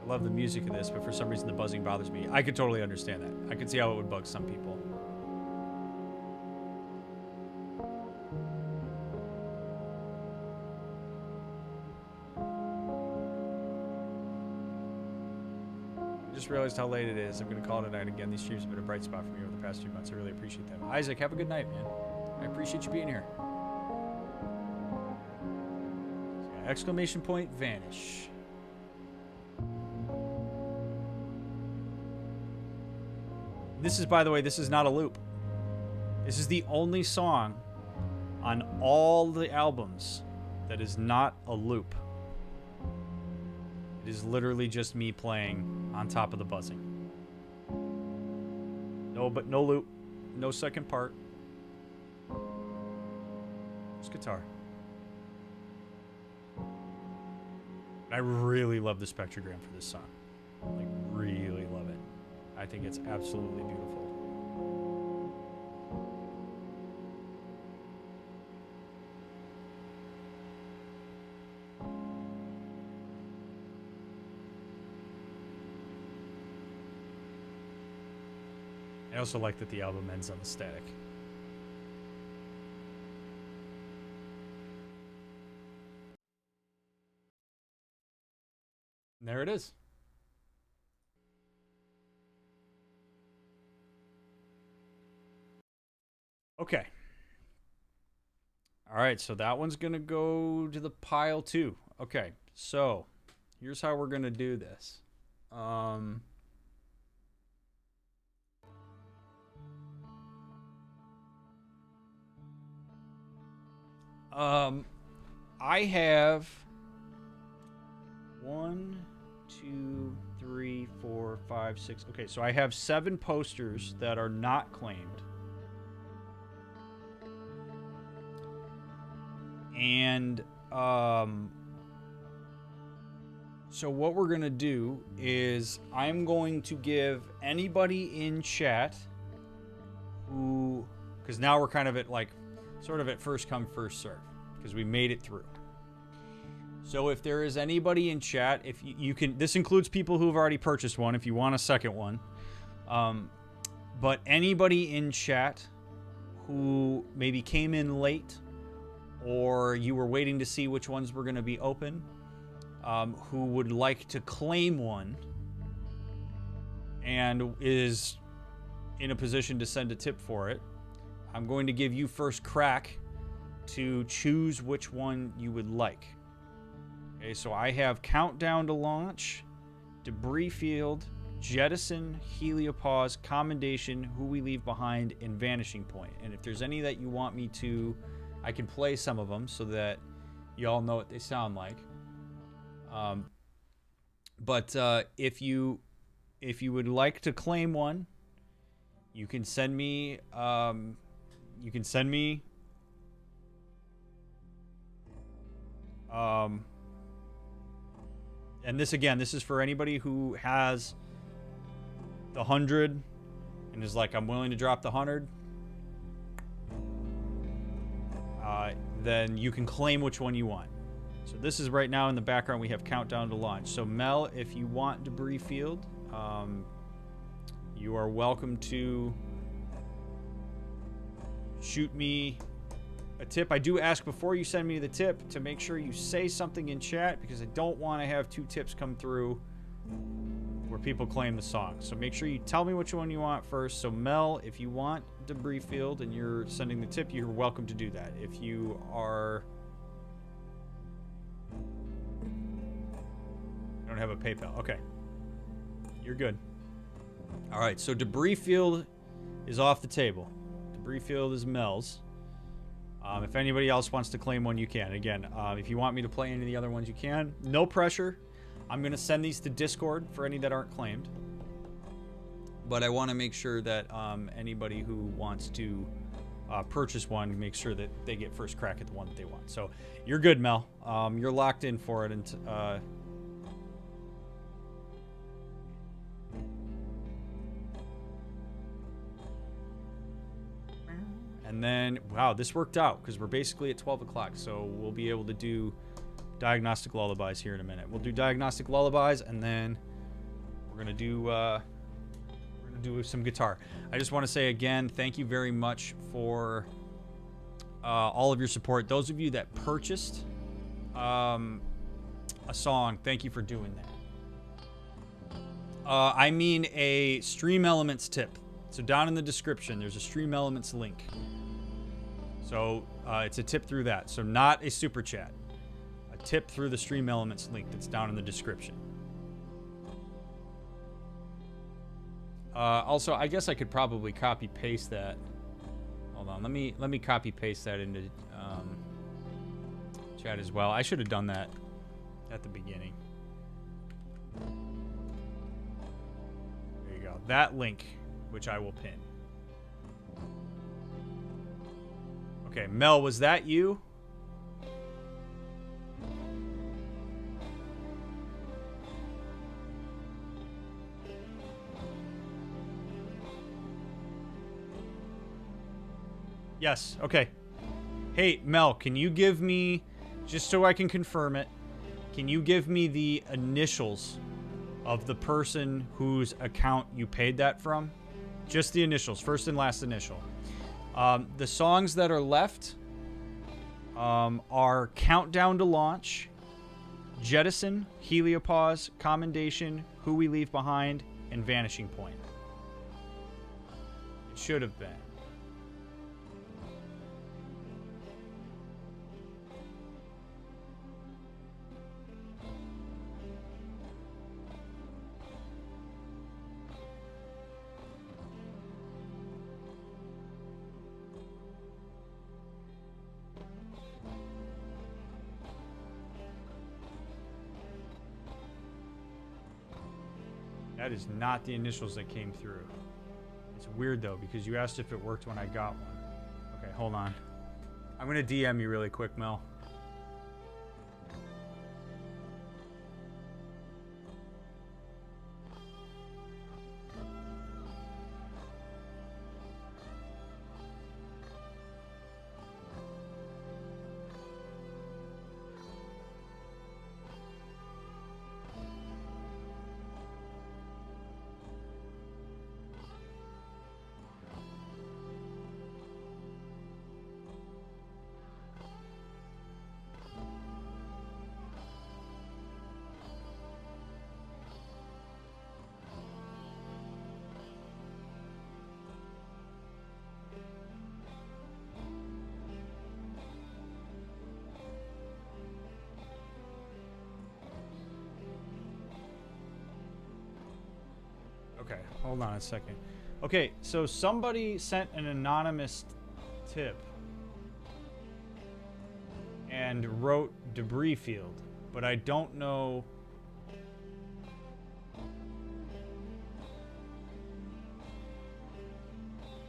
I love the music of this, but for some reason the buzzing bothers me. I could totally understand that. I could see how it would bug some people. I just realized how late it is. I'm going to call it a night again. These streams have been a bright spot for me over the past few months. I really appreciate them. Isaac, have a good night, man. I appreciate you being here. So, yeah, exclamation point, vanish. This is, by the way, this is not a loop. This is the only song on all the albums that is not a loop. It is literally just me playing on top of the buzzing. No, but no loop. No second part. Just guitar. I really love the spectrogram for this song. Like, really love it. I think it's absolutely beautiful. I also like that the album ends on the static. And there it is. Okay. All right, so that one's going to go to the pile too. Okay, so here's how we're going to do this. I have 1, 2, 3, 4, 5, 6. Okay, so I have 7 posters that are not claimed. And so what we're going to do is I'm going to give anybody in chat who, because now we're kind of at like sort of at first come first serve because we made it through. So if there is anybody in chat, if you can, this includes people who have already purchased one if you want a second one, but anybody in chat who maybe came in late or you were waiting to see which ones were going to be open, who would like to claim one and is in a position to send a tip for it, I'm going to give you first crack to choose which one you would like. Okay, so I have Countdown to Launch, Debris Field, Jettison, Heliopause, Commendation, Who We Leave Behind, and Vanishing Point. And if there's any that you want me to, I can play some of them so that you all know what they sound like. But if you would like to claim one, you can send me and this again, this is for anybody who has the 100 and is like, I'm willing to drop the 100. Then you can claim which one you want. So this is right now in the background, we have Countdown to Launch. So Mel, if you want Debris Field, You are welcome to shoot me a tip. I do ask before you send me the tip to make sure you say something in chat, because I don't want to have 2 tips come through where people claim the song. So make sure you tell me which one you want first. So Mel, if you want Debris Field and you're sending the tip, you're welcome to do that. If you are... I don't have a PayPal. Okay. You're good. All right, so Debris Field is off the table. Debris Field is Mel's. If anybody else wants to claim one, you can. Again, if you want me to play any of the other ones, you can. No pressure. I'm going to send these to Discord for any that aren't claimed. But I want to make sure that anybody who wants to purchase one, make sure that they get first crack at the one that they want. So you're good, Mel. You're locked in for it. And then, wow, this worked out because we're basically at 12 o'clock. So we'll be able to do Diagnostic Lullabies here in a minute. We'll do Diagnostic Lullabies, and then we're going to do some guitar. I just want to say again, thank you very much for all of your support. Those of you that purchased a song, thank you for doing that. I mean a Stream Elements tip. So down in the description, there's a Stream Elements link. So it's a tip through that. So not a super chat. A tip through the Stream Elements link that's down in the description. Also, I guess I could probably copy paste that. Hold on, let me copy paste that into chat as well. I should have done that at the beginning. There you go. That link, which I will pin. Okay, Mel, was that you? Yes, okay. Hey, Mel, can you give me, just so I can confirm it, can you give me the initials of the person whose account you paid that from? Just the initials, first and last initial. The songs that are left are Countdown to Launch, Jettison, Heliopause, Commendation, Who We Leave Behind, and Vanishing Point. It should have been. That is not the initials that came through. It's weird though, because you asked if it worked when I got one. Okay, hold on. I'm gonna DM you really quick, Mel. Okay, hold on a second. Okay, so somebody sent an anonymous tip and wrote Debris Field, but I don't know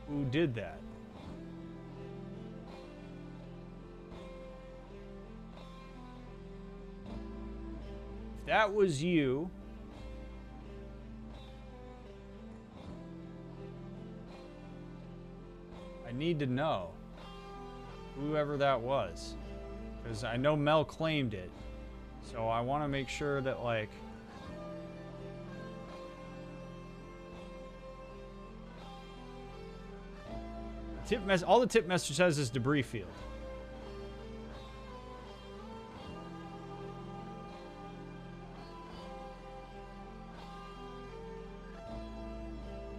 who did that. If that was you, I need to know whoever that was, because I know Mel claimed it, so I want to make sure that, like, All the tip message says is debris field.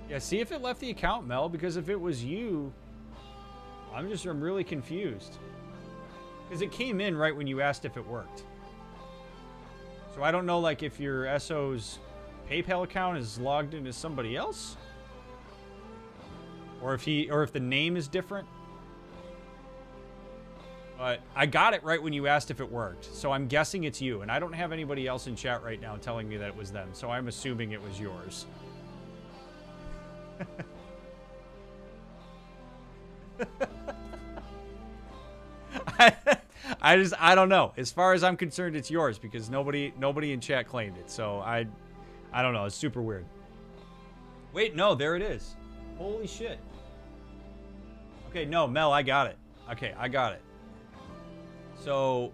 Yeah, see if it left the account, Mel, because if it was you, I'm really confused. Because it came in right when you asked if it worked. So I don't know, like, if your SO's PayPal account is logged into somebody else, or if the name is different. But I got it right when you asked if it worked, so I'm guessing it's you. And I don't have anybody else in chat right now telling me that it was them, so I'm assuming it was yours. I don't know. As far as I'm concerned, it's yours because nobody in chat claimed it. So I don't know. It's super weird. Wait, no, there it is. Holy shit. Okay, no, Mel, I got it. Okay, I got it. So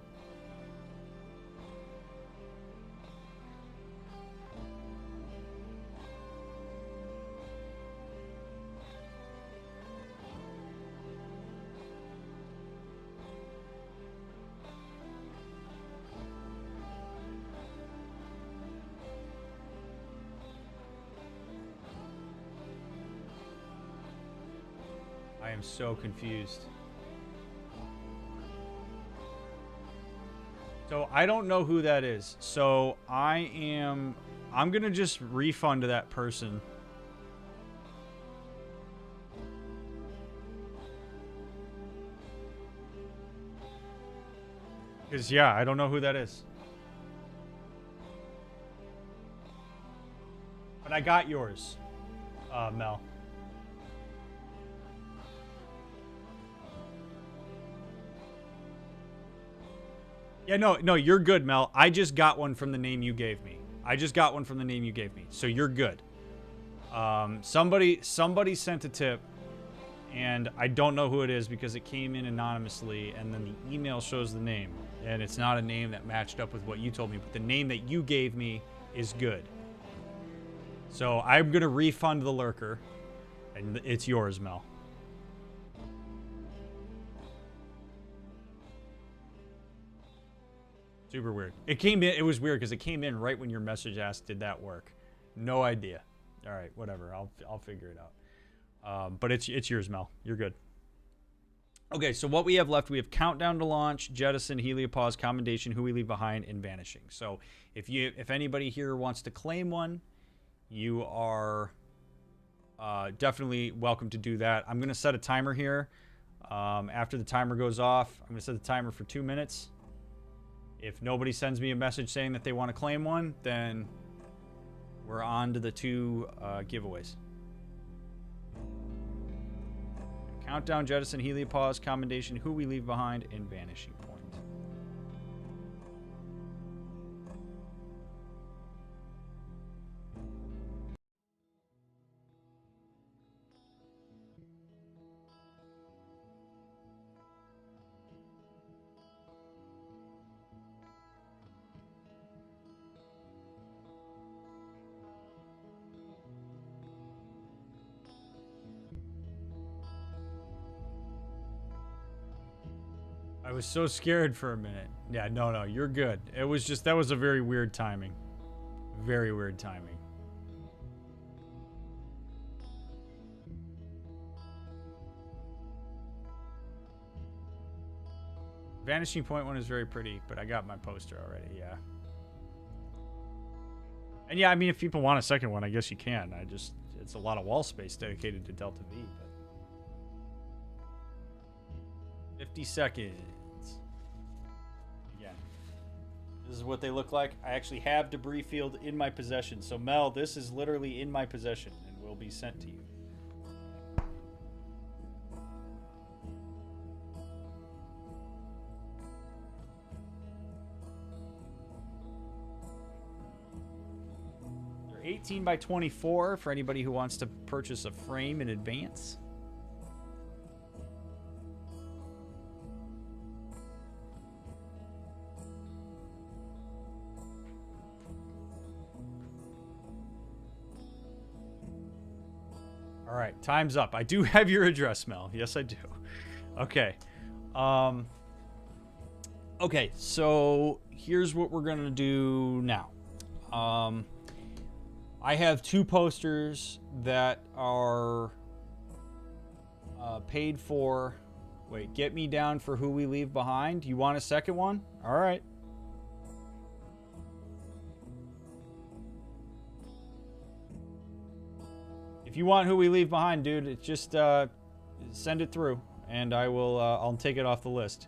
I am so confused. So I don't know who that is. So I'm gonna just refund to that person. Because yeah, I don't know who that is. But I got yours, Mel. Yeah, no, you're good, Mel. I just got one from the name you gave me. So you're good. Somebody sent a tip, and I don't know who it is because it came in anonymously, and then the email shows the name, and it's not a name that matched up with what you told me, but the name that you gave me is good. So I'm gonna refund the lurker, and it's yours, Mel. Super weird. It was weird because it came in right when your message asked, did that work? No idea. All right, whatever. I'll figure it out. But it's yours, Mel. You're good. Okay, so what we have left, we have Countdown to Launch, Jettison, Heliopause, Commendation, Who We Leave Behind, and Vanishing. So if anybody here wants to claim one, you are definitely welcome to do that. I'm going to set a timer here. After the timer goes off, I'm going to set the timer for 2 minutes. If nobody sends me a message saying that they want to claim one, then we're on to the 2 giveaways. Countdown, Jettison, Heliopause, Commendation, Who We Leave Behind, and Vanishing Point. I was so scared for a minute. Yeah, no, you're good. It was just, that was a very weird timing. Very weird timing. Vanishing Point one is very pretty, but I got my poster already, yeah. And yeah, I mean, if people want a second one, I guess you can. It's a lot of wall space dedicated to Delta V, but 50 seconds. Again, this is what they look like. I actually have debris field in my possession. So Mel, this is literally in my possession and will be sent to you. They're 18 by 24 for anybody who wants to purchase a frame in advance. All right, time's up. I do have your address, Mel. Yes, I do. Okay. Okay, so here's what we're gonna do now. I have 2 posters that are paid for. Wait, get me down for Who We Leave Behind. You want a second one? All right. If you want Who We Leave Behind, dude, it's just send it through, and I will. I'll take it off the list.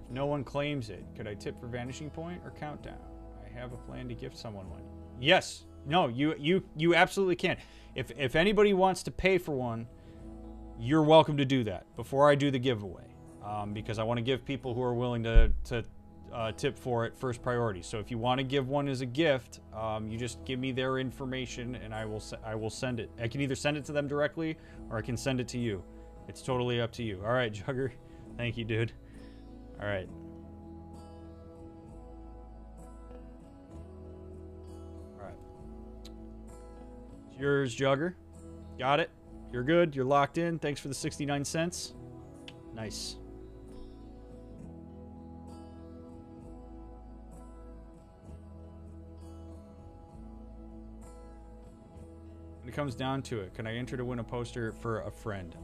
If no one claims it, could I tip for Vanishing Point or Countdown? I have a plan to gift someone one. Yes. No. You absolutely can. If anybody wants to pay for one, you're welcome to do that before I do the giveaway, because I want to give people who are willing to tip for it first priority. So if you want to give one as a gift, you just give me their information and I will send it. I can either send it to them directly or I can send it to you. It's totally up to you. All right, Jugger. Thank you, dude. All right. All right. It's yours, Jugger. Got it. You're good. You're locked in. Thanks for the 69 cents. Nice. When it comes down to it, can I enter to win a poster for a friend?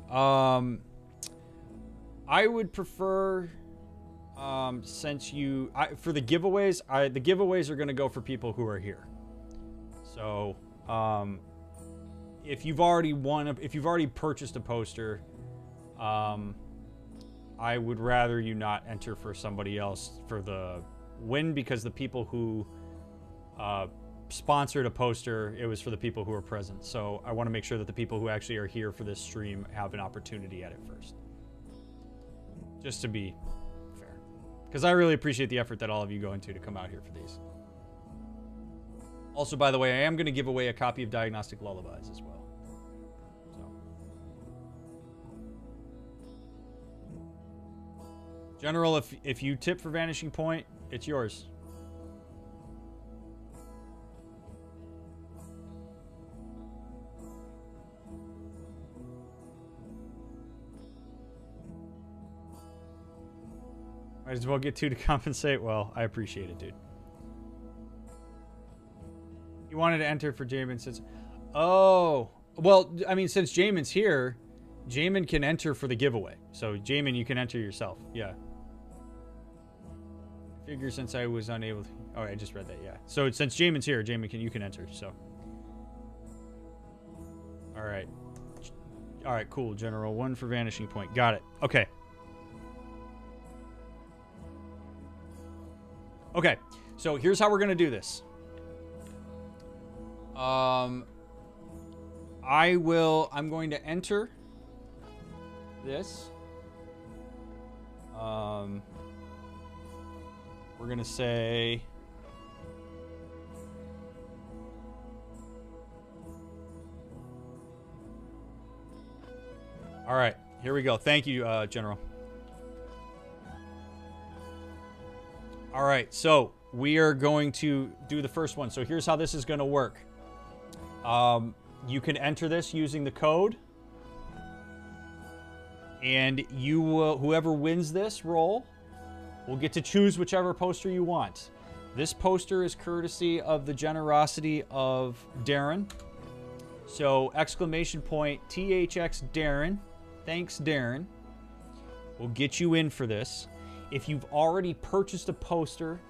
I would prefer, since you, for the giveaways, the giveaways are going to go for people who are here. So, if you've already purchased a poster, I would rather you not enter for somebody else for the win, because the people who sponsored a poster, it was for the people who are present. So I want to make sure that the people who actually are here for this stream have an opportunity at it first. Just to be fair. Because I really appreciate the effort that all of you go into to come out here for these. Also, by the way, I am going to give away a copy of Diagnostic Lullabies as well. So. General, if you tip for Vanishing Point, it's yours. Might as well get 2 to compensate. Well, I appreciate it, dude. You wanted to enter for Jamin since... Oh. Well, I mean, since Jamin's here, Jamin can enter for the giveaway. So, Jamin, you can enter yourself. Yeah. Figure since I was unable to... Oh, I just read that, yeah. So, since Jamin's here, Jamin, you can enter, so... Alright. Alright, cool, General. 1 for Vanishing Point. Got it. Okay. Okay, so here's how we're going to do this. I'm going to enter this. We're going to say... All right, here we go. Thank you, General. All right, so we are going to do the first one. So here's how this is going to work. You can enter this using the code, and you will, whoever wins this roll will get to choose whichever poster you want. This poster is courtesy of the generosity of Darren. So exclamation point THX Darren. Thanks, Darren. We'll get you in for this. If you've already purchased a poster,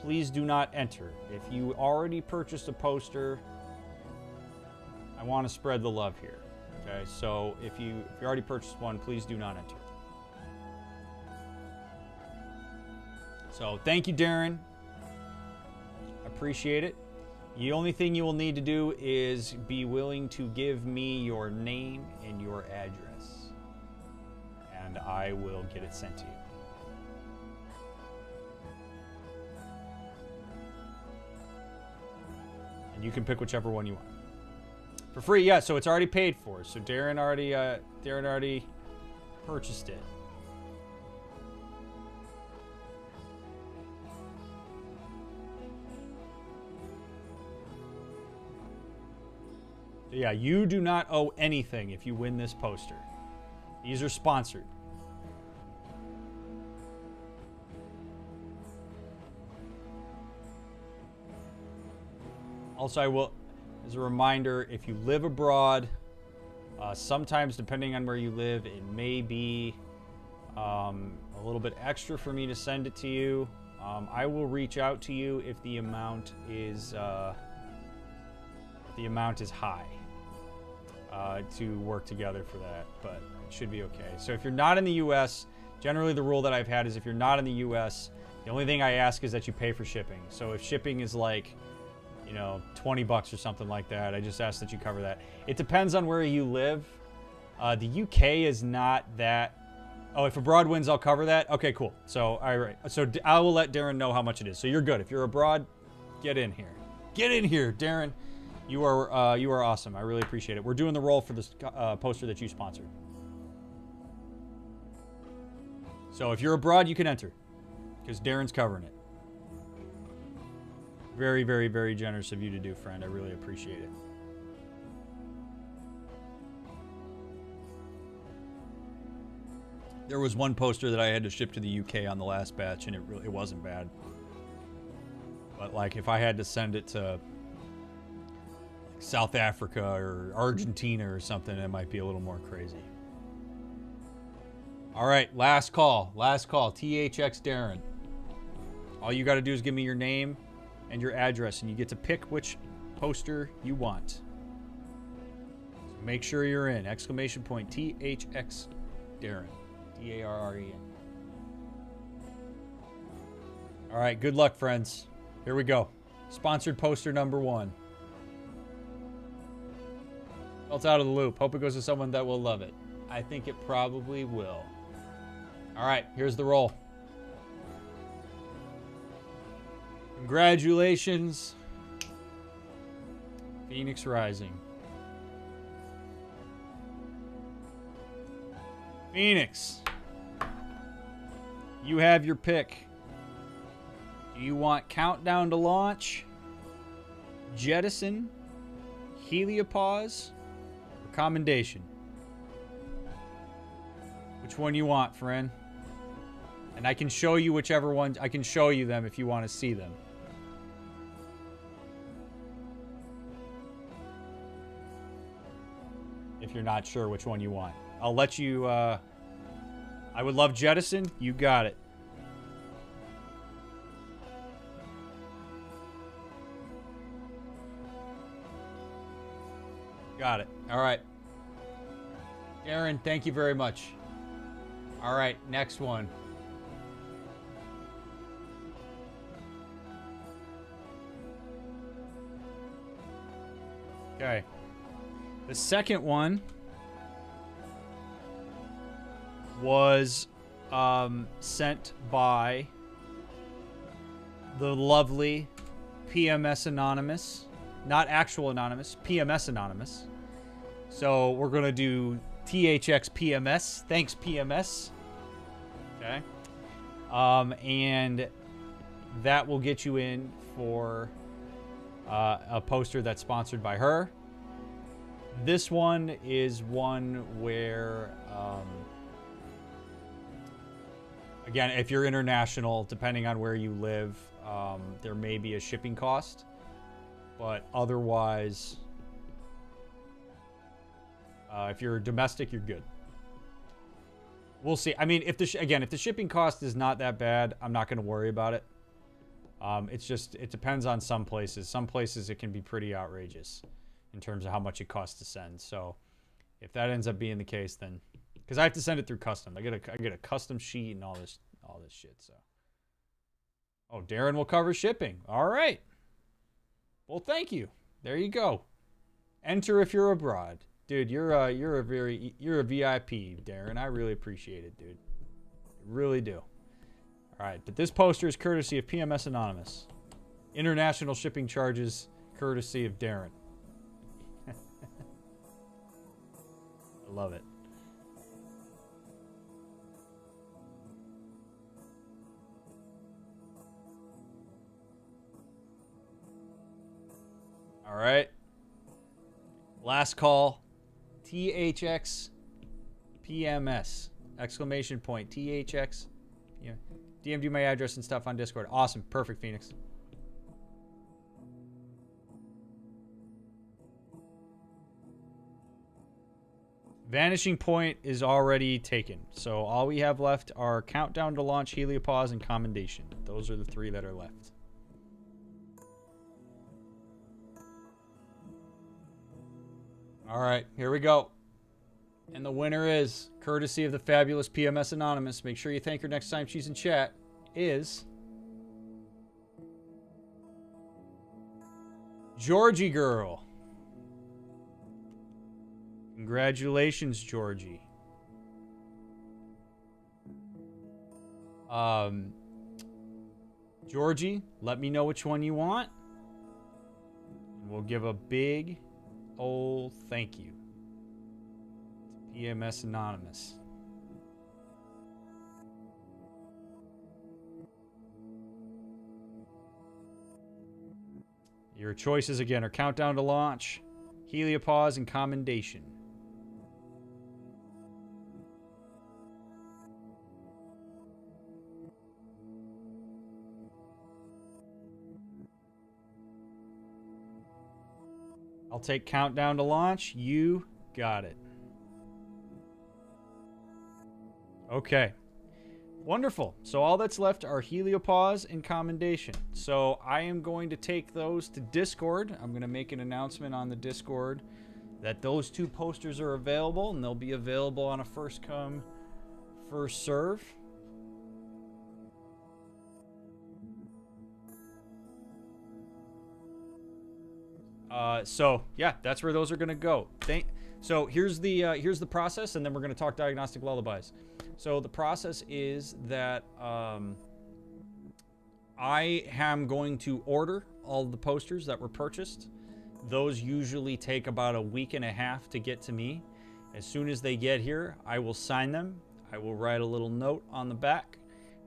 please do not enter. If you already purchased a poster, I want to spread the love here. Okay, so if you already purchased one, please do not enter. So thank you, Darren. Appreciate it. The only thing you will need to do is be willing to give me your name and your address, and I will get it sent to you. And you can pick whichever one you want. For free, yeah, so it's already paid for. So Darren already purchased it. Yeah, you do not owe anything if you win this poster. These are sponsored. Also, I will, as a reminder, if you live abroad, sometimes depending on where you live, it may be a little bit extra for me to send it to you. I will reach out to you if the amount is high to work together for that, but it should be okay. So if you're not in the U.S., generally the rule that I've had is if you're not in the U.S., the only thing I ask is that you pay for shipping. So if shipping is like, you know, $20 or something like that, I just ask that you cover that. It depends on where you live. The UK is not that. Oh, if abroad wins, I'll cover that. Okay, cool. So, all right. So I will let Darren know how much it is. So you're good. If you're abroad, get in here. Get in here, Darren. You are awesome. I really appreciate it. We're doing the roll for this poster that you sponsored. So if you're abroad, you can enter because Darren's covering it. Very, very, very generous of you to do, friend. I really appreciate it. There was one poster that I had to ship to the UK on the last batch, and it wasn't bad. But like, if I had to send it to like South Africa or Argentina or something, it might be a little more crazy. All right, last call. Last call. THX Darren. All you got to do is give me your name and your address, and you get to pick which poster you want. So make sure you're in. Exclamation point THX Darren. D-A-R-R-E-N. All right, good luck, friends. Here we go. Sponsored poster number 1. Felt out of the loop. Hope it goes to someone that will love it. I think it probably will. All right, here's the roll. Congratulations, Phoenix Rising. Phoenix, you have your pick. Do you want Countdown to Launch, Jettison, Heliopause, or Commendation? Which one you want, friend? And I can show you whichever one. I can show you them if you want to see them. If you're not sure which one you want. I'll let you, I would love Jettison. You got it. Got it. All right. Aaron, thank you very much. All right, next one. Okay. The second one was sent by the lovely PMS Anonymous. Not actual Anonymous, PMS Anonymous. So we're going to do THX PMS. Thanks, PMS. Okay. And that will get you in for a poster that's sponsored by her. This one is one where, again, if you're international, depending on where you live, there may be a shipping cost. But otherwise, if you're domestic, you're good. We'll see. I mean, if the shipping cost is not that bad, I'm not going to worry about it. It's just, it depends on some places. Some places it can be pretty outrageous in terms of how much it costs to send. So if that ends up being the case, then, because I have to send it through custom. I get a custom sheet and all this shit. So, oh, Darren will cover shipping. All right. Well, thank you. There you go. Enter if you're abroad. Dude, you're a VIP, Darren. I really appreciate it, dude. I really do. All right, but this poster is courtesy of PMS Anonymous. International shipping charges courtesy of Darren. I love it. All right. Last call. THX PMS. Exclamation point. THX. Yeah. DM'd you my address and stuff on Discord. Awesome. Perfect, Phoenix. Vanishing Point is already taken. So all we have left are Countdown to Launch, Heliopause, and Commendation. Those are the 3 that are left. All right, here we go. And the winner is, courtesy of the fabulous PMS Anonymous, make sure you thank her next time she's in chat, is Georgie Girl. Congratulations, Georgie. Georgie, let me know which one you want. We'll give a big old thank you to PMS Anonymous. Your choices again are Countdown to Launch, Heliopause, and Commendation. I'll take Countdown to Launch. You got it. Okay. Wonderful. So all that's left are Heliopause and Commendation. So I am going to take those to Discord. I'm going to make an announcement on the Discord that those 2 posters are available, and they'll be available on a first come, first serve. So yeah, that's where those are gonna go. So here's the process, and then we're gonna talk Diagnostic Lullabies. So the process is that I am going to order all the posters that were purchased. Those usually take about a week and a half to get to me. As soon as they get here, I will sign them. I will write a little note on the back,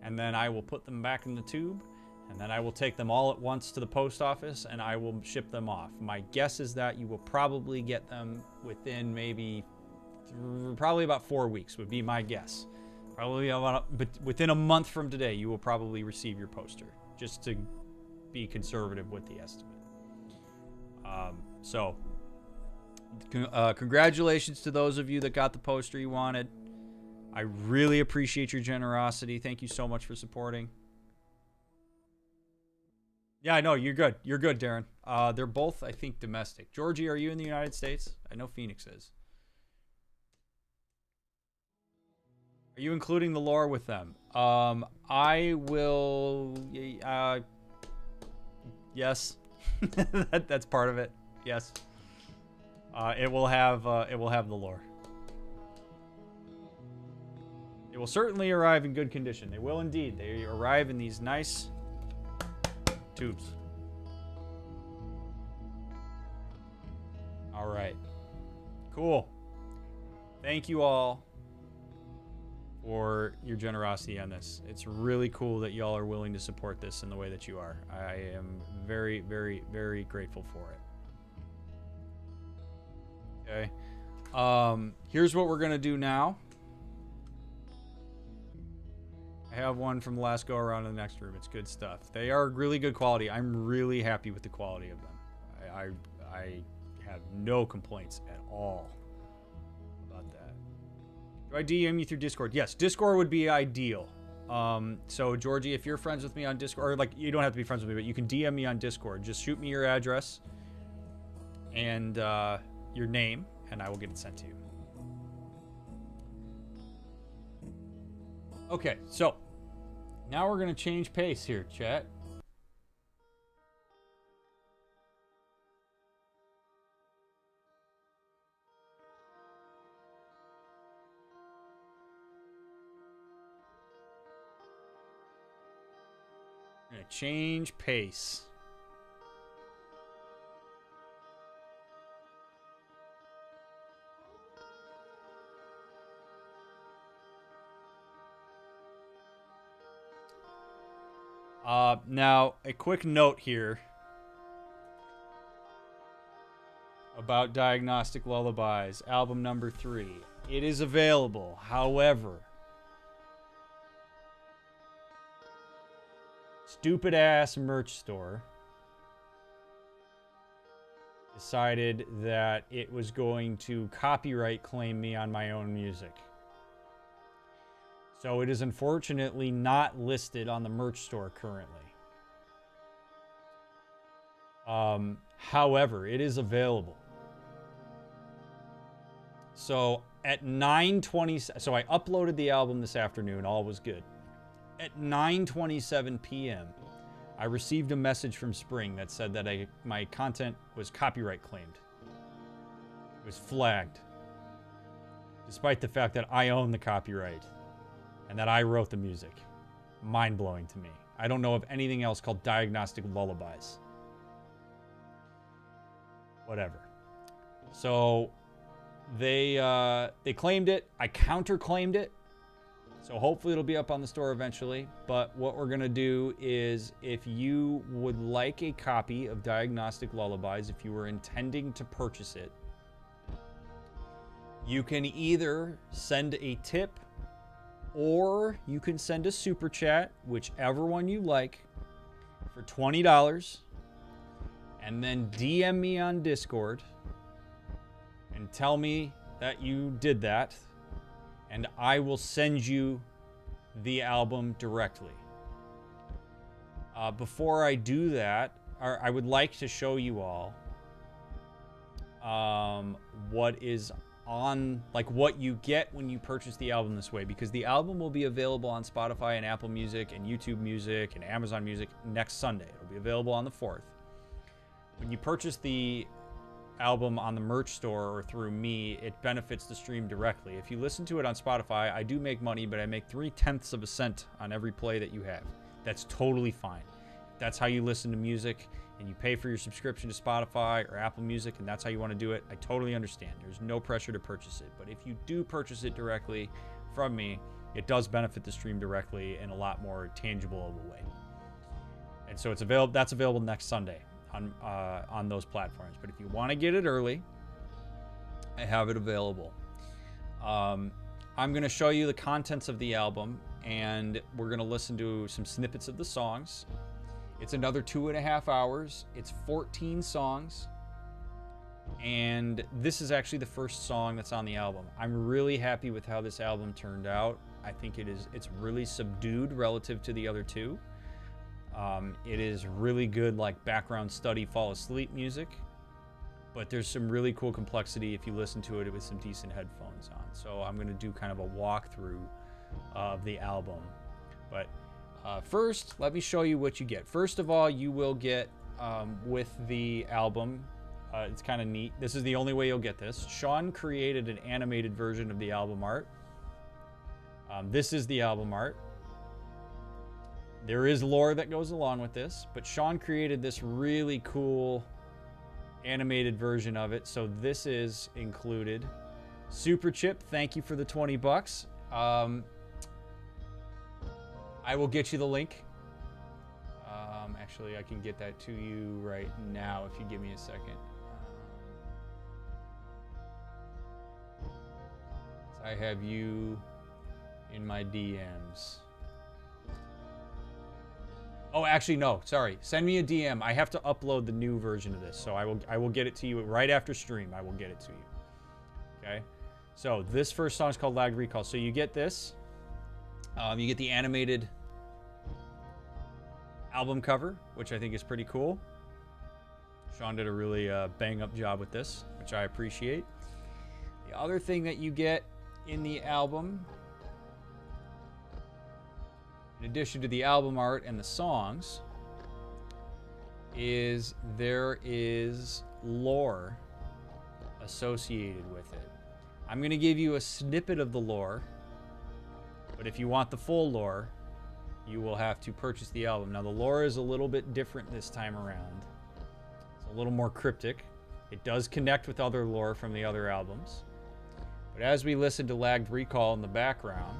and then I will put them back in the tube. And then I will take them all at once to the post office, and I will ship them off. My guess is that you will probably get them within probably about 4 weeks would be my guess. Probably but within a month from today, you will probably receive your poster, just to be conservative with the estimate. Congratulations to those of you that got the poster you wanted. I really appreciate your generosity. Thank you so much for supporting. Yeah, I know. You're good. You're good, Darren. They're both, I think, domestic. Georgie, are you in the United States? I know Phoenix is. Are you including the lore with them? I will... yes. That's part of it. Yes. It will have the lore. It will certainly arrive in good condition. They will indeed. They arrive in these nice... tubes. All right. Cool. Thank you all for your generosity on this. It's really cool that y'all are willing to support this in the way that you are. I am very, very, very grateful for it. Okay. Here's what we're gonna do now. I have one from the last go around in the next room. It's good stuff. They are really good quality. I'm really happy with the quality of them. I have no complaints at all about that. Do I DM you through Discord? Yes, Discord would be ideal. So Georgie, if you're friends with me on Discord, or like you don't have to be friends with me, but you can DM me on Discord. Just shoot me your address and your name, and I will get it sent to you. Okay, so now we're going to change pace here, chat. We're going to change pace. Now, a quick note here about Diagnostic Lullabies, album number 3. It is available. However, stupid ass merch store decided that it was going to copyright claim me on my own music. So it is unfortunately not listed on the merch store currently. However, it is available. So at 9:20, so I uploaded the album this afternoon, all was good. At 9:27 p.m., I received a message from Spring that said that my content was copyright claimed. It was flagged, despite the fact that I own the copyright and that I wrote the music. Mind-blowing to me. I don't know of anything else called Diagnostic Lullabies. Whatever. So they claimed it. I counterclaimed it. So hopefully it'll be up on the store eventually. But what we're going to do is, if you would like a copy of Diagnostic Lullabies, if you were intending to purchase it, you can either send a tip or you can send a super chat, whichever one you like, for $20. And then DM me on Discord and tell me that you did that, and I will send you the album directly. Before I do that, I would like to show you all what is on, like what you get when you purchase the album this way, because the album will be available on Spotify and Apple Music and YouTube Music and Amazon Music next Sunday. It'll be available on the 4th. When you purchase the album on the merch store or through me, it benefits the stream directly. If you listen to it on Spotify, I do make money, but I make 0.3 of a cent on every play that you have. That's totally fine. That's how you listen to music, and you pay for your subscription to Spotify or Apple Music, and that's how you want to do it. I totally understand. There's no pressure to purchase it. But if you do purchase it directly from me, it does benefit the stream directly in a lot more tangible of a way. And so it's available. That's available next Sunday on those platforms. But if you want to get it early, I have it available. I'm going to show you the contents of the album, and we're going to listen to some snippets of the songs. It's another 2.5 hours. It's 14 songs. And this is actually the first song that's on the album. I'm really happy with how this album turned out. I think it's really subdued relative to the other two. It is really good, like background study, fall asleep music, but there's some really cool complexity if you listen to it with some decent headphones on. So I'm going to do kind of a walkthrough of the album. But first, let me show you what you get. First of all, you will get with the album, it's kind of neat. This is the only way you'll get this. Sean created an animated version of the album art. This is the album art. There is lore that goes along with this, but Sean created this really cool animated version of it, so this is included. Super Chip, thank you for the $20. I will get you the link. Actually, I can get that to you right now if you give me a second. I have you in my DMs. Oh, actually, no. Sorry. Send me a DM. I have to upload the new version of this, so I will get it to you right after stream. I will get it to you. Okay? So this first song is called Lagged Recall. So you get this. You get the animated album cover, which I think is pretty cool. Sean did a really bang-up job with this, which I appreciate. The other thing that you get in the album, in addition to the album art and the songs, is there is lore associated with it. I'm going to give you a snippet of the lore, but if you want the full lore, you will have to purchase the album. Now, the lore is a little bit different this time around. It's a little more cryptic. It does connect with other lore from the other albums. But as we listen to Lagged Recall in the background,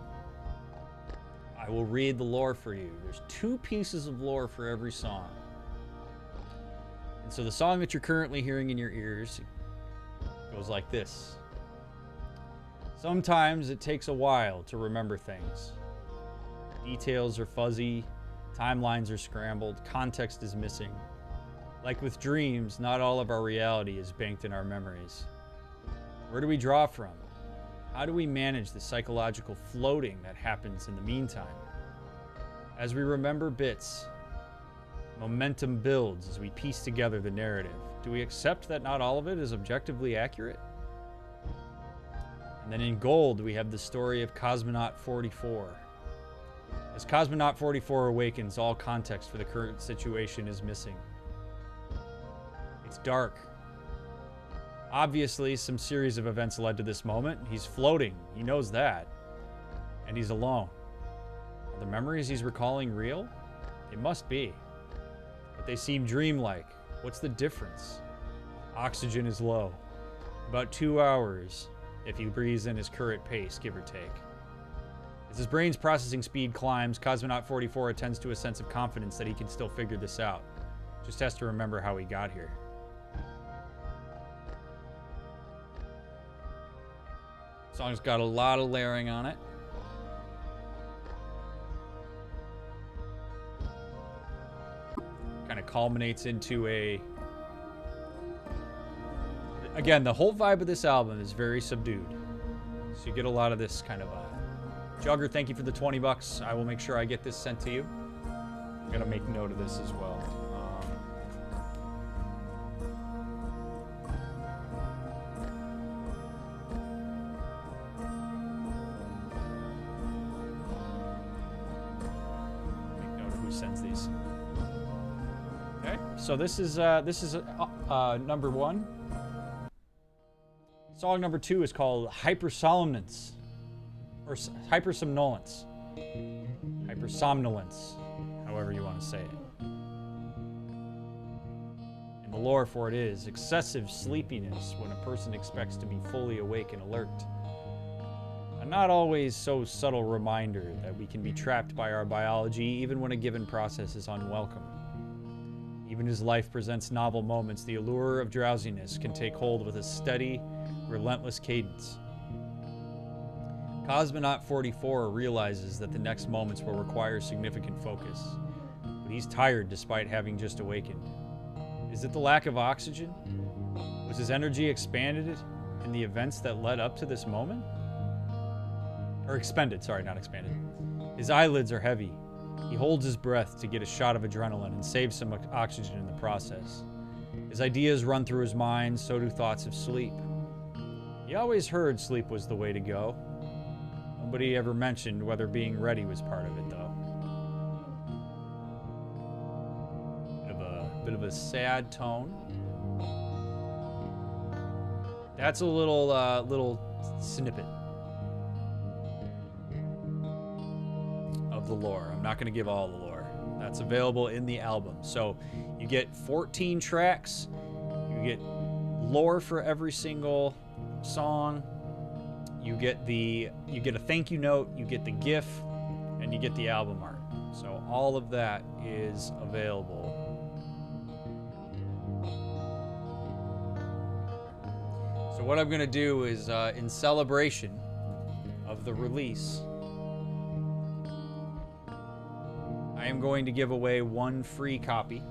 I will read the lore for you. There's 2 pieces of lore for every song. And so the song that you're currently hearing in your ears Goes like this. Sometimes it takes a while to remember things. Details are fuzzy, timelines are scrambled, context is missing. Like with dreams, not all of our reality is banked in our memories. Where do we draw from? How do we manage the psychological floating that happens in the meantime? As we remember bits, momentum builds as we piece together the narrative. Do we accept that not all of it is objectively accurate? And then in gold, we have the story of Cosmonaut 44. As Cosmonaut 44 awakens, all context for the current situation is missing. It's dark. Obviously, some series of events led to this moment. He's floating. He knows that. And he's alone. Are the memories he's recalling real? They must be. But they seem dreamlike. What's the difference? Oxygen is low. About 2 hours if he breathes in his current pace, give or take. As his brain's processing speed climbs, Cosmonaut 44 attends to a sense of confidence that he can still figure this out. Just has to remember how he got here. Song's got a lot of layering on it. Kind of culminates into a... Again, the whole vibe of this album is very subdued. So you get a lot of this kind of vibe. Jugger, thank you for the 20 bucks. I will make sure I get this sent to you. I'm going to make note of this as well. Sends these. Okay, so this is number 1. Song number 2 is called Hypersomnolence, or Hypersomnolence, Hypersomnolence, however you want to say it. And the lore for it is excessive sleepiness when a person expects to be fully awake and alert. A not always so subtle reminder that we can be trapped by our biology even when a given process is unwelcome. Even as life presents novel moments, the allure of drowsiness can take hold with a steady, relentless cadence. Cosmonaut 44 realizes that the next moments will require significant focus, but he's tired despite having just awakened. Is it the lack of oxygen? Was his energy expanded in the events that led up to this moment? Or expended, sorry, not expanded. His eyelids are heavy. He holds his breath to get a shot of adrenaline and save some oxygen in the process. His ideas run through his mind, so do thoughts of sleep. He always heard sleep was the way to go. Nobody ever mentioned whether being ready was part of it, though. Bit of a sad tone. That's a little snippet of the lore. I'm not going to give all the lore. That's available in the album. So you get 14 tracks. You get lore for every single song. You get a thank you note, you get the GIF, and you get the album art. So all of that is available. So what I'm going to do is, in celebration of the release, I am going to give away one free copy.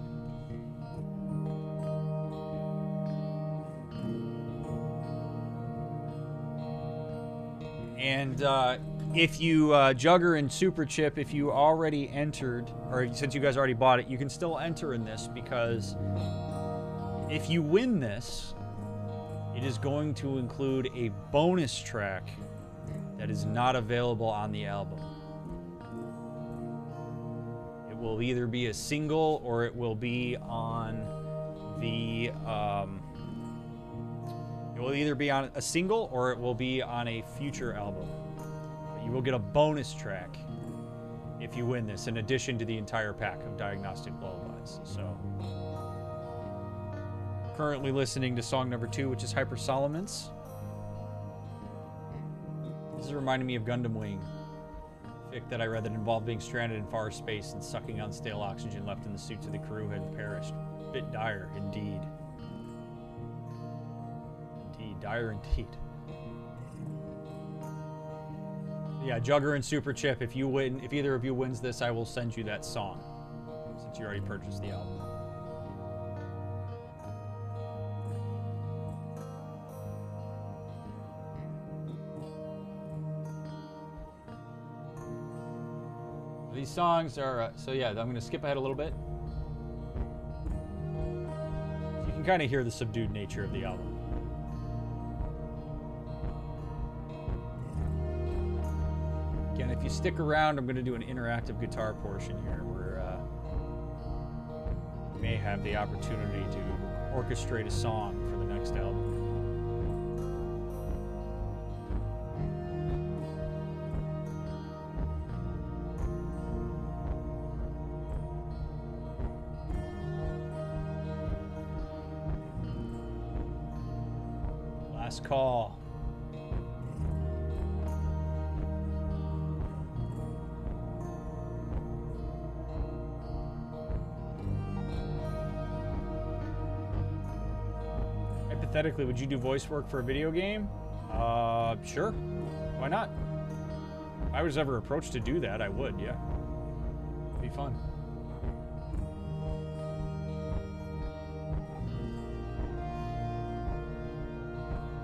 And if you, Jugger and Super Chip, if you already entered, or since you guys already bought it, you can still enter in this, because if you win this, it is going to include a bonus track that is not available on the album. It will either be a single, or it will be on the, it will either be on a single, or it will be on a future album. But you will get a bonus track if you win this, in addition to the entire pack of Diagnostic Lullabies. So, currently listening to song number 2, which is Hypersomnolence. This is reminding me of Gundam Wing, fic that I read that involved being stranded in far space and sucking on stale oxygen left in the suits of the crew had perished. Bit dire, indeed. Indeed, Dire indeed. Yeah, Jugger and Super Chip, if either of you wins this, I will send you that song, since you already purchased the album. These songs are, so yeah, I'm going to skip ahead a little bit. You can kind of hear the subdued nature of the album. Again, if you stick around, I'm going to do an interactive guitar portion here where you may have the opportunity to orchestrate a song for the next album. Last call. Hypothetically, would you do voice work for a video game? Sure. Why not? If I was ever approached to do that, I would, yeah. It'd be fun.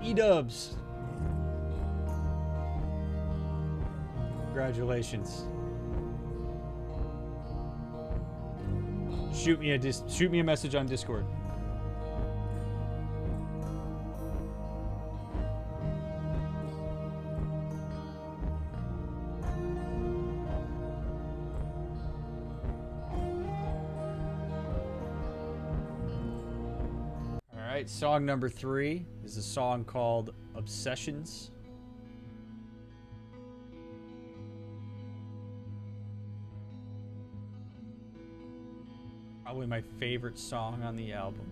E-dubs. Congratulations. Shoot me a message on Discord. Alright, song number 3 is a song called Obsessions. Probably my favorite song on the album.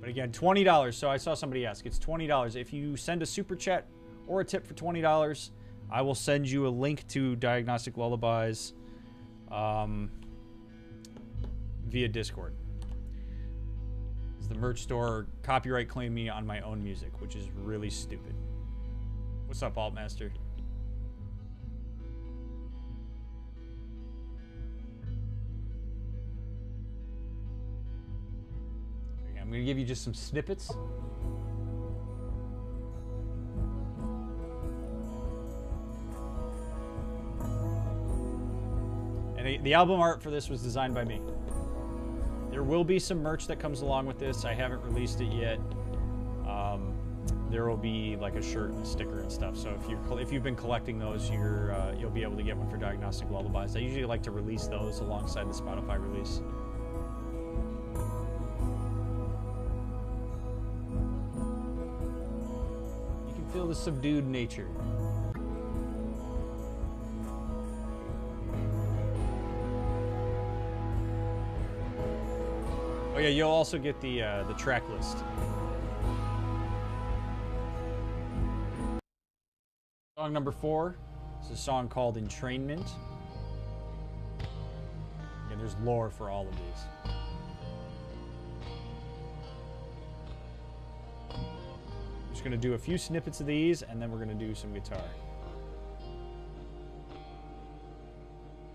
But again, $20. So I saw somebody ask. It's $20. If you send a super chat or a tip for $20, I will send you a link to Diagnostic Lullabies via Discord. The merch store copyright claimed me on my own music, which is really stupid. What's up, Altmaster? Okay, I'm going to give you just some snippets. And the album art for this was designed by me. There will be some merch that comes along with this. I haven't released it yet. There will be like a shirt and a sticker and stuff. So if you've been collecting those, you'll be able to get one for Diagnostic Lullabies. I usually like to release those alongside the Spotify release. You can feel the subdued nature. Oh yeah, you'll also get the track list. Song number 4 is a song called Entrainment. Again, there's lore for all of these. I'm just going to do a few snippets of these, and then we're going to do some guitar.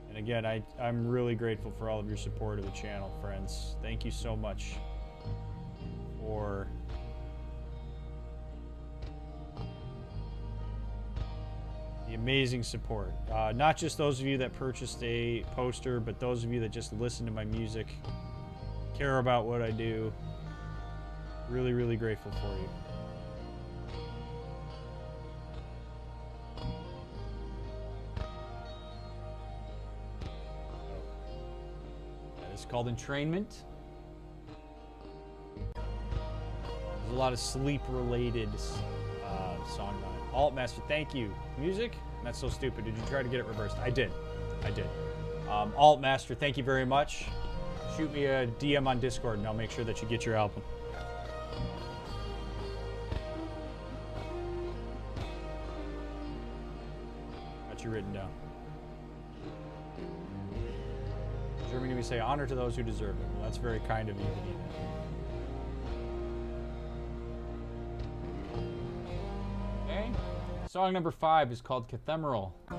And again, I'm really grateful for all of your support of the channel, friends. Thank you so much for the amazing support. Not just those of you that purchased a poster, but those of you that just listen to my music, care about what I do. Really, really grateful for you. It's called Entrainment. There's a lot of sleep-related song on it. Altmaster, thank you. Music? That's so stupid. Did you try to get it reversed? I did. Altmaster, thank you very much. Shoot me a DM on Discord, and I'll make sure that you get your album. Got you written down. Germany, we say, honor to those who deserve it. Well, that's very kind of you to do Song number 5 is called Cathemeral. It's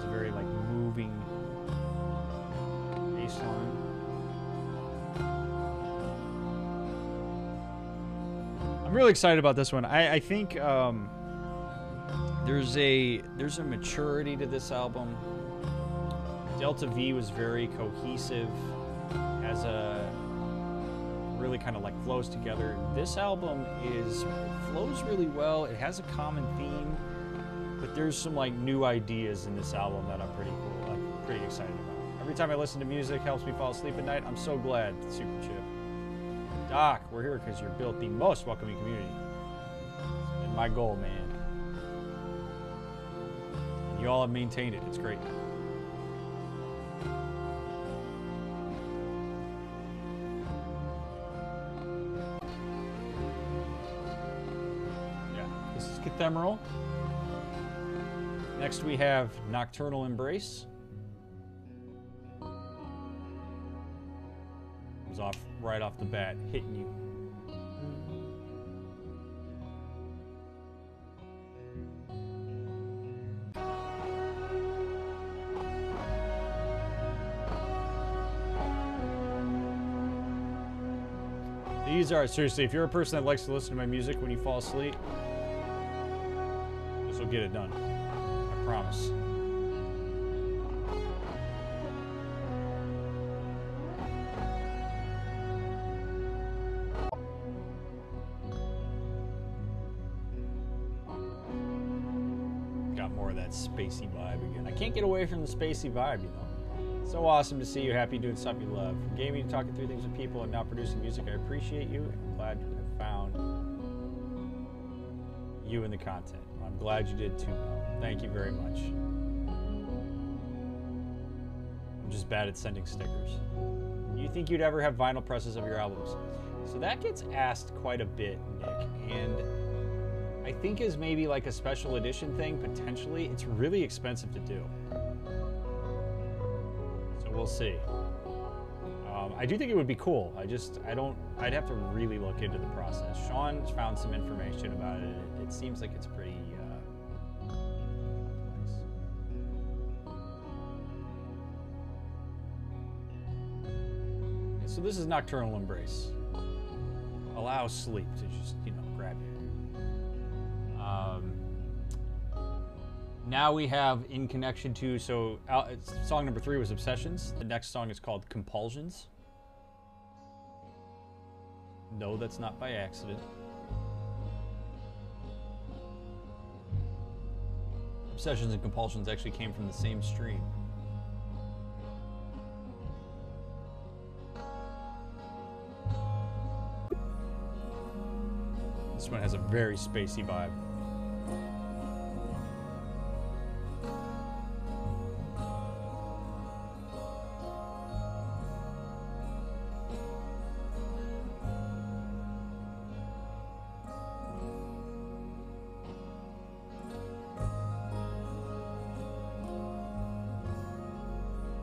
a very like moving bass line. I'm really excited about this one. I think there's a maturity to this album. Delta V was very cohesive, has a really kind of like flows together. This album flows really well. It has a common theme, but there's some like new ideas in this album that I'm pretty excited about. Every time I listen to music, it helps me fall asleep at night. I'm so glad, Super Chip. Doc, we're here because you're built the most welcoming community. It's been my goal, man. And you all have maintained it. It's great. Cathemeral. Next we have Nocturnal Embrace. It was right off the bat, hitting you. These are, seriously, if you're a person that likes to listen to my music when you fall asleep, will get it done. I promise. Got more of that spacey vibe again. I can't get away from the spacey vibe, you know. So awesome to see you happy doing something you love. From gaming to talking through things with people and now producing music, I appreciate you. I'm glad I found you in the content. I'm glad you did too. Thank you very much. I'm just bad at sending stickers. You think you'd ever have vinyl presses of your albums? So that gets asked quite a bit, Nick, and I think as maybe like a special edition thing, potentially, it's really expensive to do. So we'll see. I do think it would be cool. I'd have to really look into the process. Sean found some information about it. It seems like it's pretty complex. So this is Nocturnal Embrace. Allow sleep to just, grab you. Now we have in connection to, song number 3 was Obsessions. The next song is called Compulsions. No, that's not by accident. Obsessions and Compulsions actually came from the same stream. This one has a very spacey vibe.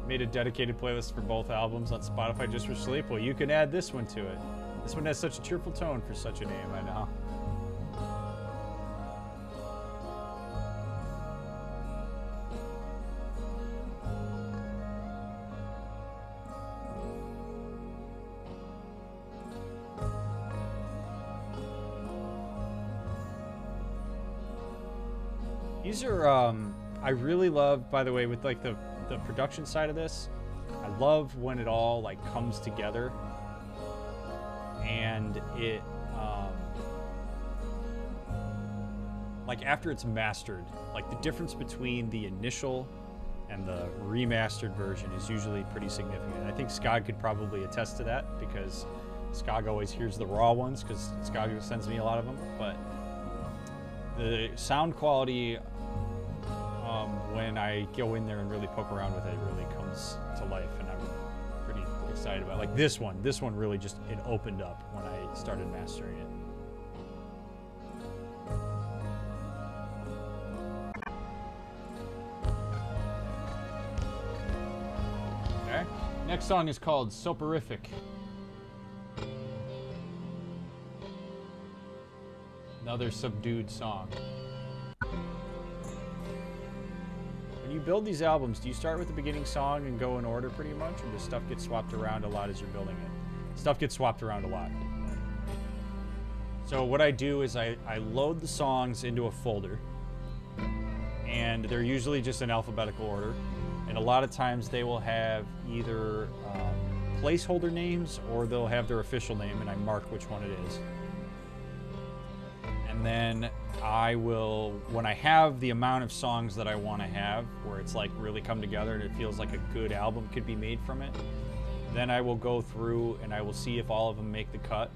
Made a dedicated playlist for both albums on Spotify just for sleep. Well, you can add this one to it. This one has such a cheerful tone for such a name, I know. These are, I really love, by the way, with like the production side of this, I love when it all like comes together and it like after it's mastered, like the difference between the initial and the remastered version is usually pretty significant. I think Skog could probably attest to that because Skog always hears the raw ones because Skog sends me a lot of them, but the sound quality when I go in there and really poke around with it, it really comes to life, and I'm pretty excited about it. Like this one really just, it opened up when I started mastering it. Next song is called Soporific. Another subdued song. When you build these albums, do you start with the beginning song and go in order pretty much, or does stuff get swapped around a lot as you're building it? Stuff gets swapped around a lot. So what I do is I load the songs into a folder, and they're usually just in alphabetical order, and a lot of times they will have either placeholder names or they'll have their official name, and I mark which one it is. And then I will, when I have the amount of songs that I want to have, where it's like really come together and it feels like a good album could be made from it, then I will go through and I will see if all of them make the cut.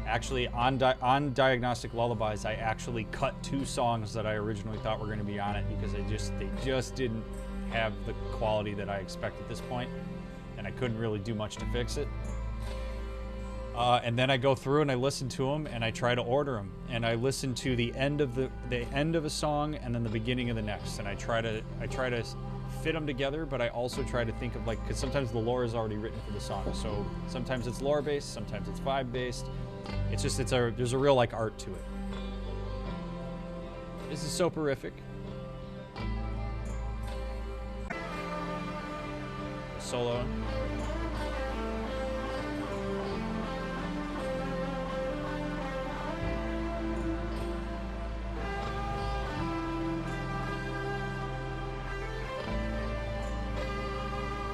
Actually, on Diagnostic Lullabies, I actually cut 2 songs that I originally thought were going to be on it because they just didn't have the quality that I expect at this point, and I couldn't really do much to fix it. And then I go through and I listen to them and I try to order them, and I listen to the end of a song and then the beginning of the next, and I try to fit them together, but I also try to think of, like, because sometimes the lore is already written for the song, so sometimes it's lore based, sometimes it's vibe based. It's just there's a real like art to it. This is Soporific. Solo.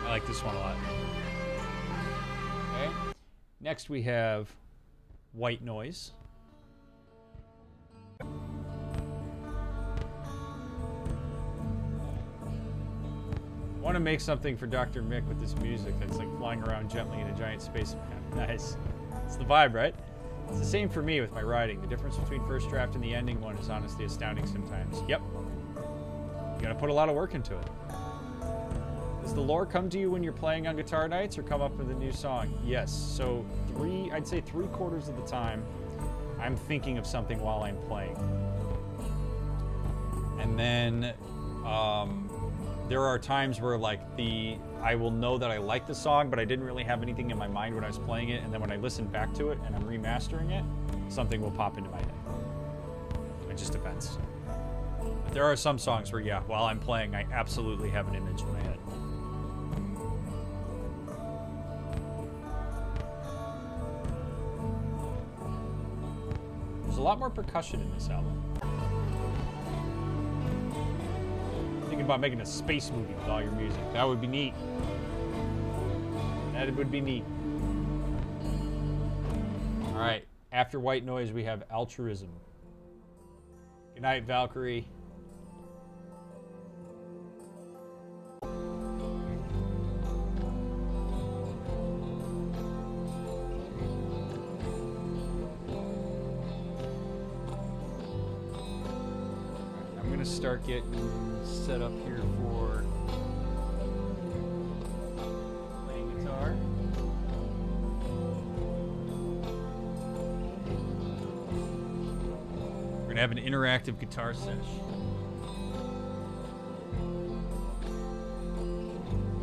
I like this one a lot. Okay. Next we have White Noise. I want to make something for DrMick with this music that's like flying around gently in a giant space map. Nice. It's the vibe, right? It's the same for me with my writing. The difference between first draft and the ending one is honestly astounding sometimes. Yep. You gotta put a lot of work into it. Does the lore come to you when you're playing on guitar nights or come up with a new song? Yes. So I'd say 3/4 of the time, I'm thinking of something while I'm playing. And then there are times where like I will know that I like the song, but I didn't really have anything in my mind when I was playing it, and then when I listen back to it and I'm remastering it, something will pop into my head. It just depends. But there are some songs where, yeah, while I'm playing, I absolutely have an image in my head. There's a lot more percussion in this album. Thinking about making a space movie with all your music. That would be neat. That would be neat. All right. After White Noise, we have Altruism. Good night, Valkyrie. Start getting set up here for playing guitar. We're gonna have an interactive guitar sesh.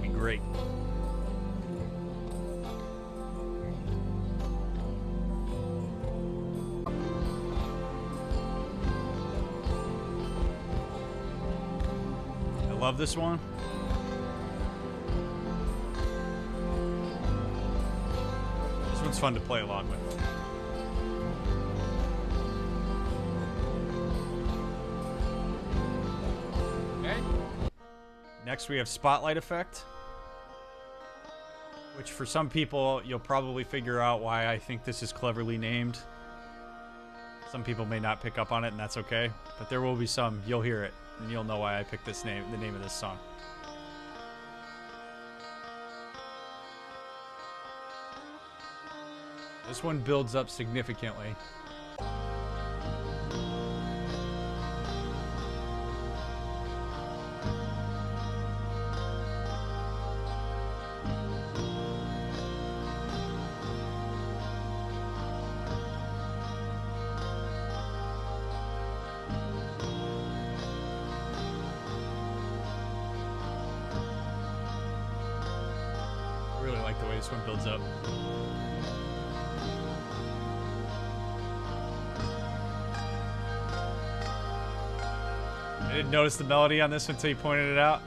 Be great. Love this one. This one's fun to play along with. Okay. Next we have Spotlight Effect, which for some people you'll probably figure out why I think this is cleverly named. Some people may not pick up on it, and that's okay, but there will be some, you'll hear it. And you'll know why I picked this name, the name of this song. This one builds up significantly. really like the way this one builds up. I didn't notice the melody on this until you pointed it out.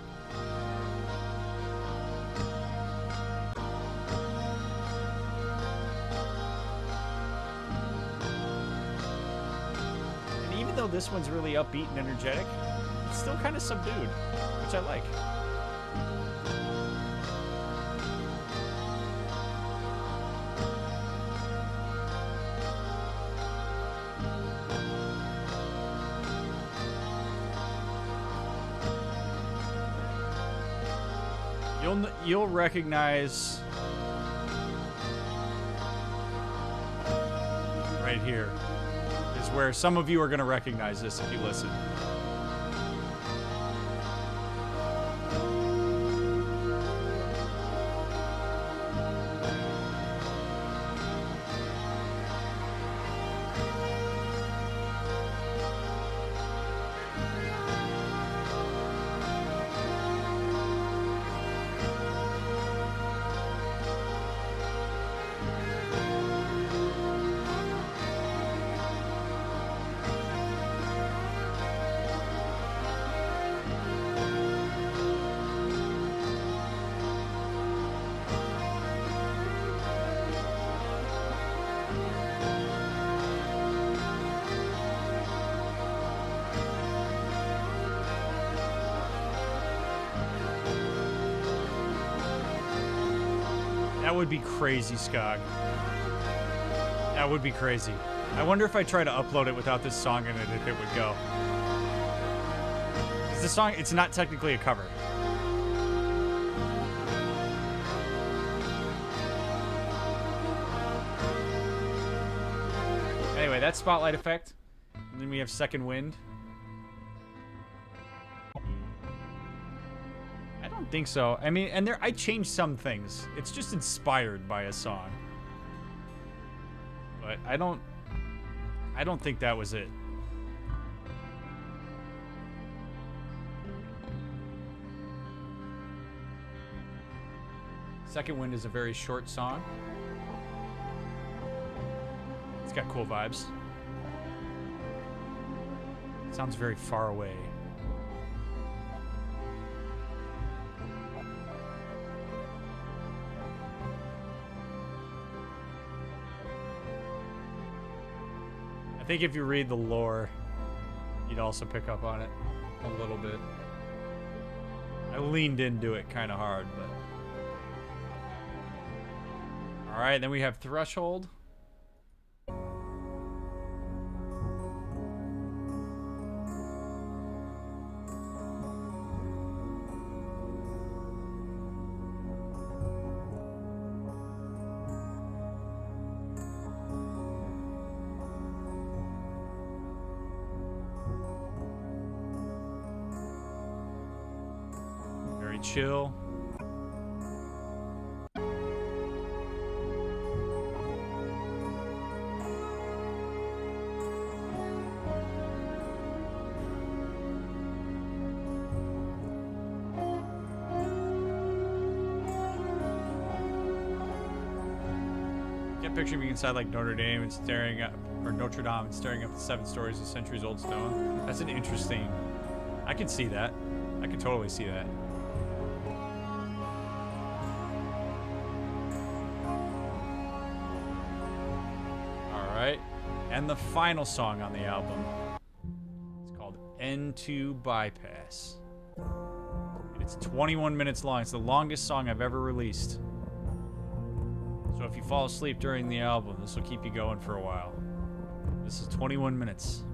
And even though this one's really upbeat and energetic, it's still kind of subdued, which I like. You'll recognize right here is where some of you are going to recognize this if you listen. That would be crazy, Skog. That would be crazy. I wonder if I try to upload it without this song in it, if it would go. Because this song, it's not technically a cover. Anyway, that's Spotlight Effect. And then we have Second Wind. I don't think so. I mean, and I changed some things. It's just inspired by a song. But I don't think that was it. Second Wind is a very short song. It's got cool vibes. It sounds very far away. I think if you read the lore, you'd also pick up on it a little bit. I leaned into it kind of hard, but... Alright, then we have Threshold. Chill. Get picturing being inside like Notre Dame and staring up, or Notre Dame and staring up at 7 stories of centuries-old stone. That's an interesting. I could see that. I could totally see that. And the final song on the album, it's called N2 Bypass. And it's 21 minutes long. It's the longest song I've ever released. So if you fall asleep during the album, this will keep you going for a while. This is 21 minutes.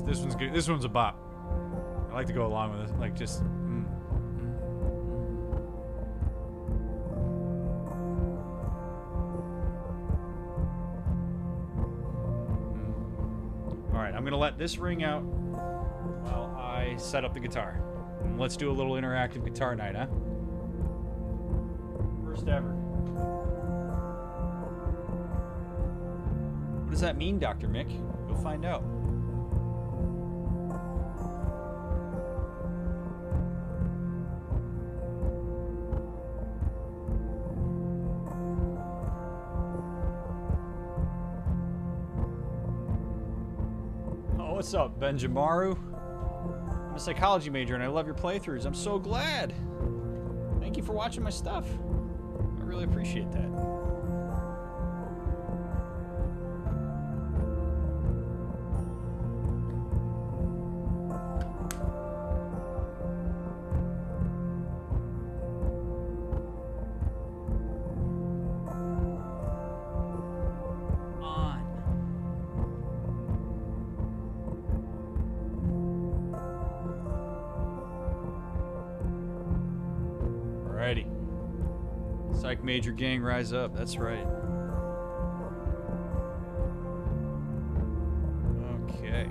This one's good. This one's a bop. I like to go along with it, like just. right, I'm going to let this ring out while I set up the guitar. And let's do a little interactive guitar night, huh? First ever. What does that mean, Dr. Mick? You'll find out. What's up, Benjamaru? I'm a psychology major and I love your playthroughs. I'm so glad. Thank you for watching my stuff. I really appreciate that. Psych major gang, rise up. That's right. Okay.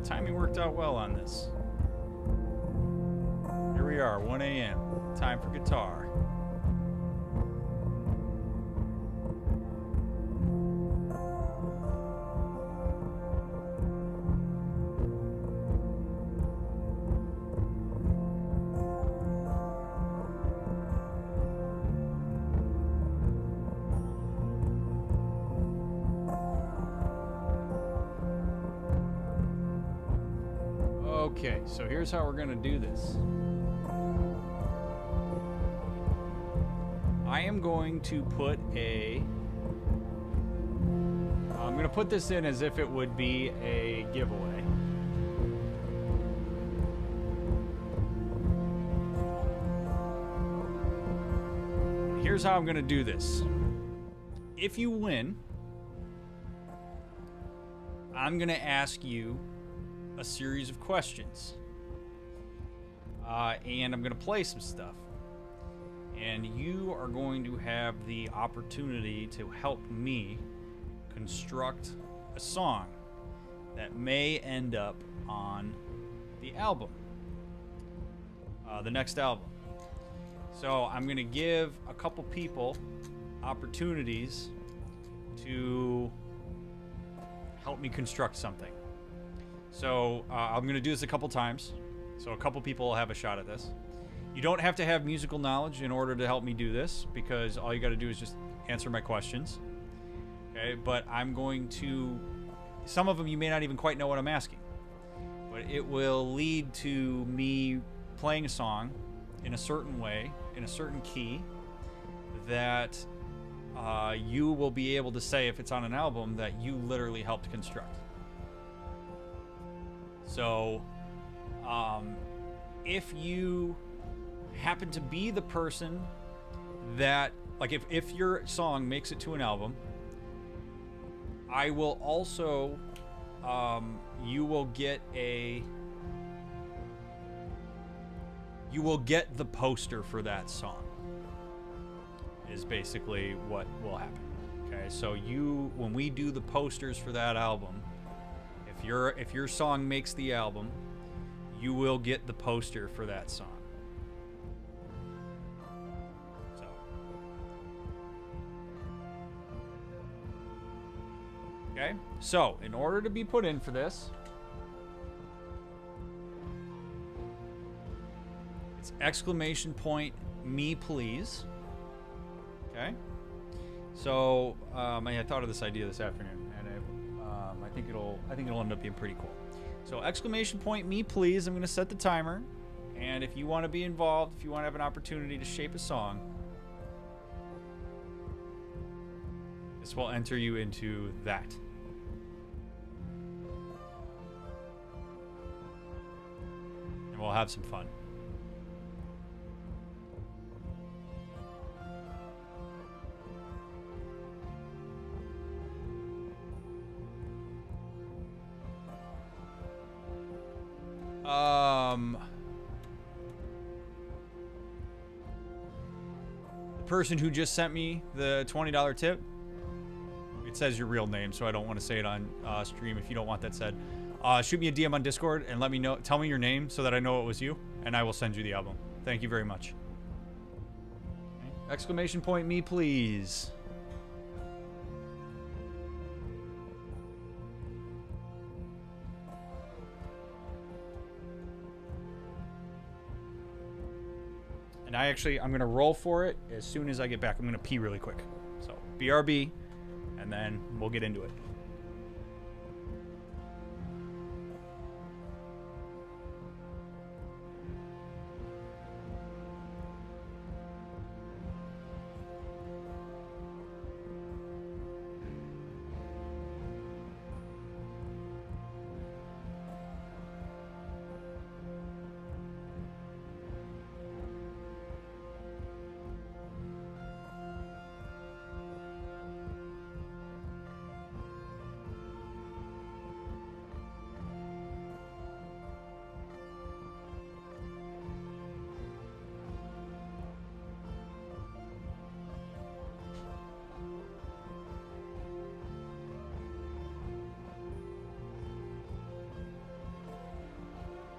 Timing worked out well on this. Here we are, 1 a.m. Time for guitar. Okay, so here's how we're going to do this. I am going to put I'm going to put this in as if it would be a giveaway. Here's how I'm going to do this. If you win, I'm going to ask you a series of questions, and I'm going to play some stuff, and you are going to have the opportunity to help me construct a song that may end up on the album, the next album. So I'm going to give a couple people opportunities to help me construct something. So I'm going to do this a couple times, so a couple people will have a shot at this. You don't have to have musical knowledge in order to help me do this, because all you got to do is just answer my questions. Okay, but I'm going to, some of them you may not even quite know what I'm asking, but it will lead to me playing a song in a certain way, in a certain key, that you will be able to say, if it's on an album, that you literally helped construct. So, if you happen to be the person that, like, if your song makes it to an album, I will also, you will get the poster for that song, is basically what will happen. Okay, so when we do the posters for that album, if your song makes the album, you will get the poster for that song. So, okay, so in order to be put in for this, it's exclamation point me please. Okay, so I thought of this idea this afternoon, and I think it'll end up being pretty cool. So exclamation point me please. I'm going to set the timer, and if you want to be involved, if you want to have an opportunity to shape a song, This will enter you into that. And we'll have some fun. The person who just sent me the $20 tip, it says your real name, so I don't want to say it on stream if you don't want that said. Shoot me a DM on Discord and let me know. Tell me your name so that I know it was you, and I will send you the album. Thank you very much. Okay. Exclamation point me, please. And I'm going to roll for it as soon as I get back. I'm going to pee really quick. So, BRB, and then we'll get into it.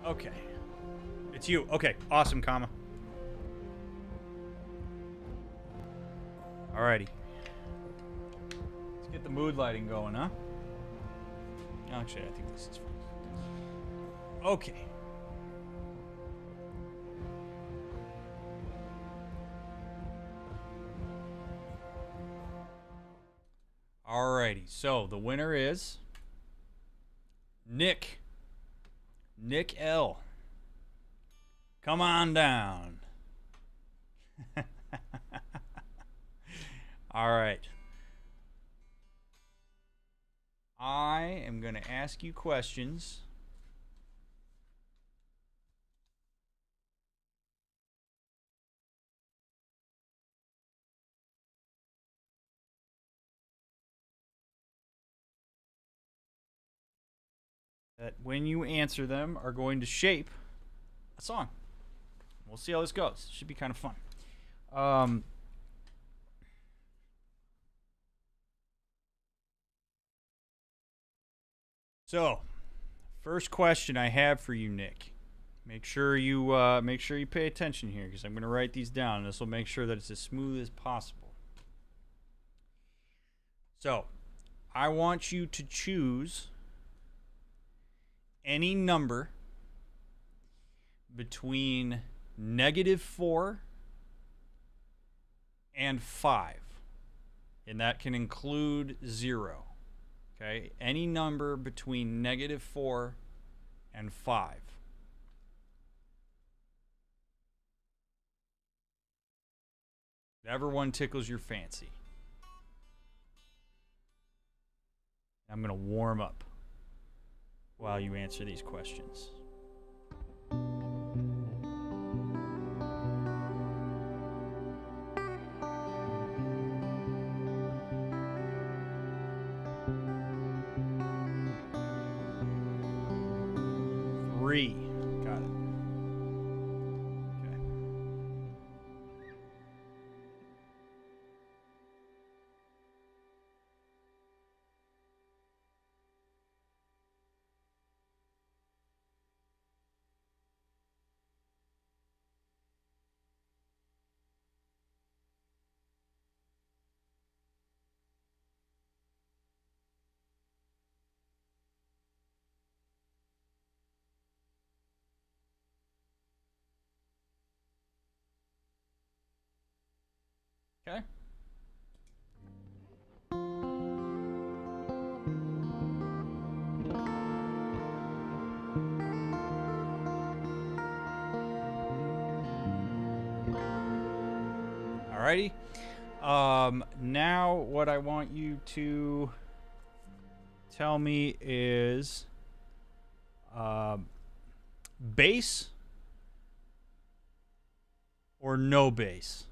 Okay. It's you. Okay. Awesome, comma. Alrighty. Let's get the mood lighting going, huh? Actually, I think this is fine. Okay. Alrighty. So, the winner is Nick. Nick L. Come on down. All right. I am going to ask you questions. That when you answer them are going to shape a song. We'll see how this goes. Should be kind of fun. So, first question I have for you, Nick. Make sure you pay attention here because I'm going to write these down. And this will make sure that it's as smooth as possible. So, I want you to choose any number between -4 and 5. And that can include 0. Okay? Any number between -4 and 5. Whichever one tickles your fancy. I'm going to warm up while you answer these questions. Three. Got it. Okay. Okay. Alrighty. Now what I want you to tell me is bass or no bass?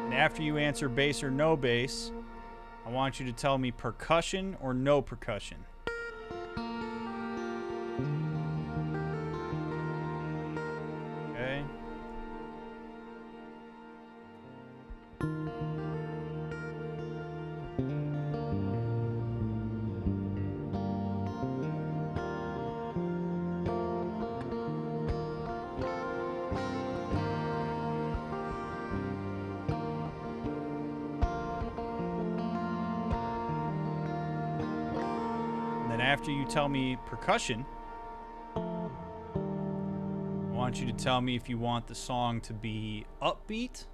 And after you answer bass or no bass, I want you to tell me percussion or no percussion. Okay. After you tell me percussion, I want you to tell me if you want the song to be upbeat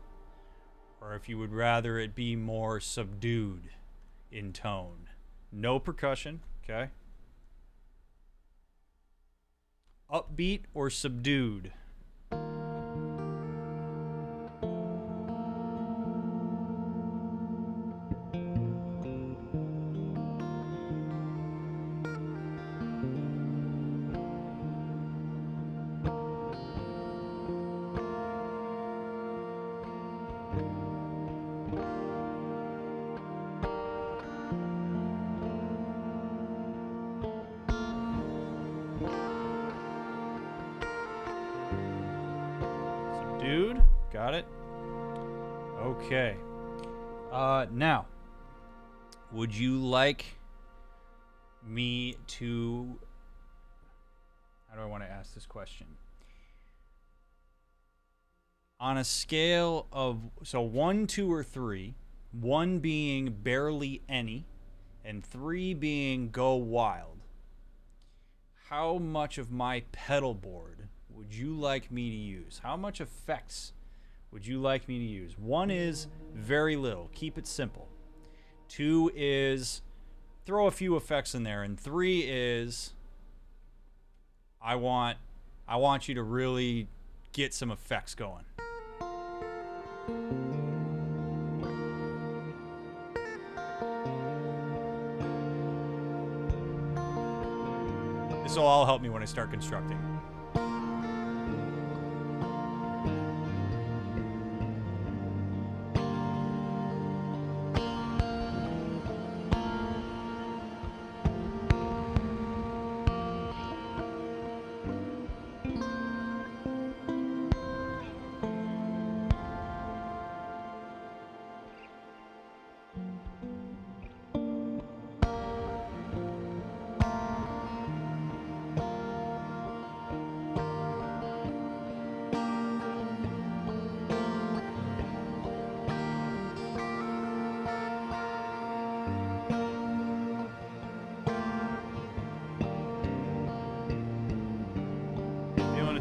or if you would rather it be more subdued in tone. No percussion, okay? Upbeat or subdued? Dude, got it. Okay. Now, would you like me to... How do I want to ask this question? On a scale of... So 1, 2, or 3, 1 being barely any, and 3 being go wild, how much of my pedal board would you like me to use? How much effects would you like me to use? 1 is very little. Keep it simple. 2 is throw a few effects in there. And 3 is I want you to really get some effects going. This will all help me when I start constructing.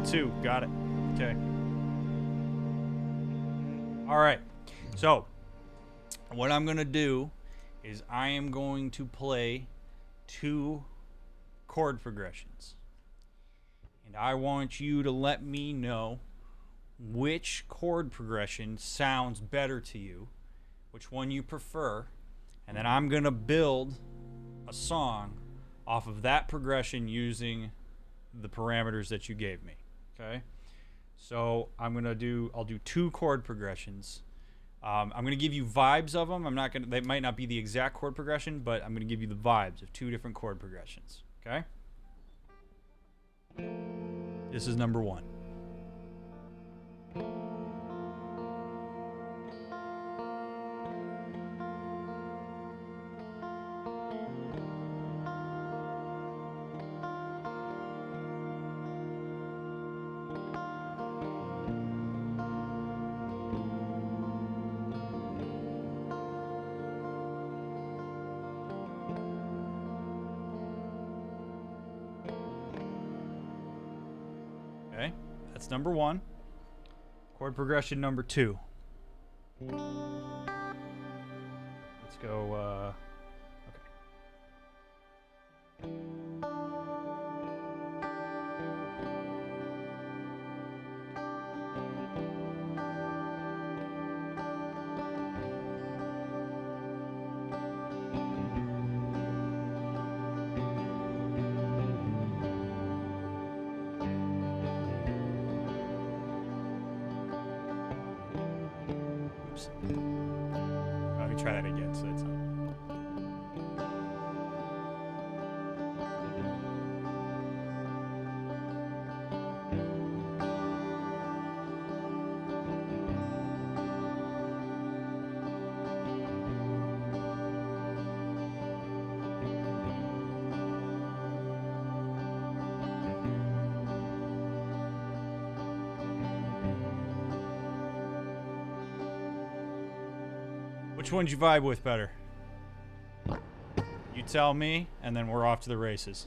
Two, got it. Okay. All right. So, what I'm going to do is I am going to play 2 chord progressions. And I want you to let me know which chord progression sounds better to you, which one you prefer, and then I'm going to build a song off of that progression using the parameters that you gave me. Okay, so I'll do 2 chord progressions. I'm gonna give you vibes of them. They might not be the exact chord progression, but I'm gonna give you the vibes of 2 different chord progressions. Okay, this is number 1. That's number 1. Chord progression number 2. Let's go, okay. Let me try that again so it's not. Which one'd you vibe with better? You tell me, and then we're off to the races.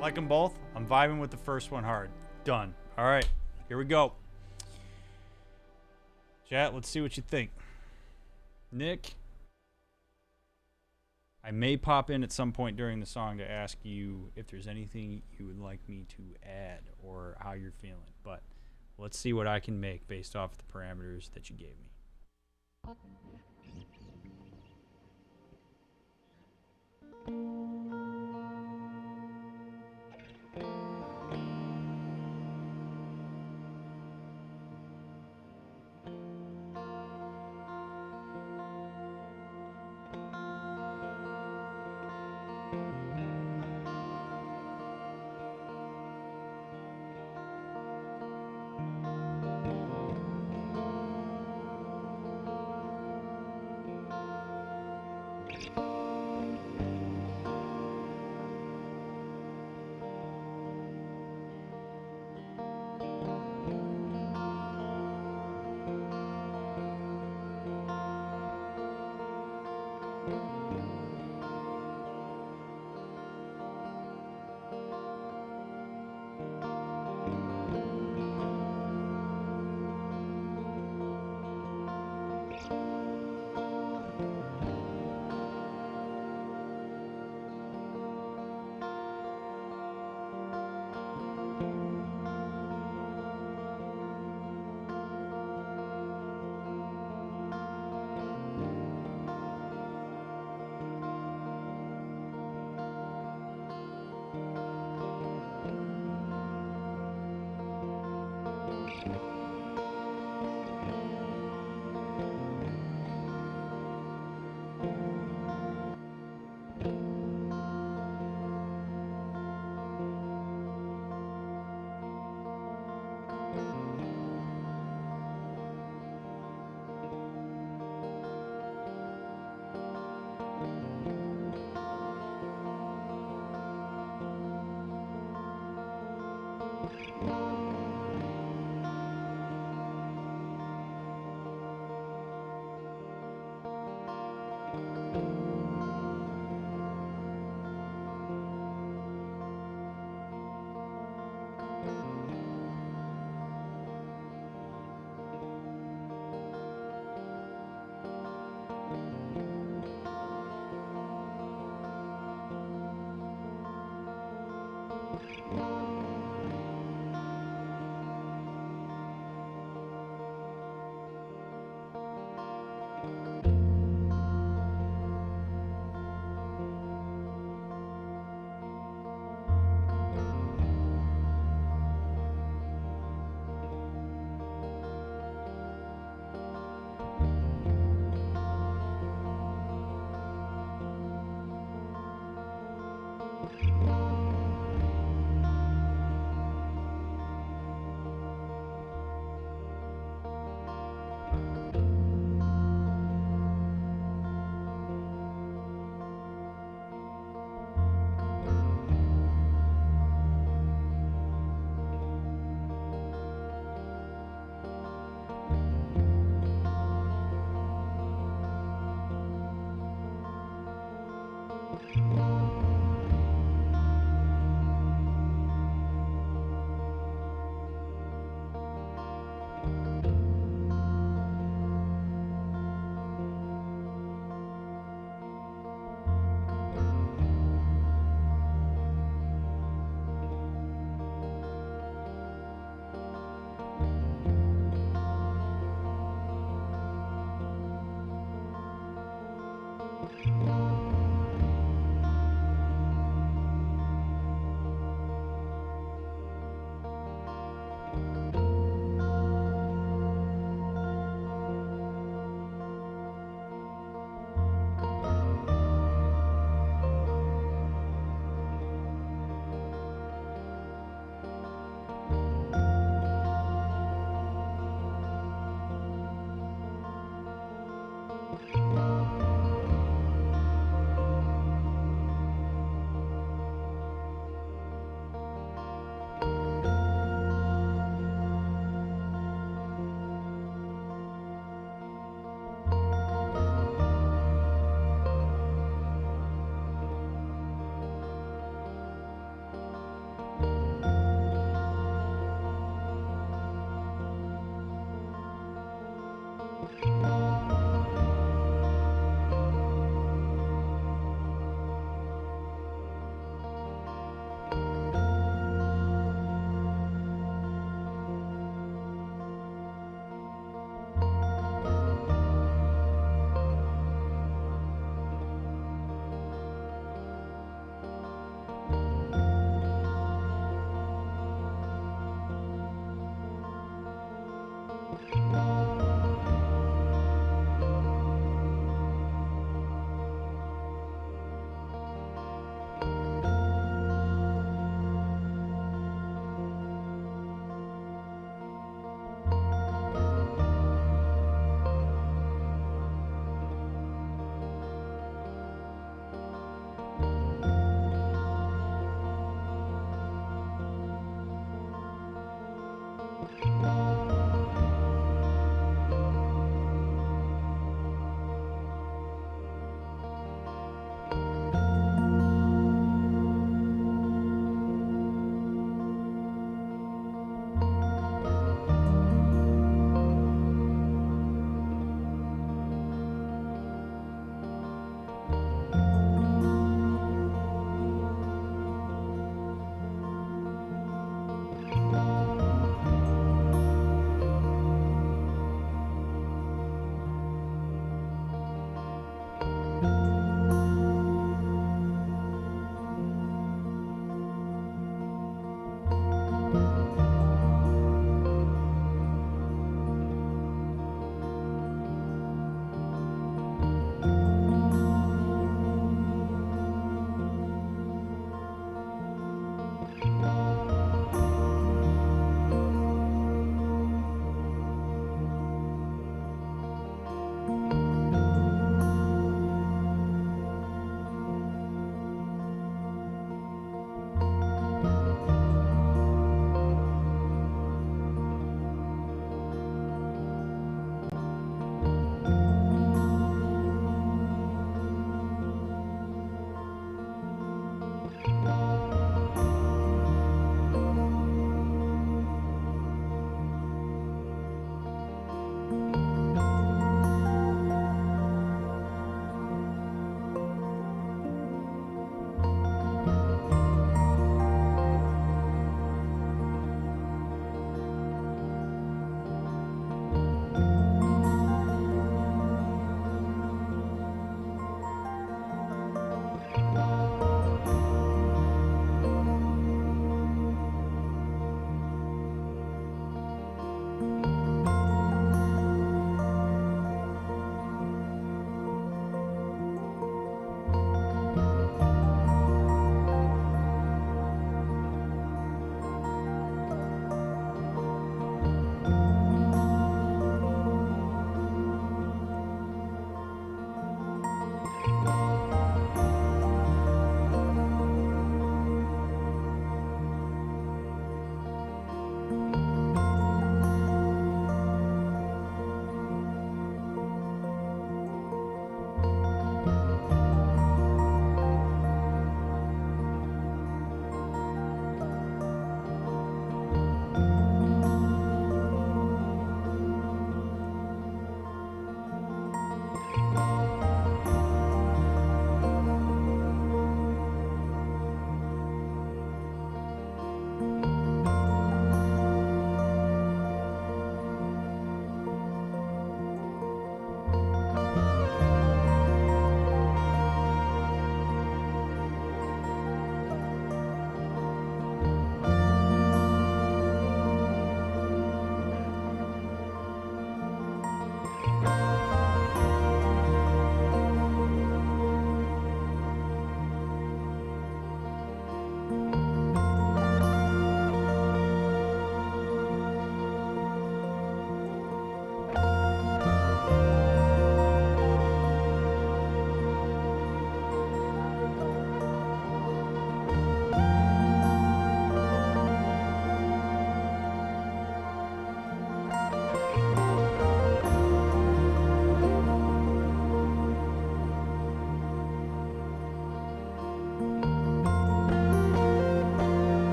Like them both. I'm vibing with the first one hard. Done. All right, here we go. Chat, let's see what you think. Nick, I may pop in at some point during the song to ask you if there's anything you would like me to add or how you're feeling. But let's see what I can make based off the parameters that you gave me.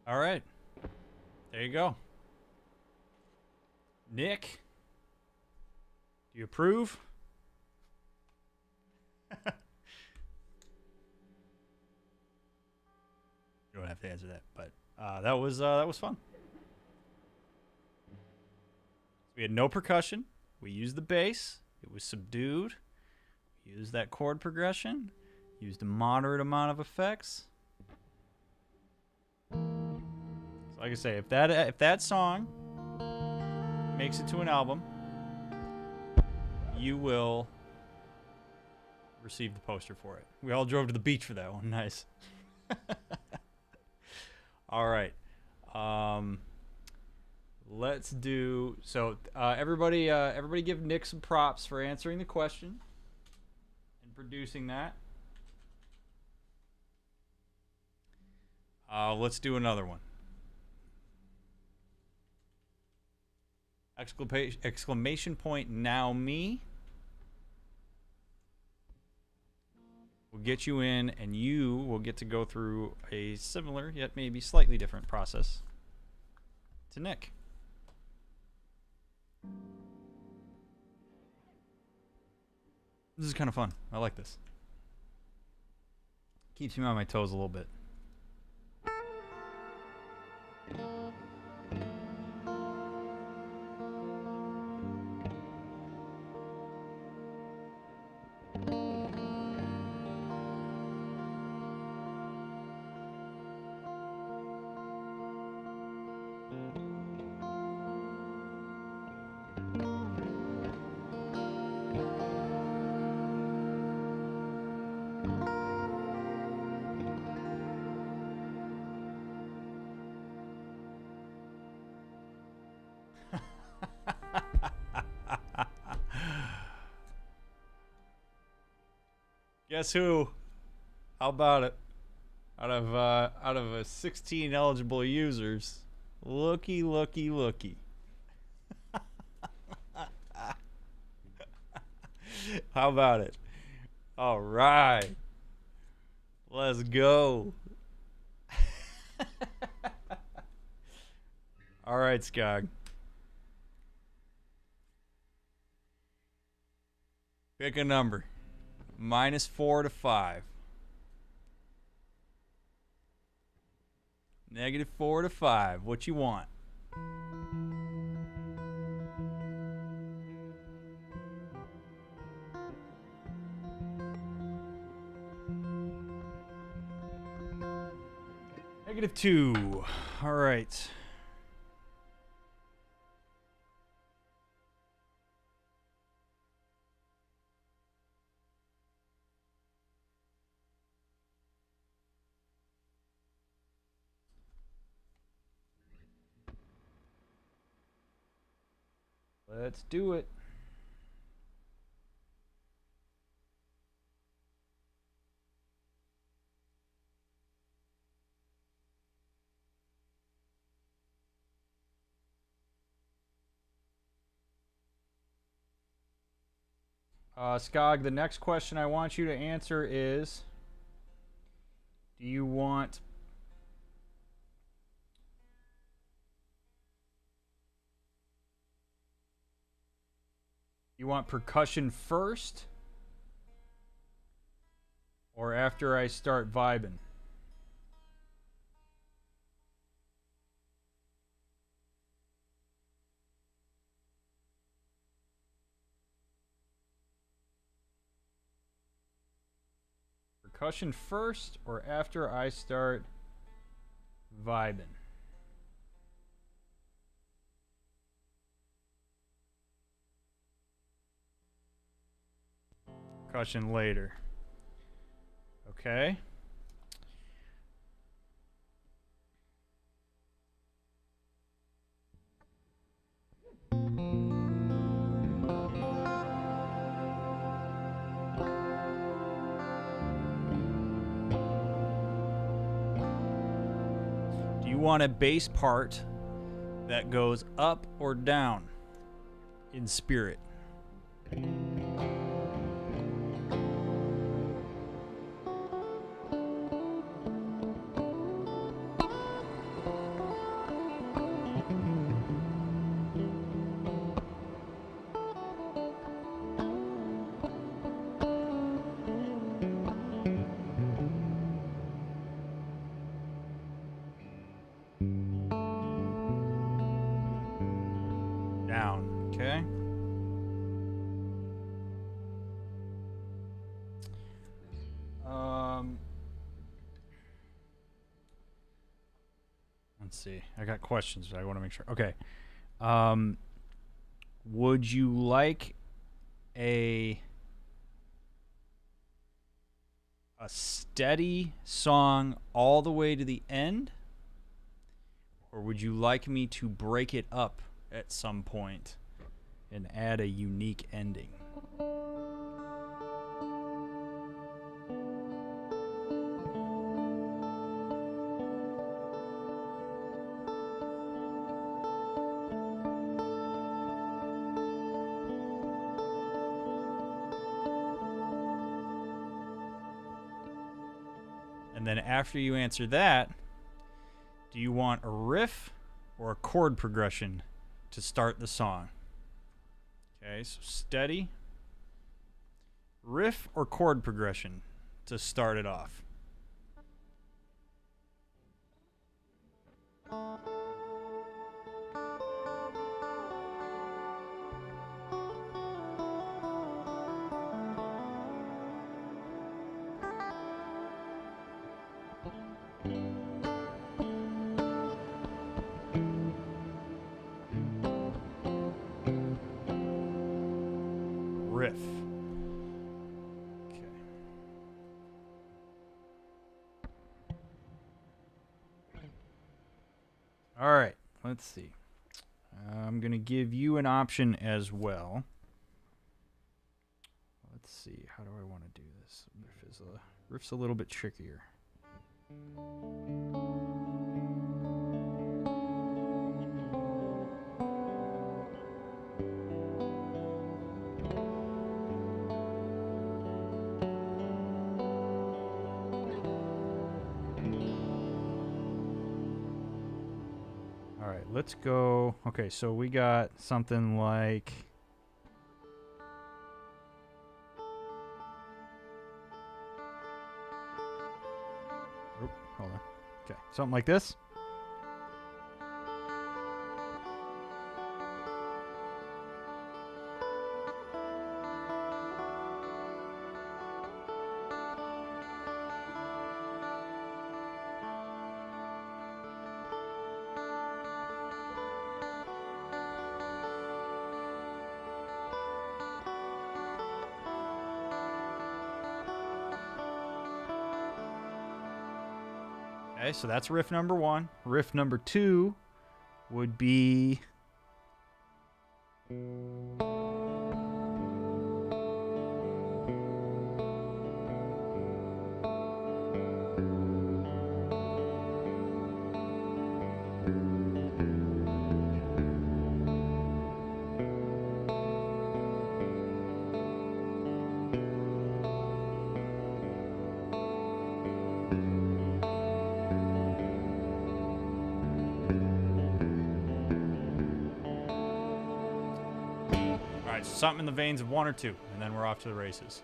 All right. There you go. Nick, do you approve? You don't have to answer that, but that was fun. We had no percussion. We used the bass. It was subdued. We used that chord progression. Used a moderate amount of effects. So like I say, if that song makes it to an album, you will receive the poster for it. We all drove to the beach for that one. Nice. All right. Let's do so. Everybody give Nick some props for answering the question and producing that. Let's do another one. Exclamation point now me. We'll get you in, and you will get to go through a similar, yet maybe slightly different process to Nick. This is kind of fun. I like this. Keeps me on my toes a little bit. Guess who? How about it? Out of 16 eligible users, looky. How about it? All right, let's go. All right, Skog. Pick a number. -4 to 5. -4 to 5. What you want? -2. All right. Let's do it. Skog, the next question I want you to answer is, do you want percussion first or after I start vibing? Percussion first or after I start vibing? Percussion later. Okay. Do you want a bass part that goes up or down in spirit? Let's see. I got questions, but I want to make sure. Okay. Would you like a steady song all the way to the end? Or would you like me to break it up at some point and add a unique ending? And then after you answer that, do you want a riff or a chord progression to start the song? Okay, so steady, riff or chord progression to start it off? Riff. Okay. All right, let's see. I'm going to give you an option as well. Let's see. How do I want to do this? Riff's a little bit trickier. All right, let's go. Okay, so we got something like... Oh, hold on. Okay, something like this. Okay, so that's riff number one. Riff number two would be... something in the veins of one or two, and then we're off to the races.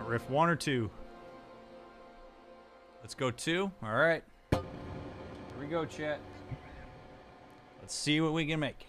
Riff one or two? Let's go two. All right. Here we go, chat. Let's see what we can make.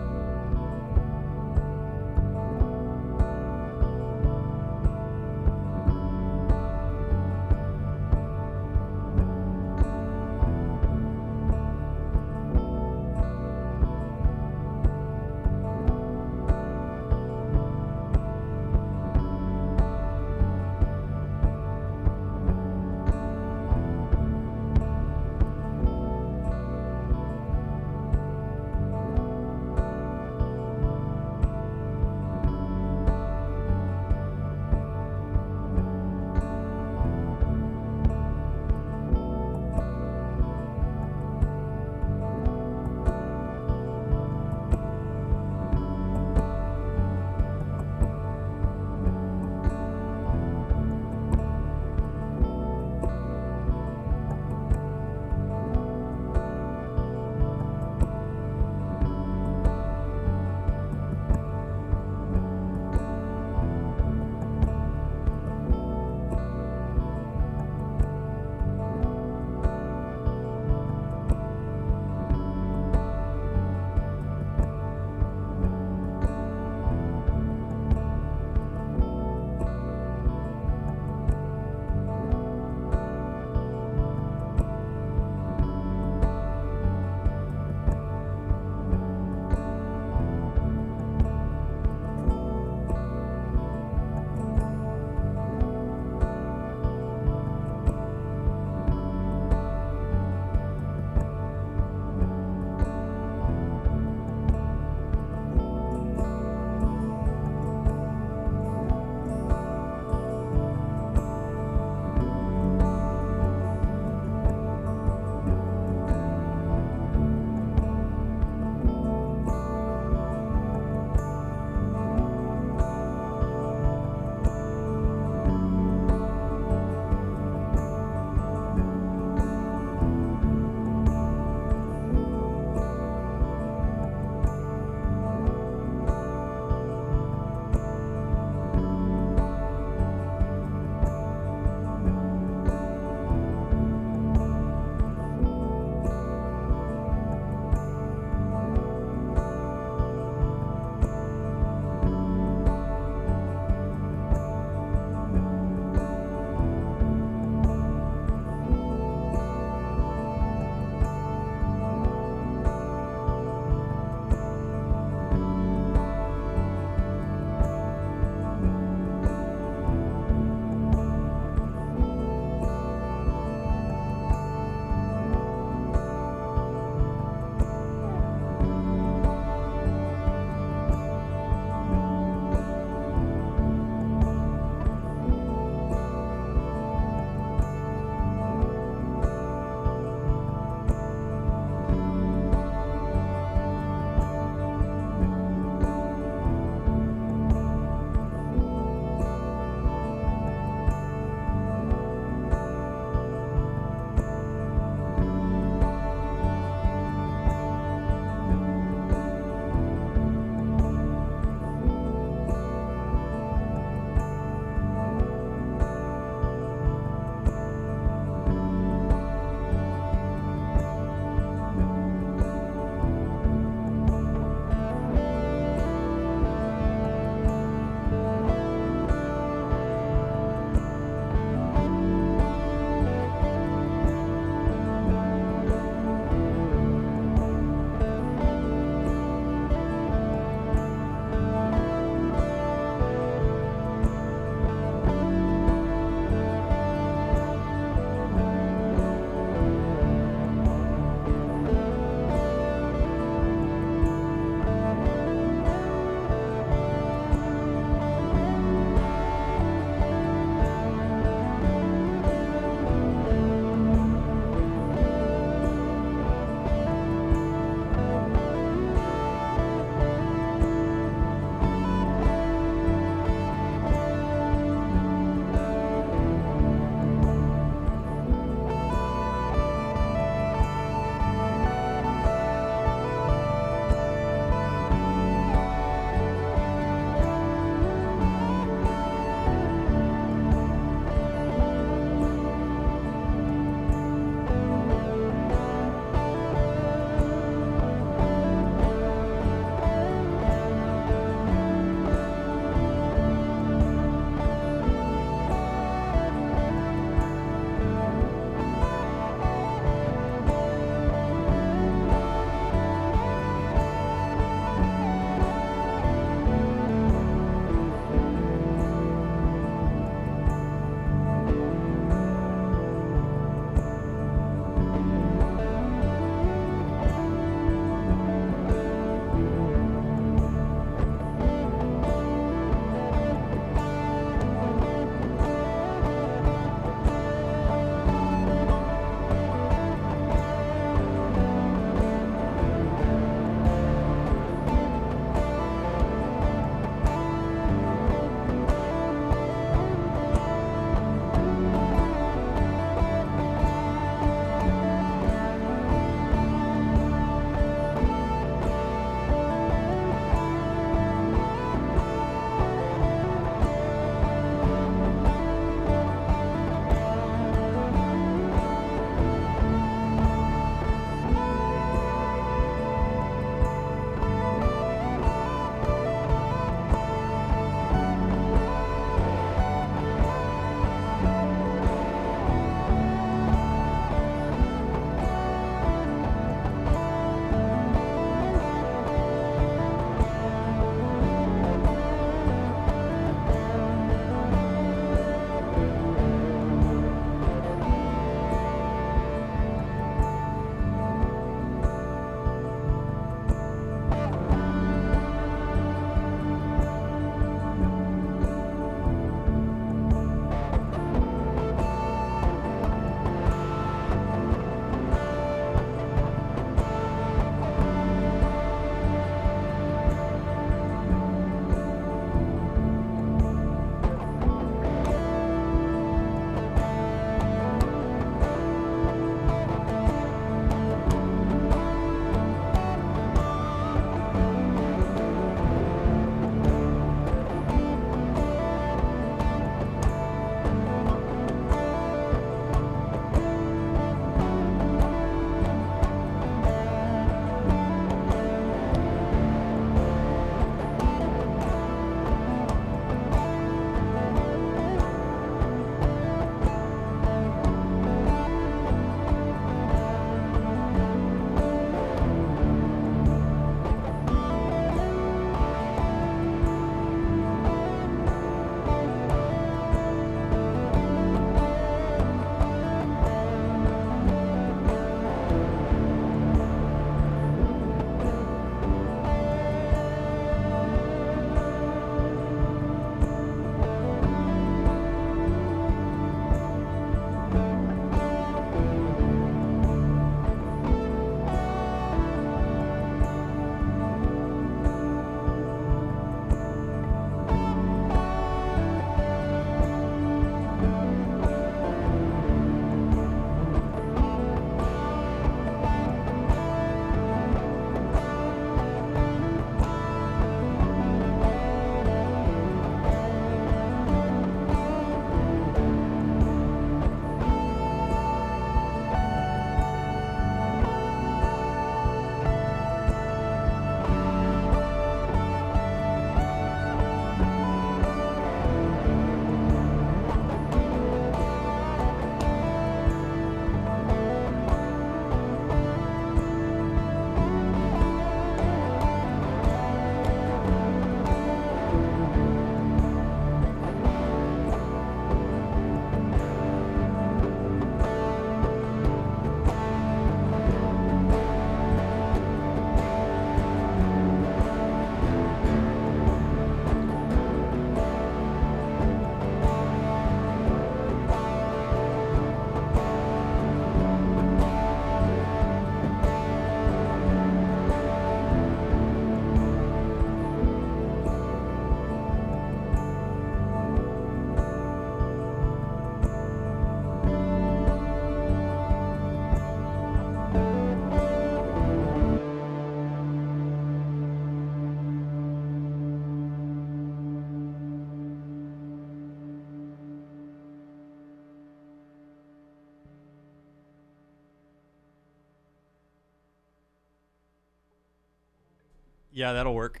Yeah, that'll work.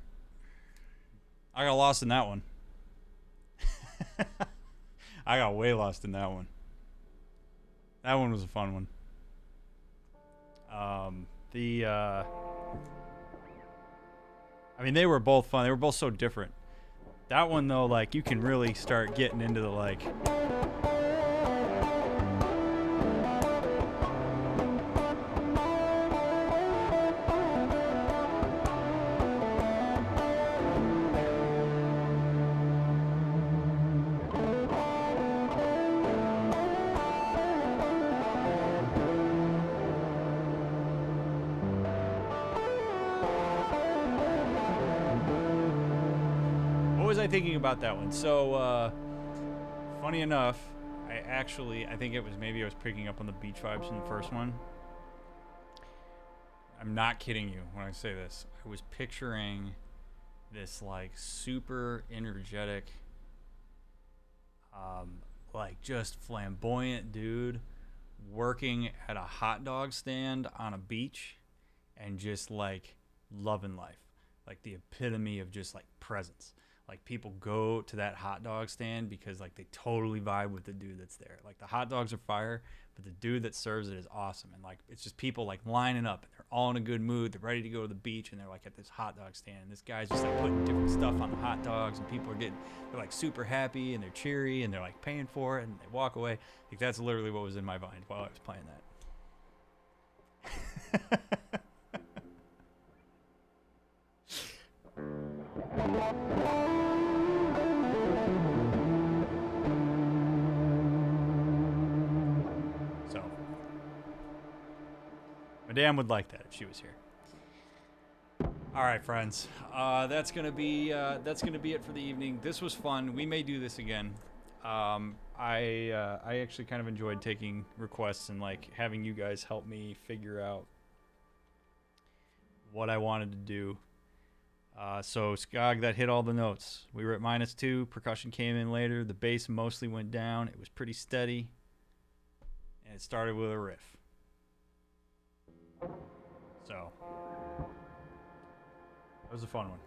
I got lost in that one. I got way lost in that one. That one was a fun one. I mean, they were both fun. They were both so different. That one, though, like, you can really start getting into the, like... thinking about that one. So funny enough, I think it was maybe I was picking up on the beach vibes from the first one. I'm not kidding you when I say this. I was picturing this like super energetic, like just flamboyant dude working at a hot dog stand on a beach and just like loving life, like the epitome of just like presence. Like, people go to that hot dog stand because, like, they totally vibe with the dude that's there. Like, the hot dogs are fire, but the dude that serves it is awesome. And, like, it's just people, like, lining up. And they're all in a good mood. They're ready to go to the beach, and they're, like, at this hot dog stand. And this guy's just, like, putting different stuff on the hot dogs. And people are they're, like, super happy, and they're cheery, and they're, like, paying for it, and they walk away. Like, that's literally what was in my mind while I was playing that. So, Madame would like that if she was here. All right, friends. That's gonna be it for the evening. This was fun. We may do this again. I actually kind of enjoyed taking requests and like having you guys help me figure out what I wanted to do. So Skog, that hit all the notes. We were at -2. Percussion came in later. The bass mostly went down. It was pretty steady. And it started with a riff. So that was a fun one.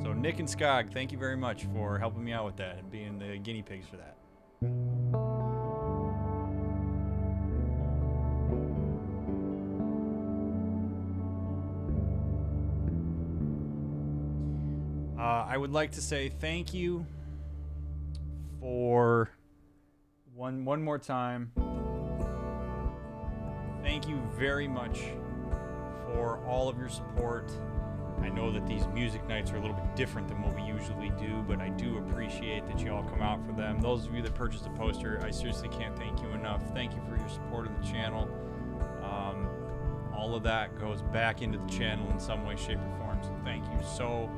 So Nick and Skog, thank you very much for helping me out with that and being the guinea pigs for that. I would like to say thank you for one more time. Thank you very much for all of your support. I know that these music nights are a little bit different than what we usually do, but I do appreciate that you all come out for them. Those of you that purchased a poster, I seriously can't thank you enough. Thank you for your support of the channel. All of that goes back into the channel in some way, shape, or form. So thank you so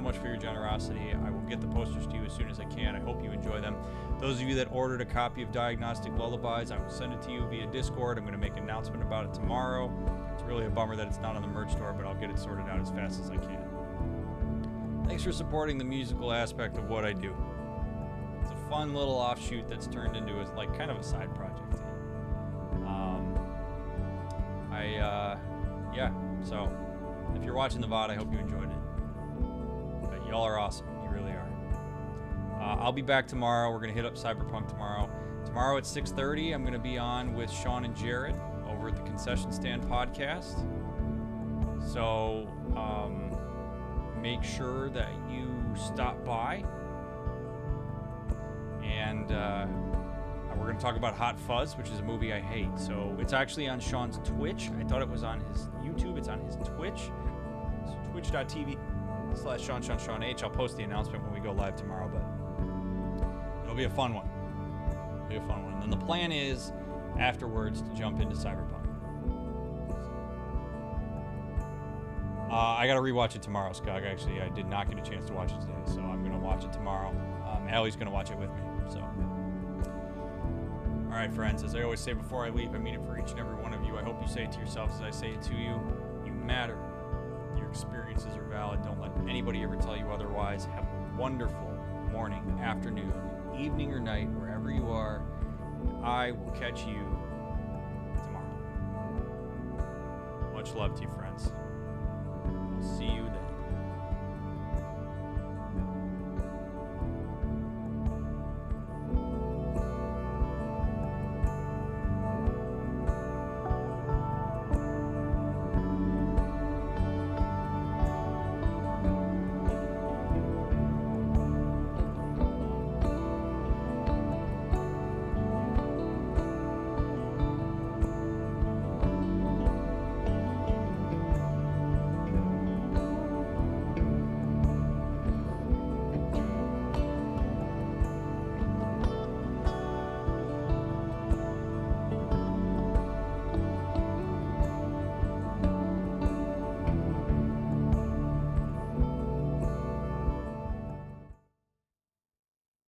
much for your generosity. I will get the posters to you as soon as I can. I hope you enjoy them. Those of you that ordered a copy of Diagnostic Lullabies, I will send it to you via Discord. I'm going to make an announcement about it tomorrow. It's really a bummer that it's not on the merch store, but I'll get it sorted out as fast as I can. Thanks for supporting the musical aspect of what I do. It's a fun little offshoot that's turned into like kind of a side project. Yeah, so if you're watching the VOD, I hope you enjoyed it. But y'all are awesome. You really are. I'll be back tomorrow. We're going to hit up Cyberpunk tomorrow. Tomorrow at 6:30, I'm going to be on with Sean and Jared over at the Concession Stand podcast. So make sure that you stop by. And we're going to talk about Hot Fuzz, which is a movie I hate. So it's actually on Sean's Twitch. I thought it was on his YouTube. It's on his Twitch. So twitch.tv/SeanH. I'll post the announcement when we go live tomorrow, but it'll be a fun one. And then the plan is afterwards to jump into Cyberpunk. I got to rewatch it tomorrow, Skog. Actually, I did not get a chance to watch it today, so I'm going to watch it tomorrow. Allie's going to watch it with me, so... All right, friends, as I always say before I leave, I mean it for each and every one of you. I hope you say it to yourselves as I say it to you. You matter. Your experiences are valid. Don't let anybody ever tell you otherwise. Have a wonderful morning, afternoon, evening, or night, wherever you are. And I will catch you tomorrow. Much love to you, friends. will see you there.